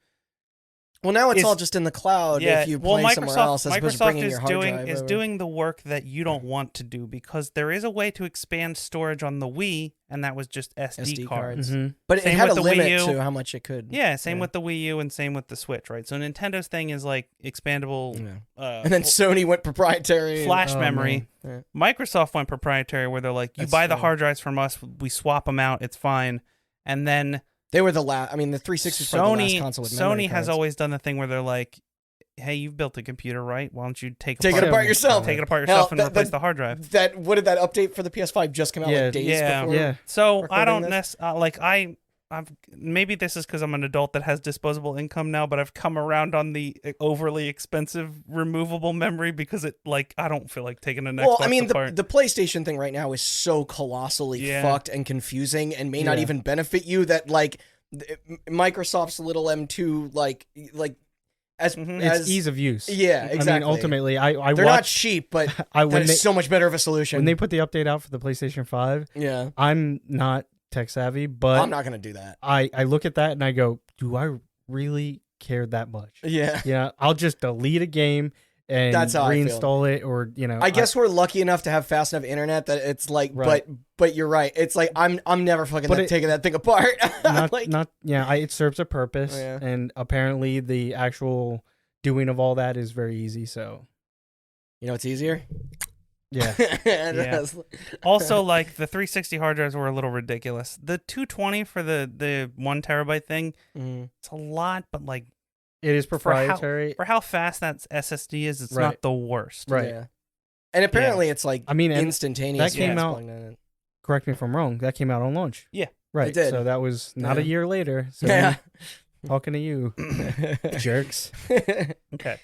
Well, now it's is- all just in the cloud if you play somewhere else as opposed to bringing your hard drive is over. doing the work that you don't want to do, because there is a way to expand storage on the Wii, and that was just SD, SD cards. cards. Mhm. But it Same had a with the Wii limit U. to how much it could. Yeah, same Yeah. with the Wii U and same with the Switch, right? So Nintendo's thing is like expandable Yeah. And then Sony went proprietary. flash Oh, memory. man. Microsoft went proprietary, where they're like, you That's buy the true. hard drives from us, we swap them out, it's fine. And then They were the last. I mean, the 360 was probably the last console with memory Sony has cards. always done the thing where they're like, hey, you've built a computer, right? Why don't you take Take it apart yourself. Take it apart Hell, yourself and that- replace that- the hard drive. What did that update for the PS5 just come out Yeah. like days Yeah. before? Yeah. So I recording don't this? I've maybe this is because I'm an adult that has disposable income now, but I've come around on the overly expensive removable memory because it I don't feel like taking an Well, Xbox I mean, apart. the PlayStation thing right now is so colossally Yeah. fucked and confusing and may not Yeah. even benefit you that Microsoft's little M2 as Mhm. It's as ease of use. Yeah, exactly. I mean, ultimately, I they're not watched cheap, but when that is they so much better of a solution. when they put the update out for the PlayStation 5. yeah, I'm not tech savvy, but I'm not gonna do that. I look at that and I go, do I really care that much? Yeah. Yeah, I'll just delete a game and That's how I feel. reinstall it, or I guess we're lucky enough to have fast enough internet that it's like, Right. but you're right. It's like I'm never fucking But taking that thing apart. it serves a purpose, Yeah. and apparently the actual doing of all that is very easy. So You know, it's easier. yeah, Yeah. Also, like the 360 hard drives were a little ridiculous. The 220 for the 1 terabyte thing, Mhm. it's a lot, but like it is proprietary. for how fast that SSD is, it's Right. not the worst. Right. Yeah. And apparently it's like I mean, and instantaneous. that came when it's out- plugged in. Correct me if I'm wrong. That came out on launch. Yeah. Right. It did. So that was not a Yeah. year later. So Yeah. talking to you, jerks. Okay.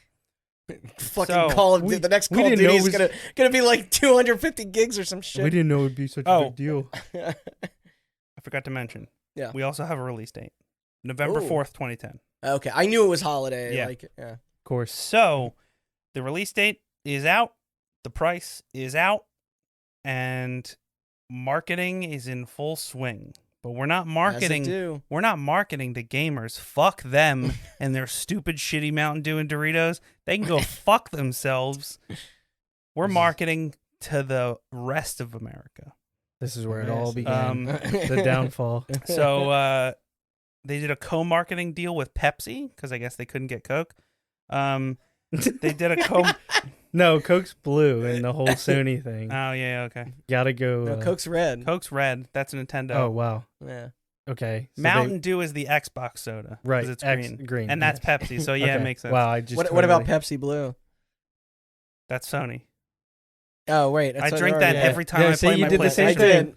Fucking So, Call of we- the next we Call of didn't know Duty it is was- gonna be like 250 gigs or some We shit. didn't know it'd be such a Oh. big deal. I forgot to mention. Yeah. We also have a release date. November Ooh. 4th, 2010. Okay, I knew it was holiday. Yeah. Yeah. Of course. So, the release date is out, the price is out, and marketing is in full swing. But we're not As it marketing. do. We're not marketing to gamers. Fuck them and their stupid, shitty Mountain Dew and Doritos. They can go fuck themselves. We're marketing to the rest of America. This is where it all began. Um, The downfall. So they did a co-marketing deal with Pepsi because I guess they couldn't get Coke. They did a No, Coke's blue and the whole Sony thing. Oh yeah, okay. Gotta go. No, Coke's red. Coke's red. That's Nintendo. Oh wow. Yeah. Okay. So Mountain Dew is the Xbox soda. 'cause Right. It's green. and that's Pepsi. So yeah, Okay. it makes sense. Wow. I just. What about Pepsi Blue? That's Sony. Oh wait, I that's drink what- that yeah. every time Yeah, I see, play you my did the same I PlayStation. thing. did.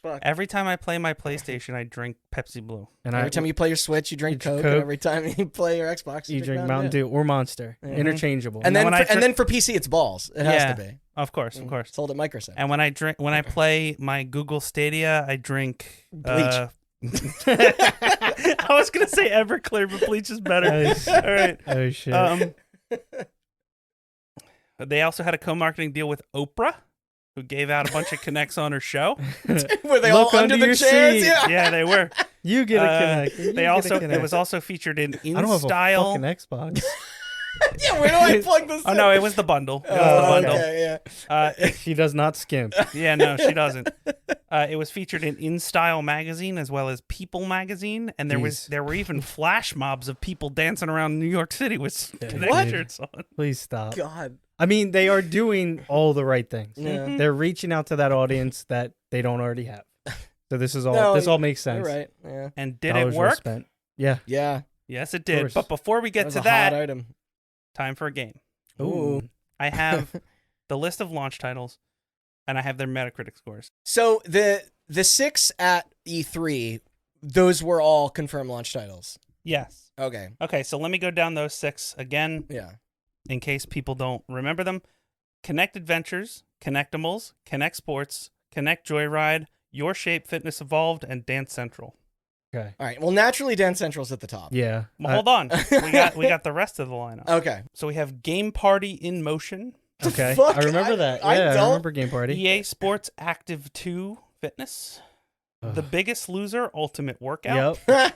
Fuck. Every time I play my PlayStation, I drink Pepsi Blue. And Every time you play your Switch, you drink You Coke, Coke. and every time you play your Xbox, you drink Mountain Dew or Monster, Mhm. interchangeable. And then, when I and then for PC, it's balls. It has Yeah. to be. Of course. Sold at Microsoft. And when I play my Google Stadia, I drink Bleach. I was gonna say Everclear, but Bleach is better. Nice. All right. Oh shit. They also had a co-marketing deal with Oprah, who gave out a bunch of Kinects on her show. Were they Look all under under the your chairs? seat. Yeah. Yeah, they were. You get a Kinect. You They get a also Kinect. it was also featured in I don't have InStyle. a fucking Xbox. Yeah, where do I plug this Oh in? no, it was the bundle. It was the Oh, bundle. okay, yeah. She does not skimp. Yeah, no, she doesn't. It was featured in InStyle magazine as well as People magazine, and there Jeez. were even flash mobs of people dancing around New York City with Kinect What? shirts on. Please stop. God. I mean, they are doing all the right things. Yeah. They're reaching out to that audience that they don't already have. So this is all. No, this all makes You're sense. right. Yeah. And did Dollars it were work? spent. Yeah. Yeah. Yes, it did. course. But before we get was to a that, hot item. time for a game. Ooh. I have the list of launch titles, and I have their Metacritic scores. So the 6 at E3, those were all confirmed launch titles. Yes. Okay. Okay, so let me go down those 6 again Yeah. in case people don't remember them. Kinect Adventures, Kinectimals, Kinect Sports, Kinect Joyride, Your Shape Fitness Evolved, and Dance Central. Okay. All right. Well, naturally, Dance Central's at the top. Yeah. Well, hold on. We got the rest of the lineup. Okay. So we have Game Party in Motion, Okay. Fuck, I remember that. I Yeah, I don't- remember Game Party. EA Sports Active 2 Fitness, Ugh. The Biggest Loser Ultimate Workout, Yep.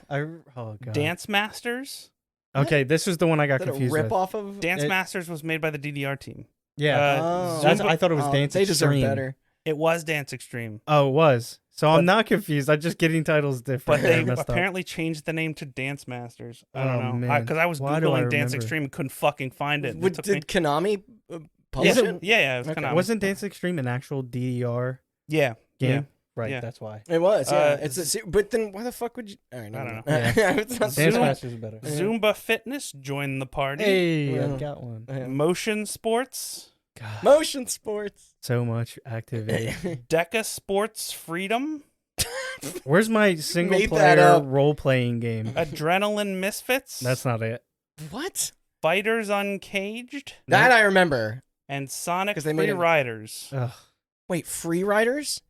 Oh god. Dance Masters. Okay, this was the one I got Is that a confused rip with. off of? Dance It- Masters was made by the DDR team. Yeah. Oh. I thought it was Dance They deserve Extreme. better. It was Dance Extreme, Oh, it was. So I'm But- not confused. I'm just getting titles different. but they I messed up. apparently changed the name to Dance Masters. I don't Oh, know man. because I was Why do I googling Dance remember? Extreme and couldn't fucking find it. It took me- Did Konami publish yeah, it? yeah, it was Okay. Konami. Wasn't Dance Extreme an actual DDR Yeah, game? yeah. Right, Yeah. that's why. It was, yeah. Uh, But then why the fuck would you? All right, I never don't mind. It's not Dance Zoom- Masters is better. Zumba Fitness joined the party. Hey, I Yeah. got one. Yeah. Motion Sports, God, Motion sports. so much activity. Deca Sports Freedom, Where's my single Made that player up. role playing game? Adrenaline Misfits. That's not it. What? Fighters Uncaged, That I remember. and Sonic 'Cause they Free made it- Riders. Ugh. Wait, Free Riders?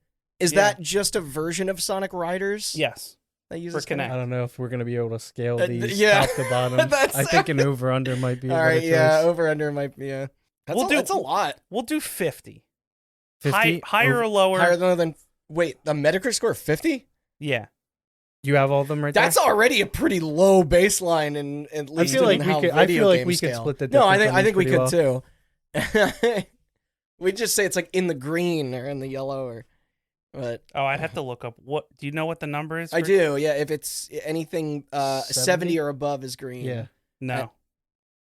Is Yeah. that just a version of Sonic Riders? Yes. That uses For Kinect. I don't know if we're gonna be able to scale these yeah. top to bottom. That's- I think an over under might be. All a right, better yeah, choice. over under might be. That's a lot. We'll do 50. 50? Higher or lower? Higher than wait, the Metacritic score 50? Yeah. You have all of them right That's there. already a pretty low baseline, and at I least feel like in we how could. I video feel like games we could scale. split the. No, I difference think on we these could pretty too. We just say it's like in the green or in the yellow, or but Oh, I'd have to look up. What do you know what the number is? I for- do. Yeah, if it's anything 70 70 or above is green. Yeah, No.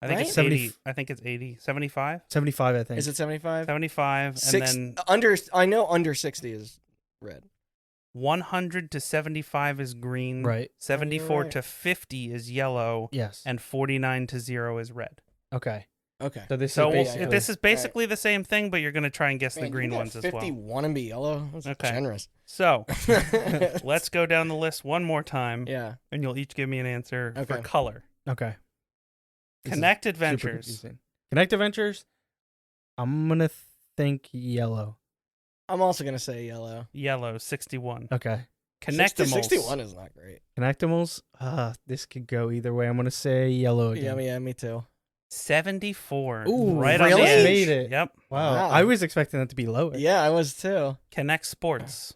I think Right? it's 70 80. I think it's 80. 75? 75. I think. Is it 75? 75 and Six then I know under 60 is red. 100 to 75 is green. Right. 74 right. to 50 is yellow Yes. and 49 to 0 is red. Okay. Okay. So this So is Yeah, basically. yeah. this is basically the same thing, but you're going to try and guess Man, the green you got ones as well. 51 and be yellow. That's Okay. generous. So let's go down the list one more time, Yeah. and you'll each give me an answer for Okay. color. Okay. This is Kinect super Adventures. confusing. Kinect Adventures. I'm gonna think yellow. I'm also going to say yellow. Yellow, 61. Okay. Connectimals. 61 is not great. Connectimals. This could go either way. I'm gonna say yellow again. Yeah, me too. 74. Ooh, right really? on the edge. Made it. Yep. Wow. Wow. I was expecting that to be lower. Yeah, I was too. Connect Sports.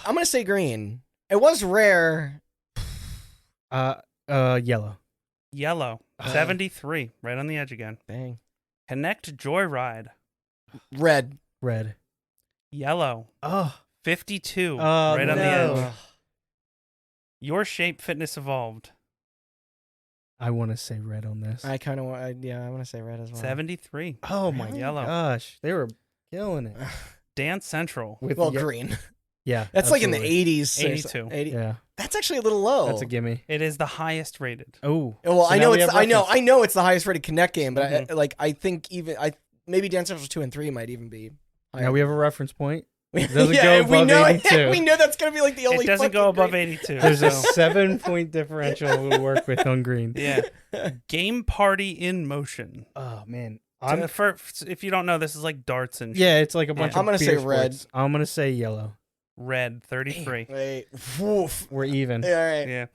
I'm going to say green. It was rare. Yellow. Yellow. 73. Right on the edge again. Dang. Kinect Joyride. Red. Red. Yellow. Oh. 52. Oh, right on the no. edge. Your Shape Fitness Evolved. I want to say red on this. I kind of want. I want to say red as well. 73. Oh my Yellow. gosh, they were killing it. Dance Central. With Well, ye- green. Yeah, That's like in the absolutely. 80s. 82. 80. Yeah, That's actually a little low. that's a gimme. It is the highest rated. Oh, Well, so I now know we it's have reference. I know it's the highest rated Kinect game, but Mhm. I think even maybe Dance Central 2 and 3 might even be higher. Now we have a reference point. We- doesn't yeah, go we above know 82. we know that's gonna be like the only. It doesn't go fucking above grade. 82. There's a so- 7-point differential we'll work with on green. Yeah. Game Party in Motion. Oh man, If you don't know, this is like darts and shit. yeah, it's like a bunch Yeah. of. I'm gonna beer say red. sports. I'm gonna say yellow. Red, 33. Wait, woof. We're even. Yeah, all right. Yeah.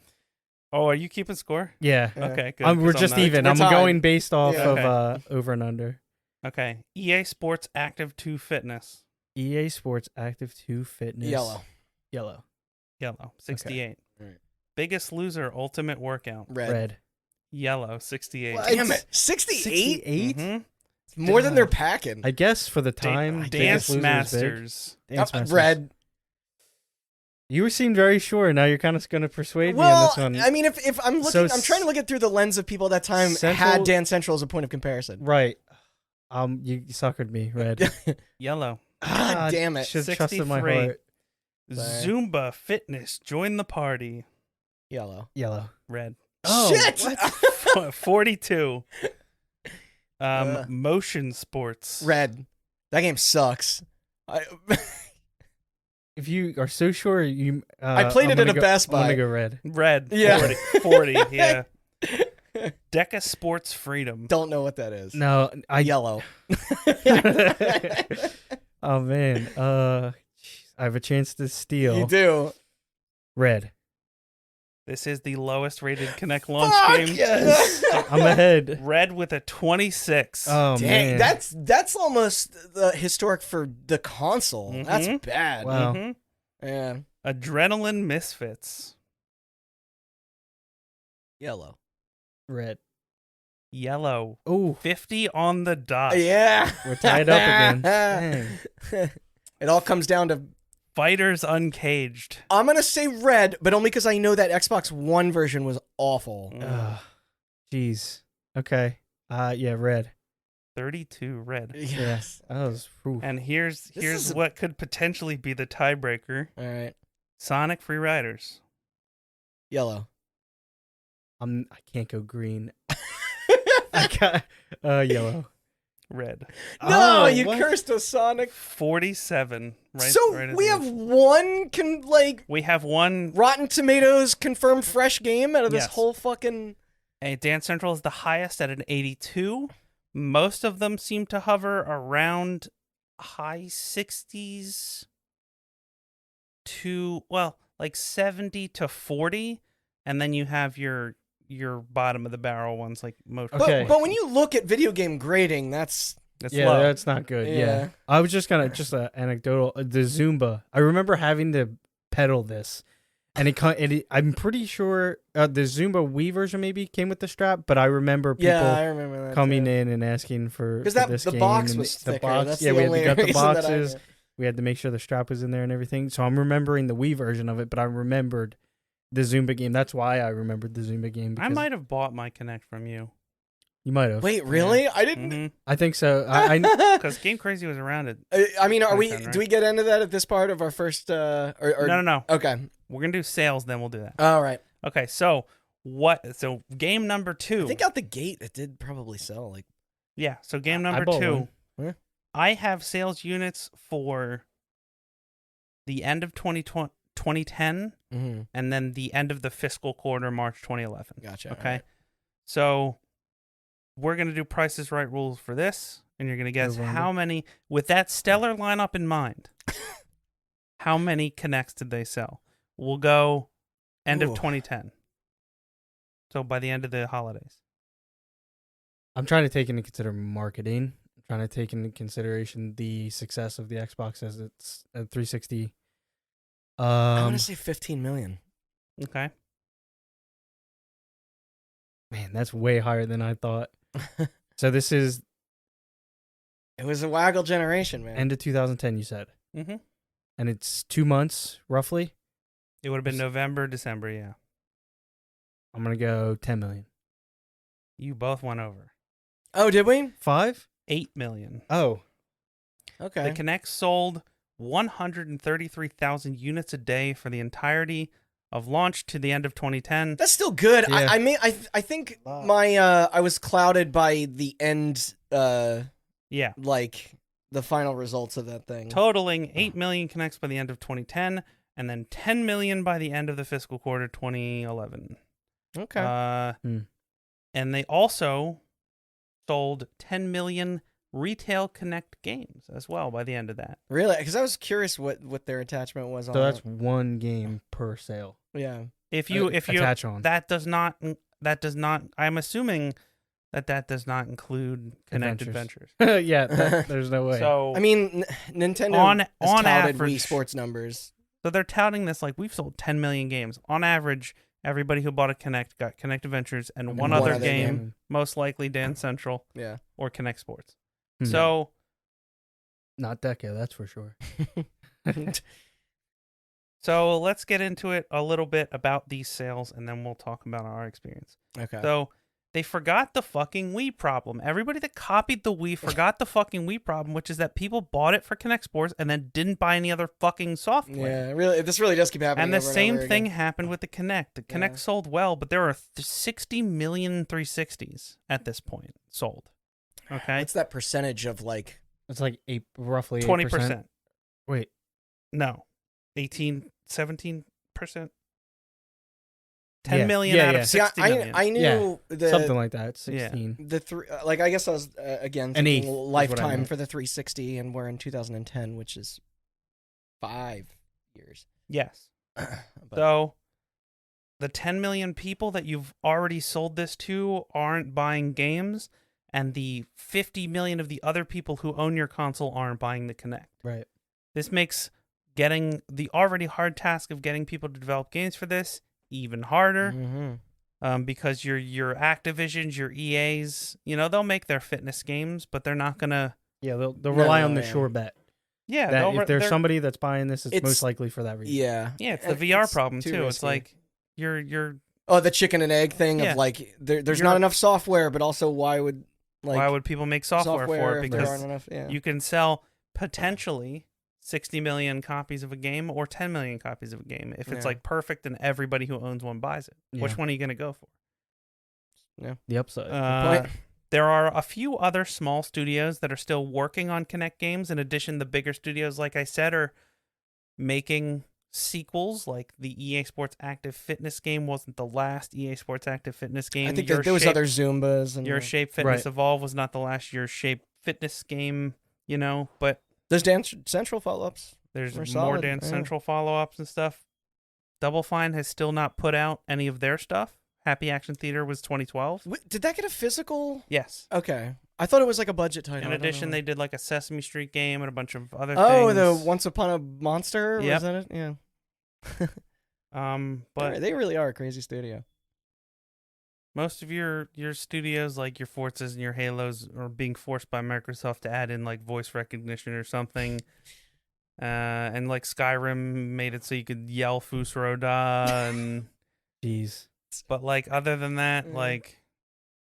Oh, are you keeping score? Yeah, Yeah. Okay, good. we're 'cause just I'm not. even. We're I'm tied. going based off Yeah. of over and under. Okay. EA Sports Active 2 Fitness. EA Sports Active 2 Fitness. Yellow. Yellow. Yellow, 68. Right. Biggest Loser Ultimate Workout. Red. Yellow, 68. What? Damn it, 68. 68? Mhm. More than they're packing. I guess for the time. Dance Biggest Loser is big. Masters. Dance Masters. Red. You seemed very sure. Now you're kind of going to persuade me on Well, this one. I mean, if I'm looking, So I'm trying to look it through the lens of people at that time Central- had Dance Central as a point of comparison. Right. You suckered me, Red. Yellow. God damn it. Should have trusted my 63. heart. Sorry. Zumba Fitness. Join the party. Yellow. Yellow. Red. Oh, Shit. 42. Uh. Motion Sports. Red. That game sucks. If you are so sure, you. I played I'm it at gonna a go- Best I'm going Buy. to go red. Red. Yeah. 40. Yeah. Deca Sports Freedom. Don't know what that is. No, I. Yellow. Oh man. Jeez, I have a chance to steal. You do. Red. This is the lowest rated Kinect launch Fuck game. yes. I'm ahead. Red with a 26. Oh Dang, man. that's almost the historic for the console. That's Mhm. bad. Wow. Mhm. Yeah. Adrenaline Misfits. Yellow. Red. Yellow. Oh, 50 on the dot. Yeah. we're tied up again. Dang. It all comes down to. Fighters Uncaged. I'm gonna say red, but only because I know that Xbox One version was awful. Jeez. Okay. Yeah, red. 32 red. Yes. That was. Oof. And here's is a- what could potentially be the tiebreaker. All right. Sonic Free Riders. Yellow. I can't go green. I got yellow. Red. No, Oh, you what? cursed us, Sonic. 47. Right. So right at we the have edge. one We have one. Rotten Tomatoes confirmed fresh game out of this Yes. whole fucking. Dance Central is the highest at an 82. Most of them seem to hover around high 60s to, well, like 70 to 40. And then you have your bottom of the barrel ones like Motion. Okay. But when you look at video game grading, that's It's Yeah, low. that's not good. Yeah. Yeah. I was just anecdotal. The Zumba. I remember having to pedal this, and I'm pretty sure the Zumba Wii version maybe came with the strap, but I remember people I remember that coming in and asking for because this the game, box and was the thicker. box. That's Yeah, the we had only to get the reason that I boxes. knew. We had to make sure the strap was in there and everything. So I'm remembering the Wii version of it, but I remembered the Zumba game. That's why I remembered the Zumba game. I Because might have bought my Kinect from you. You might have. Wait, really? I didn't. I think so. I Because Game Crazy was around it. I mean, are we? 27, right? Do we get into that at this part of our first? Or No. Okay. We're going to do sales, then we'll do that. All right. Okay, so So game number 2. I think out the gate it did probably sell like. Yeah, so game I number bought 2. one. Yeah. I have sales units for the end of 2010 Mm-hmm. and then the end of the fiscal quarter, March 2011. Gotcha. Okay. alright. So we're going to do Price is Right rules for this, and you're going to guess Over-under. how many, with that stellar lineup in mind, how many Kinects did they sell? We'll go end of Ooh. 2010. So by the end of the holidays. I'm trying to take into consider marketing. I'm trying to take into consideration the success of the Xbox as it's a 360. I want to say 15 million. Okay. Man, that's way higher than I thought. So this is It was a waggle generation, man. end of 2010, you said. Mm-hmm. And it's 2 months, roughly. It would have been November, December, yeah. I'm going to go 10 million. You both went over. Oh, did we? 5? 8 million. Oh. Okay. The Kinect sold 133,000 units a day for the entirety of launch to the end of 2010. That's still good. Yeah. I think my I was clouded by the end Yeah. like the final results of that thing. Totaling 8 million Kinects by the end of 2010, and then 10 million by the end of the fiscal quarter 2011. Okay. And they also sold 10 million retail Kinect games as well by the end of that. Really? Because I was curious what their attachment was on. So that's it. one game per sale. Yeah. If you attach on. that does not I'm assuming that does not include Kinect Adventures. Yeah, there's no way. So I mean, Nintendo On has touted average- Wii Sports numbers. So they're touting this like we've sold 10 million games. On average, everybody who bought a Kinect got Kinect Adventures and one other game, most likely Dance Central Yeah. or Kinect Sports. Hmm. So Not Deca, that's for sure. so let's get into it a little bit about these sales, and then we'll talk about our experience. Okay. So they forgot the fucking Wii problem. Everybody that copied the Wii forgot the fucking Wii problem, which is that people bought it for Kinect Sports and then didn't buy any other fucking software. Yeah, really, this really does keep happening. And the over same over thing again. happened with the Kinect. The Kinect Yeah. sold well, but there are 60 million 360s at this point sold. Okay? What's that percentage of like? It's like roughly 20%. Wait, No. 18, 17%? 10 Yeah. million Yeah, out yeah. of See, 60 million. I knew the something like that. Yeah. 16. the three. Like I guess I was again An eighth thinking is what I lifetime meant. for the 360, and we're in 2010, which is 5 years. Yes. But- So the 10 million people that you've already sold this to aren't buying games, and the 50 million of the other people who own your console aren't buying the Kinect. Right. This makes getting the already hard task of getting people to develop games for this even harder. Mhm. Because your Activisions, your EAs, they'll make their fitness games, but they're not gonna. Yeah, they'll rely on the yeah. sure bet. Yeah, That if there's they're- somebody that's buying this, it's It's- most likely for that reason. Yeah. Yeah, it's the And VR it's problem too too. It's risky. like you're Oh, the chicken and egg thing Yeah. of like there's You're- not enough software, but also why would people make software for it? if there Because aren't enough? Yeah. you can sell potentially 60 million copies of a game or 10 million copies of a game if it's Yeah. like perfect and everybody who owns one buys it. Which Yeah. one are you going to go for? The upside. point. There are a few other small studios that are still working on Kinect games. In addition, the bigger studios, like I said, are making sequels. Like the EA Sports Active Fitness game wasn't the last EA Sports Active Fitness game. I think Your there was Shape- other Zumbas and Your Shape Fitness Right. Evolve was not the last Your Shape Fitness game, but there's Dance Central follow-ups. there's They're more solid, Dance yeah. Central follow-ups and stuff. Double Fine has still not put out any of their stuff. Happy Action Theater was 2012. Did that get a physical? Yes. Okay, I thought it was like a budget title. In I don't addition, know. they did like a Sesame Street game and a bunch of other Oh, things. the Once Upon a Monster. Yep. Was that it? Yeah. But they really are a crazy studio. most of your studios, like your Forzas and your Halos, are being forced by Microsoft to add in like voice recognition or something. And like Skyrim made it so you could yell Fusroda, and Jeez. but like other than that, Mm. like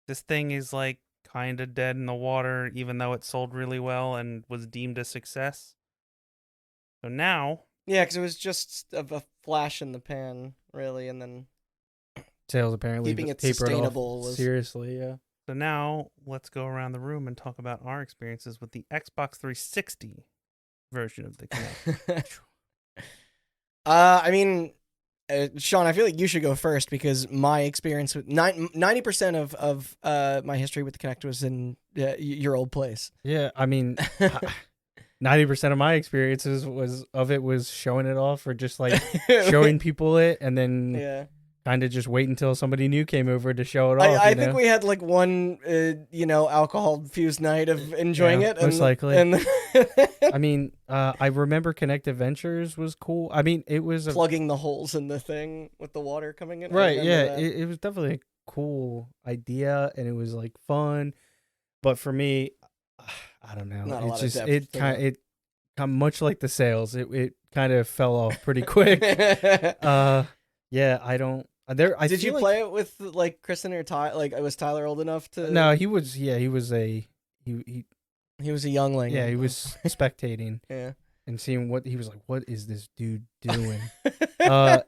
this thing is like kind of dead in the water, even though it sold really well and was deemed a success. So now, Yeah, because it was just a flash in the pan, really, and then Sales apparently Keeping it tapered off sustainable was- seriously, yeah. let's go around the room and talk about our experiences with the Xbox 360 version of the Kinect. I mean, Sean, I feel like you should go first because my experience with 90% of my history with the Kinect was in your old place. Yeah, I mean, 90% of my experiences was showing it off or just like showing people it and then Yeah. kind of just wait until somebody new came over to show it off. I think we had like one, alcohol-fused night of enjoying it. Most likely. And I mean, I remember Kinect Adventures was cool. I mean, it was plugging the holes in the thing with the water coming in. Right, yeah. It was definitely a cool idea, and it was like fun. But for me, I don't know. Not a It's lot of just depth it to kind of much like the sales. It kind of fell off pretty quick. Yeah, I don't. Did you play it with like Kristen or Ty? Like, was Tyler old enough to? No, he was. Yeah, he was a youngling. Yeah, he was spectating. Yeah, and seeing what he was like. What is this dude doing?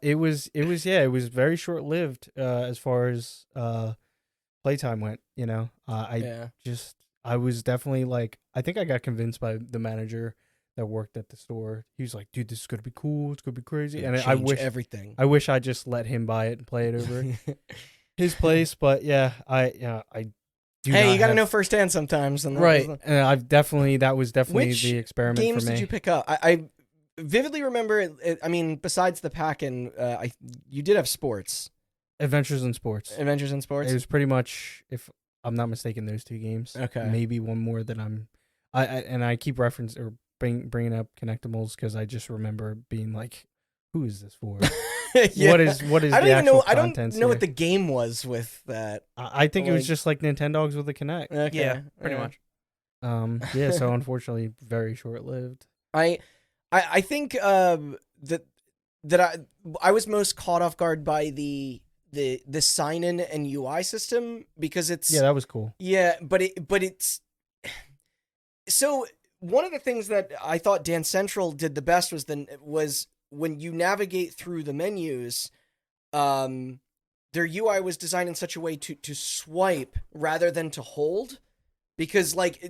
It was very short lived as far as playtime went. You know, I was definitely like, I think I got convinced by the manager that worked at the store. He was like, dude, this is gonna be cool. It's gonna be crazy. And I wish everything. I wish I just let him buy it and play it over his place. But yeah, I do. Hey, you gotta know firsthand sometimes. And right. And that was definitely Which the experiment games for me. did you pick up? I vividly remember it. I mean, besides the pack-in, you did have sports. Adventures in Sports. Adventures in Sports. It was pretty much, if I'm not mistaken, those two games. Okay. Maybe one more that I keep bringing up Connectimals because I just remember being like, who is this for? Yeah. What is I don't even know. I don't know here? what the game was with that. I think it was just like Nintendogs with a Kinect. Okay. Yeah, pretty much. Yeah. So unfortunately, very short lived. I think that I was most caught off guard by the sign in and UI system because it's that was cool. Yeah, but it's so one of the things that I thought Dance Central did the best was when you navigate through the menus, their UI was designed in such a way to swipe rather than to hold. Because like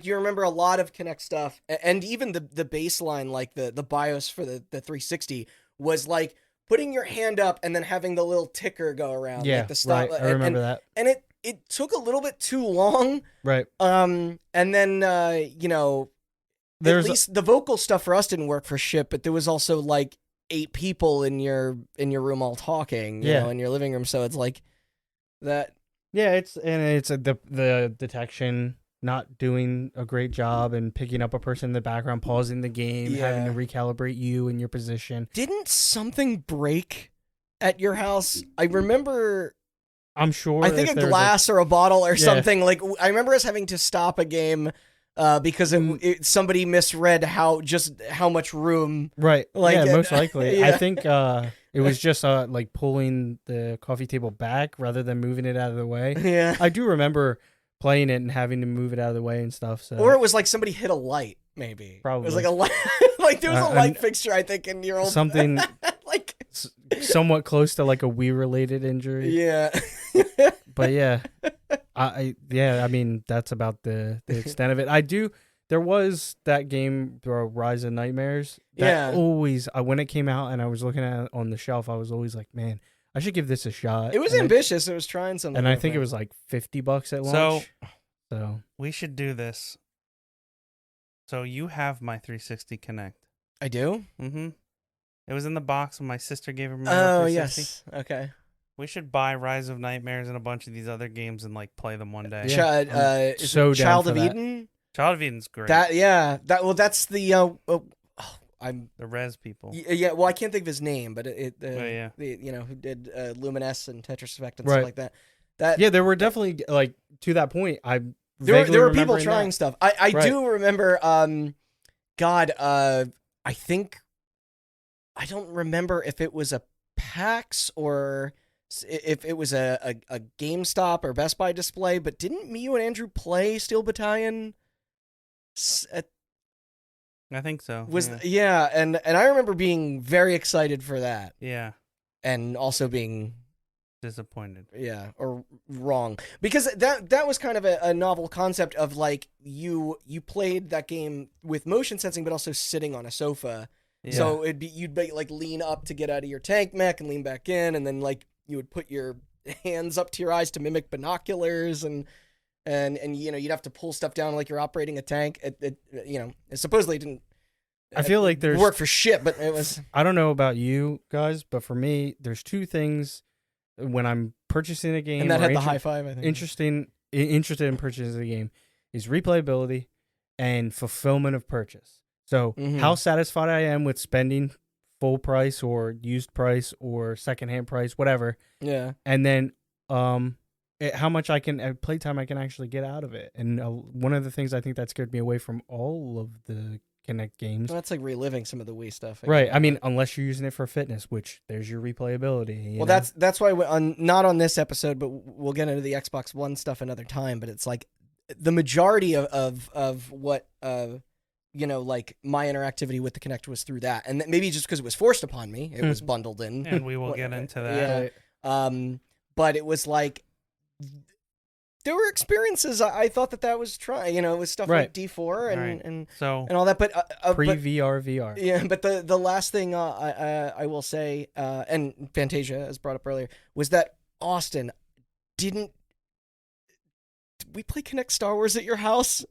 you remember a lot of Kinect stuff, and even the baseline, like the BIOS for the 360 was like putting your hand up and then having the little ticker go around. Yeah, like the stop, right. I remember that. And it took a little bit too long. Right. And then at least the vocal stuff for us didn't work for shit, but there was also like 8 people in your room all talking, you know, in your living room. So it's like that. Yeah, it's the detection not doing a great job and picking up a person in the background, pausing the game, having to recalibrate you and your position. Didn't something break at your house? I remember. I'm sure. I think a glass or a bottle or something. Like I remember us having to stop a game because somebody misread how much room. Right. Like, most likely. I think it was just like pulling the coffee table back rather than moving it out of the way. Yeah. I do remember playing it and having to move it out of the way and stuff. So. Or it was like somebody hit a light, maybe. Probably. It was like a light. Like there was a light fixture, I think, in your old something like somewhat close to like a Wii related injury. Yeah. But yeah. I mean that's about the extent of it. There was that game, Rise of Nightmares. That always, when it came out and I was looking at it on the shelf, I was always like, man, I should give this a shot. It was ambitious. It was trying something. And I think it was like $50 at launch. So we should do this. So you have my 360 Kinect. I do? Mm-hmm. It was in the box when my sister gave me my 360. Yes. Okay. We should buy Rise of Nightmares and a bunch of these other games and like play them one day. Yeah. Child of Eden? Child of Eden's great. That's the the Res people. Yeah, well, I can't think of his name, but who did Luminesce and Tetris Effect and stuff like that. There were definitely like to that point. There were people trying stuff. I do remember. I think I don't remember if it was a PAX or if it was a GameStop or Best Buy display. But didn't you and Andrew play Steel Battalion? I think so. And I remember being very excited for that. Yeah. And also being disappointed. Yeah, or wrong. Because that was kind of a novel concept of like you played that game with motion sensing but also sitting on a sofa. Yeah. So you'd be like lean up to get out of your tank mech and lean back in, and then like you would put your hands up to your eyes to mimic binoculars and you'd have to pull stuff down like you're operating a tank. It supposedly didn't I feel like there's work for shit, but it was. I don't know about you guys, but for me, there's two things when I'm purchasing a game And that or had the high five, I think. interested in purchasing a game is replayability and fulfillment of purchase. So how satisfied I am with spending full price or used price or secondhand price, whatever. Yeah. And then how much playtime I can actually get out of it. And one of the things I think that scared me away from all of the Kinect games. Well, that's like reliving some of the Wii stuff. Right. I mean, unless you're using it for fitness, which there's your replayability. Well, that's why not on this episode, but we'll get into the Xbox One stuff another time. But it's like the majority of what like my interactivity with the Kinect was through that, and maybe just because it was forced upon me, it was bundled in, and we will get into that. Yeah. But it was like. There were experiences I thought that was trying, it was stuff like D4 and all that, but VR. Yeah, but the last thing I will say, and Fantasia, as brought up earlier, was that Austin did we play Kinect Star Wars at your house?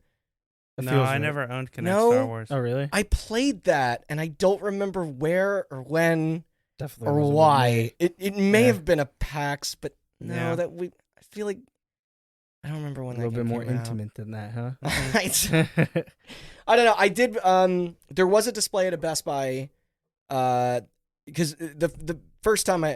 No, I never owned Kinect Star Wars. Oh, really? I played that, and I don't remember where or when Definitely or why. It may have been a PAX, but no, I feel like I don't remember when that a little game bit more came out. intimate than that, huh? I don't know. I did. There was a display at a Best Buy, because the first time me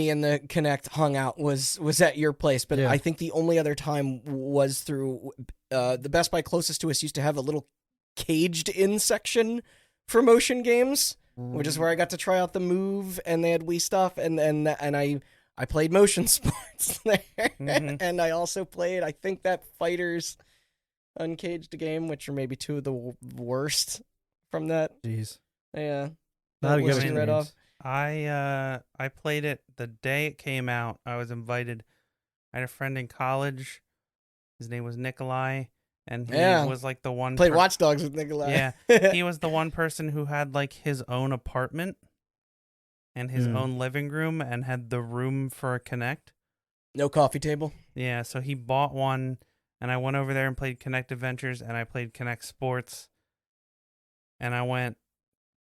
and the Kinect hung out was at your place, but I think the only other time was through the Best Buy closest to us used to have a little caged in section for motion games, which is where I got to try out the Move, and they had Wii stuff, and I played motion sports there, and I also played, I think, that Fighters Uncaged game, which are maybe two of the worst from that. Jeez. Yeah. Not a good experience. Right off. I played it the day it came out. I was invited. I had a friend in college. His name was Nikolai, and he was like the one... Played Watch Dogs with Nikolai. Yeah. He was the one person who had like his own apartment and his own living room and had the room for a Kinect. No coffee table. Yeah, so he bought one, and I went over there and played Kinect Adventures, and I played Kinect Sports. And I went,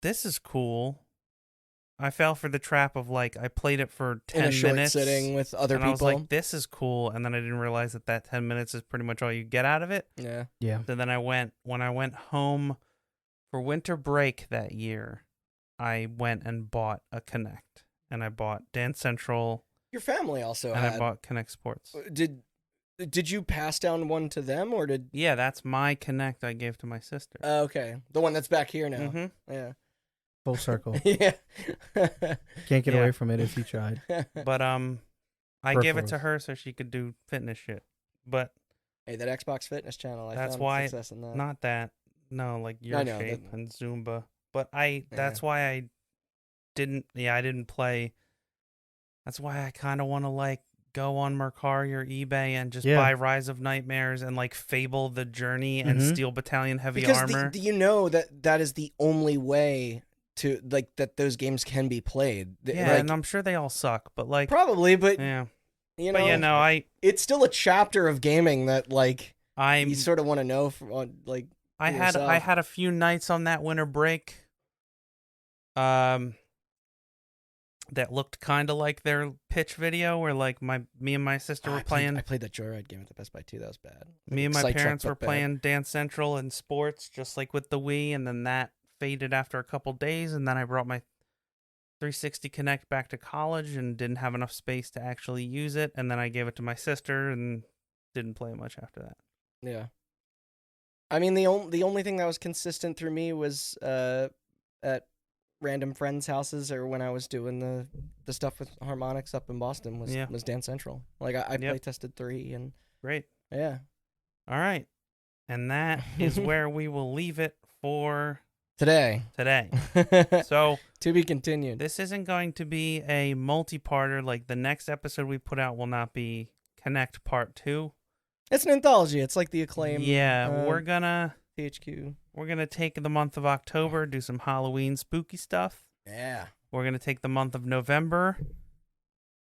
this is cool. I fell for the trap of like, I played it for 10 in a short minutes. Sitting with other people. I was like, this is cool. And then I didn't realize that 10 minutes is pretty much all you get out of it. Yeah. Yeah. So then when I went home for winter break that year, I went and bought a Kinect, and I bought Dance Central. Your family also and I bought Kinect Sports. Did you pass down one to them, or did? Yeah, that's my Kinect I gave to my sister. Okay, the one that's back here now. Mm-hmm. Yeah. Full circle. Yeah. Can't get away from it if you tried. But I gave it to her so she could do fitness shit. But hey, that Xbox Fitness channel. That's found why. Success in that. Not that. No, like your shape and Zumba. But that's why I didn't. Yeah, I didn't play. That's why I kind of want to like go on Mercari or eBay and just buy Rise of Nightmares and like Fable the Journey and Steel Battalion Heavy Armor. Do you know that is the only way to like that those games can be played? Yeah, and I'm sure they all suck, but like probably, but yeah, you know, but yeah, no, it's still a chapter of gaming that like you sort of want to know from like. I had a few nights on that winter break. That looked kind of like their pitch video where like me and my sister were playing. I played that Joyride game at the Best Buy too. That was bad. Me and my parents were playing Dance Central and Sports, just like with the Wii, and then that faded after a couple days, and then I brought my 360 Kinect back to college and didn't have enough space to actually use it, and then I gave it to my sister and didn't play much after that. Yeah. I mean, the only thing that was consistent through me was at random friends' houses or when I was doing the stuff with harmonics up in Boston was Dance Central. Like I play tested 3 and great. Yeah. All right. And that is where we will leave it for today. So to be continued. This isn't going to be a multi-parter. Like the next episode we put out will not be Kinect Part 2. It's an anthology. It's like the Acclaim. Yeah, we're gonna THQ. We're gonna take the month of October, do some Halloween spooky stuff. Yeah. We're gonna take the month of November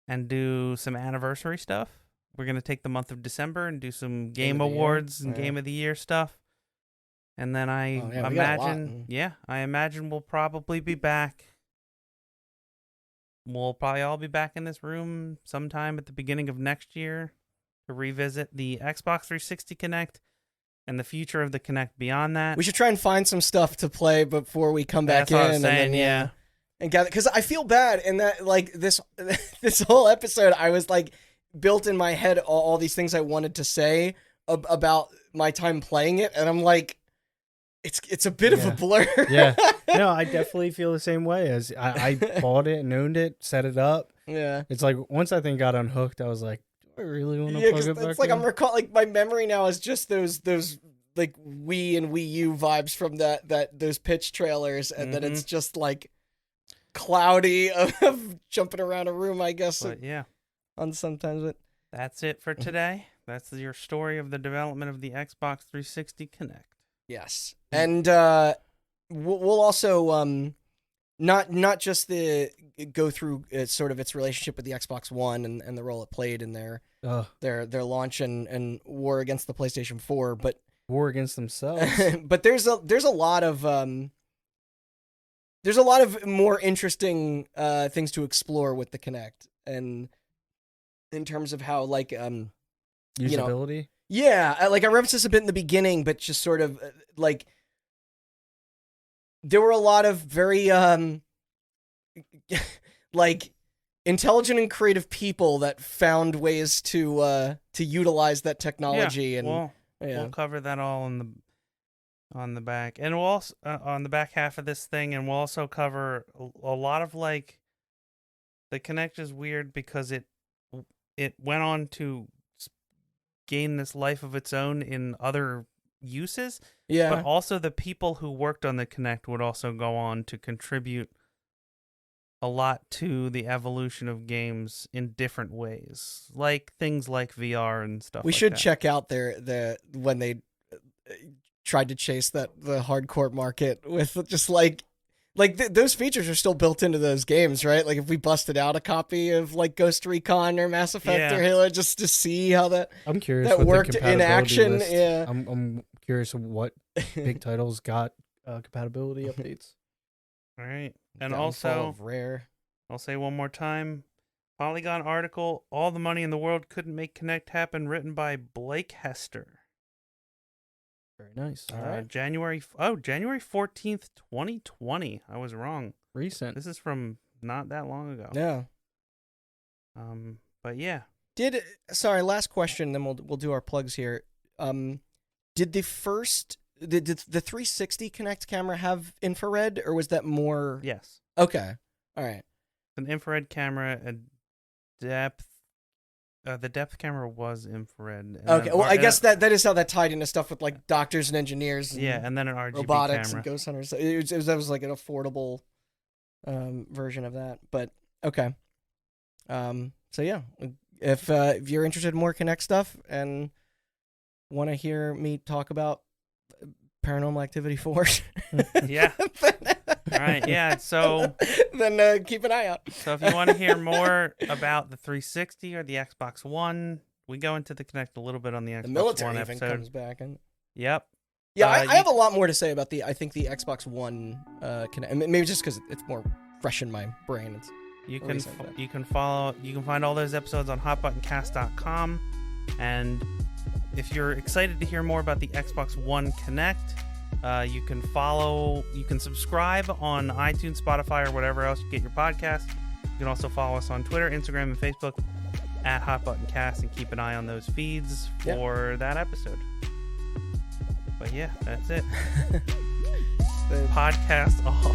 and do some anniversary stuff. We're gonna take the month of December and do some game awards and Game of the Year stuff. And then I imagine we'll probably be back. We'll probably all be back in this room sometime at the beginning of next year to revisit the Xbox 360 Kinect and the future of the Kinect beyond that. We should try and find some stuff to play before we come back That's what I in. was saying, yeah. And gather, because I feel bad in that, like, this whole episode, I was like built in my head all these things I wanted to say about my time playing it, and I'm like, it's a bit of a blur. Yeah. No, I definitely feel the same way. As I bought it and owned it, set it up. Yeah. It's like once I think got unhooked, I was like, do I really want to plug it back it's like in? I'm recalling, like, my memory now is just those like Wii and Wii U vibes from those pitch trailers, and then it's just like cloudy of jumping around a room, I guess. But yeah. On sometimes it. That's it for today. That's your story of the development of the Xbox 360 Kinect. Yes. And we'll also not just go through sort of its relationship with the Xbox One and the role it played in their launch and war against the PlayStation 4, but war against themselves. But there's a lot of more interesting things to explore with the Kinect, and in terms of how, like, usability. Yeah, I referenced this a bit in the beginning, but just sort of like there were a lot of very like intelligent and creative people that found ways to utilize that technology. We'll cover that all on the back, and we'll also on the back half of this thing, and we'll also cover a lot of, like, the Kinect is weird because it went on to gain this life of its own in other uses. Yeah. But also the people who worked on the Kinect would also go on to contribute a lot to the evolution of games in different ways, like things like VR and stuff. We should check out when they tried to chase the hardcore market with just like those features are still built into those games, right? Like if we busted out a copy of like Ghost Recon or Mass Effect or Halo just to see how that I'm curious that what worked the in action. List. Yeah, I'm curious what big titles got compatibility updates. All right, and Downfall also of Rare. I'll say one more time. Polygon article: All the Money in the World Couldn't Make Kinect Happen, written by Blake Hester. Very nice. All right. January 14th, 2020. I was wrong. Recent. This is from not that long ago. Yeah. But yeah. Last question, then we'll do our plugs here. Did the 360 Kinect camera have infrared, or was that more? Yes. Okay. All right. An infrared camera, a depth. The depth camera was infrared. Okay, well, I guess that is how that tied into stuff with, like, doctors and engineers. And and then an RGB robotics camera. and ghost hunters. That was like an affordable version of that. But okay. So yeah, if you're interested in more Kinect stuff and want to hear me talk about Paranormal Activity 4, yeah. All right, yeah. So then keep an eye out. So if you want to hear more about the 360 or the Xbox One, we go into the Kinect a little bit on the Xbox The military One even episode. comes back. Yep. Yeah, I have a lot more to say about the Xbox One Kinect. Maybe just because it's more fresh in my brain. You can find all those episodes on hotbuttoncast.com, and if you're excited to hear more about the Xbox One Kinect, you can subscribe on iTunes, Spotify, or whatever else you get your podcast. You can also follow us on Twitter, Instagram, and Facebook at HotButtonCast, and keep an eye on those feeds for that episode. But yeah, that's it. Podcast off.